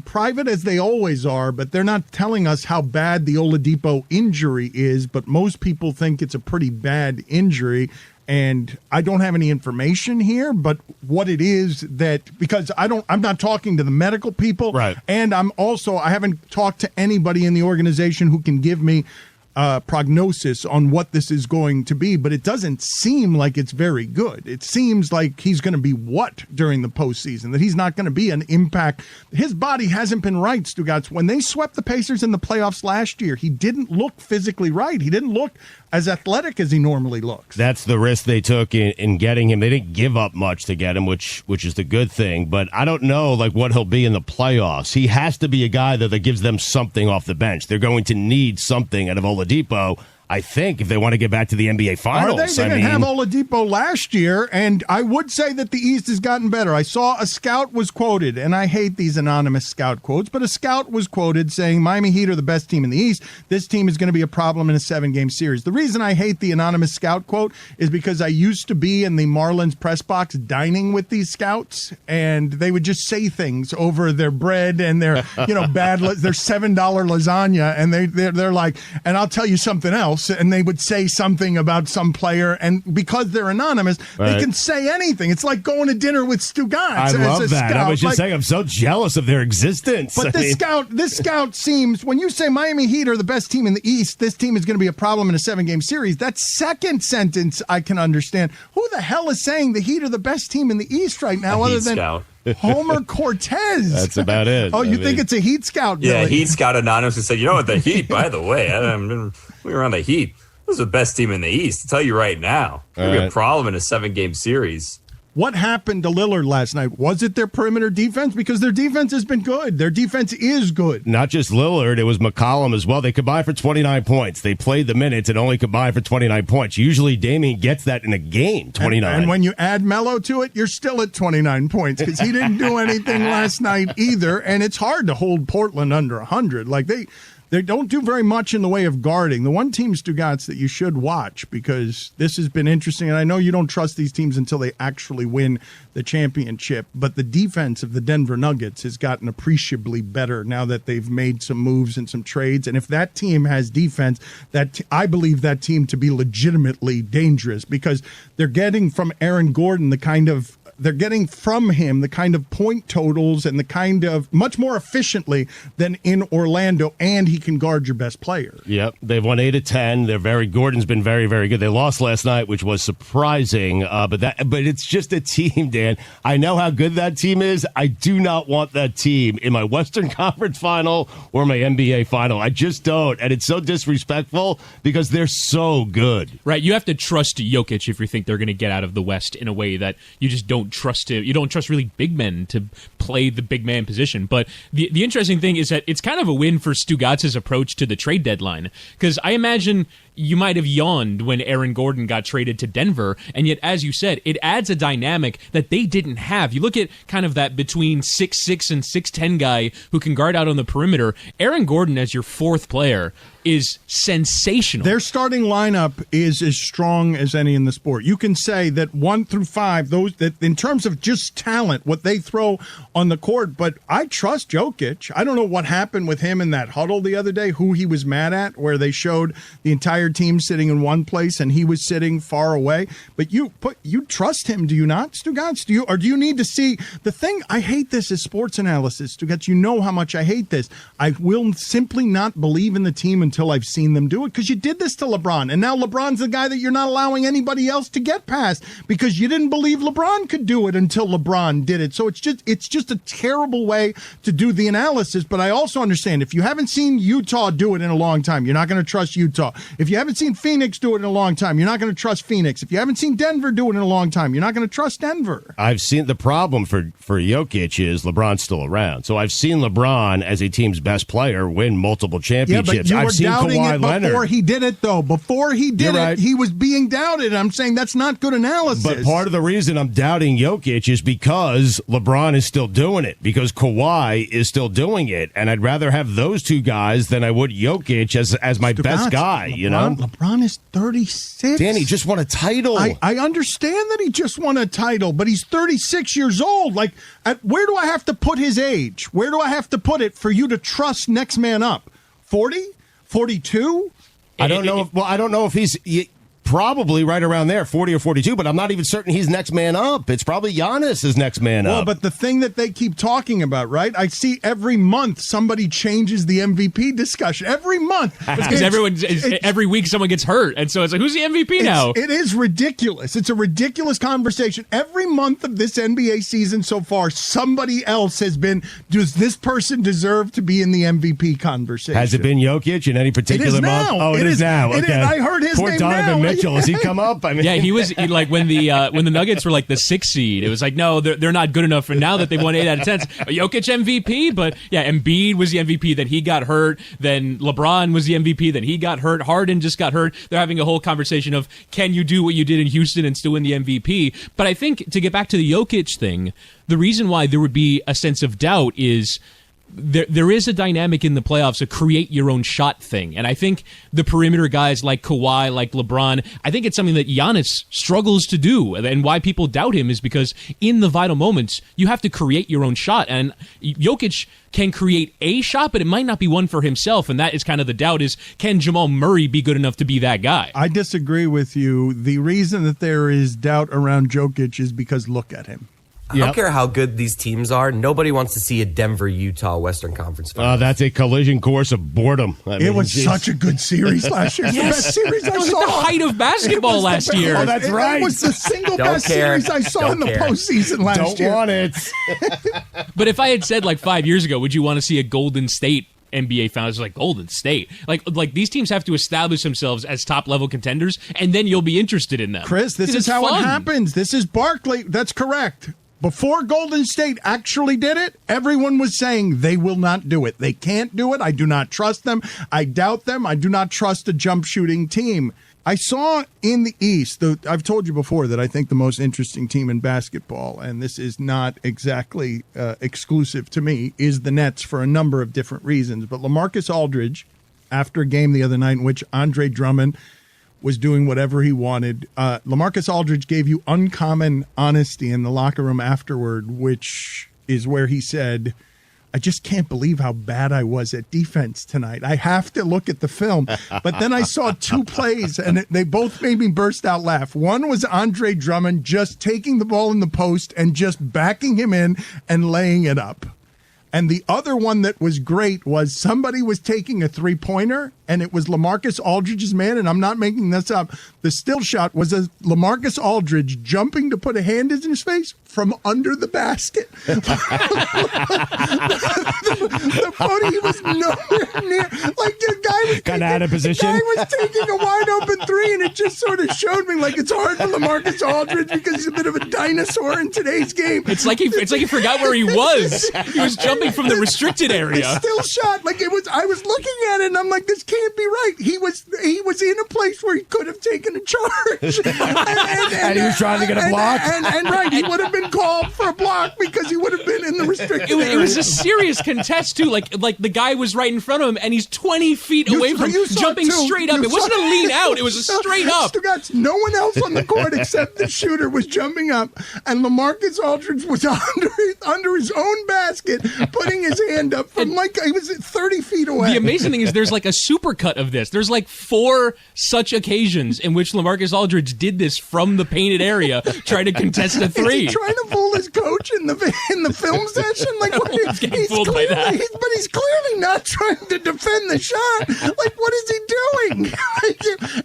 private, as they always are, but they're not telling us how bad the Oladipo injury is, but most people think it's a pretty bad injury, and I don't have any information here, but what it is because I'm not talking to the medical people, right? And I haven't talked to anybody in the organization who can give me prognosis on what this is going to be, but it doesn't seem like it's very good. It seems like he's going to be what during the postseason, that he's not going to be an impact. His body hasn't been right, Stugotz. When they swept the Pacers in the playoffs last year, he didn't look physically right. He didn't look as athletic as he normally looks. That's the risk they took in getting him. They didn't give up much to get him, which is the good thing. But I don't know what he'll be in the playoffs. He has to be a guy that gives them something off the bench. They're going to need something out of Oladipo, I think, if they want to get back to the NBA Finals. Are they? They didn't have Oladipo last year, and I would say that the East has gotten better. I saw a scout was quoted, and I hate these anonymous scout quotes, but a scout was quoted saying Miami Heat are the best team in the East. This team is going to be a problem in a 7-game series. The reason I hate the anonymous scout quote is because I used to be in the Marlins press box dining with these scouts, and they would just say things over their bread and their their $7 lasagna, and they're like, and I'll tell you something else. And they would say something about some player, and because they're anonymous, they can say anything. It's like going to dinner with Stugotz. I love that. Scout. I was just saying, I'm so jealous of their this scout seems, when you say Miami Heat are the best team in the East, this team is going to be a problem in a 7-game series. That second sentence I can understand. Who the hell is saying the Heat are the best team in the East right now, other than scout. Homer Cortez? That's about it. Oh, you think it's a Heat scout? Yeah, Billy? Heat scout anonymously said, you know what, the Heat, by the way, we were on the Heat. This is the best team in the East. I'll tell you right now. It'll be a problem in a 7-game series. What happened to Lillard last night? Was it their perimeter defense? Because their defense has been good. Their defense is good. Not just Lillard, it was McCollum as well. They combined for 29 points. They played the minutes and only combined for 29 points. Usually Damian gets that in a game, 29. And when you add Melo to it, you're still at 29 points because he didn't do anything last night either. And it's hard to hold Portland under 100. They don't do very much in the way of guarding. The one team, Stugotz, that you should watch, because this has been interesting, and I know you don't trust these teams until they actually win the championship, but the defense of the Denver Nuggets has gotten appreciably better now that they've made some moves and some trades. And if that team has defense, I believe that team to be legitimately dangerous, because they're getting from Aaron Gordon the kind of point totals and the kind of much more efficiently than in Orlando, and he can guard your best player. Yep, they've won 8 of 10. Gordon's been very, very good. They lost last night, which was surprising, but it's just a team, Dan. I know how good that team is. I do not want that team in my Western Conference Final or my NBA Final. I just don't, and it's so disrespectful because they're so good. Right, you have to trust Jokic if you think they're going to get out of the West in a way that you just don't trust him. You don't trust really big men to play the big man position. But the interesting thing is that it's kind of a win for Stugotz's approach to the trade deadline, because I imagine you might have yawned when Aaron Gordon got traded to Denver, and yet, as you said, it adds a dynamic that they didn't have. You look at kind of that between 6'6" and 6'10" guy who can guard out on the perimeter. Aaron Gordon as your fourth player is sensational. Their starting lineup is as strong as any in the sport. You can say that 1 through 5, those that in terms of just talent, what they throw on the court, but I trust Jokic. I don't know what happened with him in that huddle the other day, who he was mad at, where they showed the entire team sitting in one place and he was sitting far away. But you trust him, do you not, Stugotz? Do you need to see the thing? I hate this as sports analysis, Stugotz. You know how much I hate this. I will simply not believe in the team until I've seen them do it, because you did this to LeBron, and now LeBron's the guy that you're not allowing anybody else to get past because you didn't believe LeBron could do it until LeBron did it. So it's just a terrible way to do the analysis. But I also understand, if you haven't seen Utah do it in a long time, you're not going to trust Utah. If you haven't seen Phoenix do it in a long time, you're not going to trust Phoenix. If you haven't seen Denver do it in a long time, you're not going to trust Denver. I've seen the problem for Jokic is LeBron's still around. So I've seen LeBron as a team's best player win multiple championships. Yeah, but I've seen Kawhi Leonard. Before he did it, though. Before he did it, he was being doubted. I'm saying that's not good analysis. But part of the reason I'm doubting Jokic is because LeBron is still doing it, because Kawhi is still doing it, and I'd rather have those two guys than I would Jokic as my best guy. LeBron is 36. Dan, he just won a title. I understand that he just won a title, but he's 36 years old. Where do I have to put his age? Where do I have to put it for you to trust next man up? 40? 42? I don't know. I don't know if he's. probably right around there, 40 or 42, but I'm not even certain he's next man up. It's probably Giannis is next man up. Well, but the thing that they keep talking about, right? I see every month somebody changes the MVP discussion. Every month. Because every week someone gets hurt, and so it's like, who's the MVP now? It is ridiculous. It's a ridiculous conversation. Every month of this NBA season so far, somebody else has been, does this person deserve to be in the MVP conversation? Has it been Jokic in any particular month? Now. Oh, it is now. Okay. I heard his Poor name Donovan now. Mitchell. Has he come up? I mean, yeah, he was like when the Nuggets were like the 6th seed. It was like, no, they're not good enough. And now that they won 8 out of 10, Jokic MVP. But yeah, Embiid was the MVP. Then he got hurt. Then LeBron was the MVP. Then he got hurt. Harden just got hurt. They're having a whole conversation of, can you do what you did in Houston and still win the MVP? But I think to get back to the Jokic thing, the reason why there would be a sense of doubt is there is a dynamic in the playoffs, a create your own shot thing. And I think the perimeter guys like Kawhi, like LeBron, I think it's something that Giannis struggles to do. And why people doubt him is because in the vital moments, you have to create your own shot. And Jokic can create a shot, but it might not be one for himself. And that is kind of the doubt is, can Jamal Murray be good enough to be that guy? I disagree with you. The reason that there is doubt around Jokic is because look at him. I don't care how good these teams are. Nobody wants to see a Denver-Utah Western Conference final. That's a collision course of boredom. It was such a good series last year. It's the best series I saw. The height of basketball last year. Oh, that's right. It was the single best series I saw in the postseason last year. Don't want it. But if I had said like 5 years ago, would you want to see a Golden State NBA Finals? Like Golden State, like these teams have to establish themselves as top level contenders, and then you'll be interested in them. Chris, this is how it happens. This is Barkley. That's correct. Before Golden State actually did it, everyone was saying they will not do it. They can't do it. I do not trust them. I doubt them. I do not trust a jump shooting team. I saw in the East, I've told you before that I think the most interesting team in basketball, and this is not exactly exclusive to me, is the Nets for a number of different reasons. But LaMarcus Aldridge, after a game the other night in which Andre Drummond was doing whatever he wanted, LaMarcus Aldridge gave you uncommon honesty in the locker room afterward, which is where he said, I just can't believe how bad I was at defense tonight. I have to look at the film. But then I saw 2 plays, and they both made me burst out laugh. One was Andre Drummond just taking the ball in the post and just backing him in and laying it up. And the other one that was great was somebody was taking a three-pointer, and it was LaMarcus Aldridge's man, and I'm not making this up. The still shot was a LaMarcus Aldridge jumping to put a hand in his face from under the basket. The body was nowhere near. Like the guy was got out of position. The guy was taking a wide open 3, and it just sort of showed me like it's hard for LaMarcus Aldridge because he's a bit of a dinosaur in today's game. It's like he forgot where he was. He was jumping from the restricted area. Still shot like it was. I was looking at it, and I'm like, this can't be right. He was in a place where he could have taken a charge, and he was trying to get a block. And right, he would have been called for a block because he would have been in the restricted area. It was a serious contest too. Like the guy was right in front of him, and he's 20 feet away from him, jumping straight up. It wasn't a lean out; it was a straight up. Stugotz, no one else on the court except the shooter was jumping up, and LaMarcus Aldridge was under his own basket, putting his hand up from he was 30 feet away. The amazing thing is there's like a supercut of this. There's like 4 such occasions in which LaMarcus Aldridge did this from the painted area, trying to contest a 3. Is he trying to fool his coach in the film session? Like he's getting fooled by that. But he's clearly not trying to defend the shot. Like, what is he doing?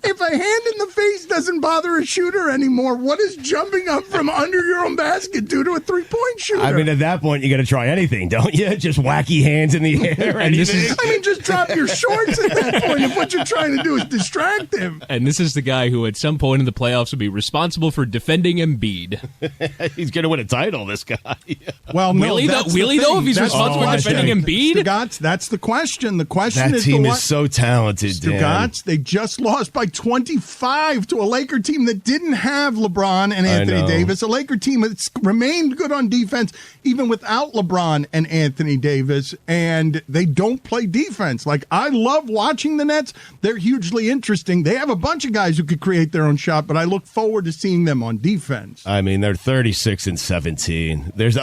If a hand in the face doesn't bother a shooter anymore, what does jumping up from under your own basket do to a 3-point shooter? I mean, at that point, you got to try anything, don't you? Just wacky hands in the air. And just drop your shorts at that point if what you're trying to do is distract him. And this is the guy who at some point in the playoffs will be responsible for defending Embiid. He's going to win a title, this guy. Well, no, really though, if he's responsible for defending Embiid? Stugotz, that's the question. The question is that team is so talented, Stugotz, they just lost by 25 to a Laker team that didn't have LeBron and Anthony Davis. A Laker team that's remained good on defense even without LeBron and Anthony Davis, and they don't play defense. Like, I love watching the Nets. They're hugely interesting. They have a bunch of guys who could create their own shot, but I look forward to seeing them on defense. I mean, they're 36-17. There's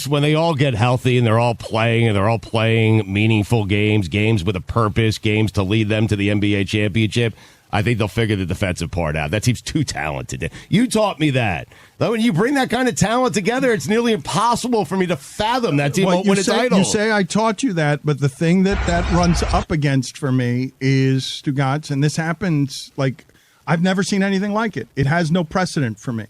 when they all get healthy and they're all playing meaningful games with a purpose, games to lead them to the NBA championship. I think they'll figure the defensive part out. That team's too talented. You taught me that. Though when you bring that kind of talent together, it's nearly impossible for me to fathom that team won't win a title. You say I taught you that, but the thing that runs up against for me is Stugotz, and this happens like I've never seen anything like it. It has no precedent for me.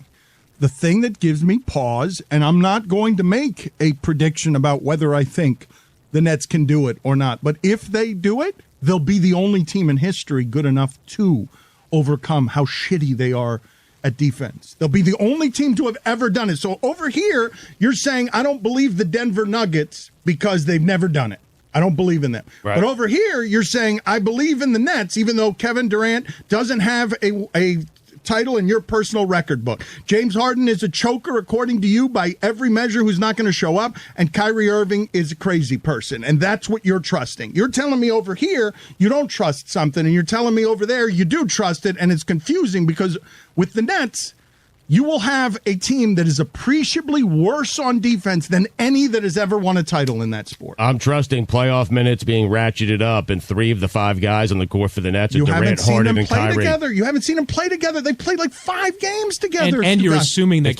The thing that gives me pause, and I'm not going to make a prediction about whether I think the Nets can do it or not, but if they do it, they'll be the only team in history good enough to overcome how shitty they are at defense. They'll be the only team to have ever done it. So over here, you're saying I don't believe the Denver Nuggets because they've never done it. I don't believe in them. Right. But over here, you're saying I believe in the Nets, even though Kevin Durant doesn't have a title in your personal record book. James Harden is a choker, according to you, by every measure, who's not going to show up, and Kyrie Irving is a crazy person, and that's what you're trusting. You're telling me over here you don't trust something, and you're telling me over there you do trust it, and it's confusing because with the Nets, you will have a team that is appreciably worse on defense than any that has ever won a title in that sport. I'm trusting playoff minutes being ratcheted up, and 3 of the 5 guys on the court for the Nets are Durant, Harden, and Kyrie. Together. You haven't seen them play together. They played like 5 games together. And you're assuming that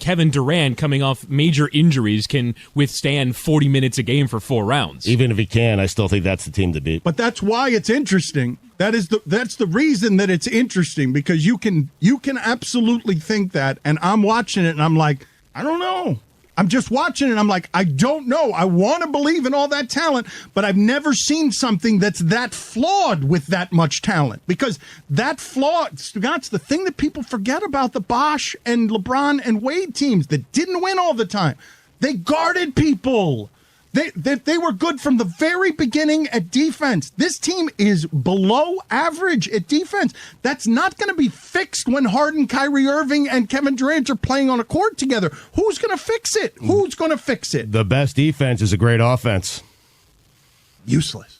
Kevin Durant, coming off major injuries, can withstand 40 minutes a game for 4 rounds. Even if he can, I still think that's the team to beat. But that's why it's interesting. That's the reason that it's interesting, because you can absolutely think that, and I'm watching it and I'm like, I don't know. I'm just watching it and I'm like, I don't know. I want to believe in all that talent, but I've never seen something that's that flawed with that much talent, because that flawed, Stugotz, the thing that people forget about the Bosh and LeBron and Wade teams that didn't win all the time, they guarded people. They were good from the very beginning at defense. This team is below average at defense. That's not going to be fixed when Harden, Kyrie Irving, and Kevin Durant are playing on a court together. Who's going to fix it? Who's going to fix it? The best defense is a great offense. Useless.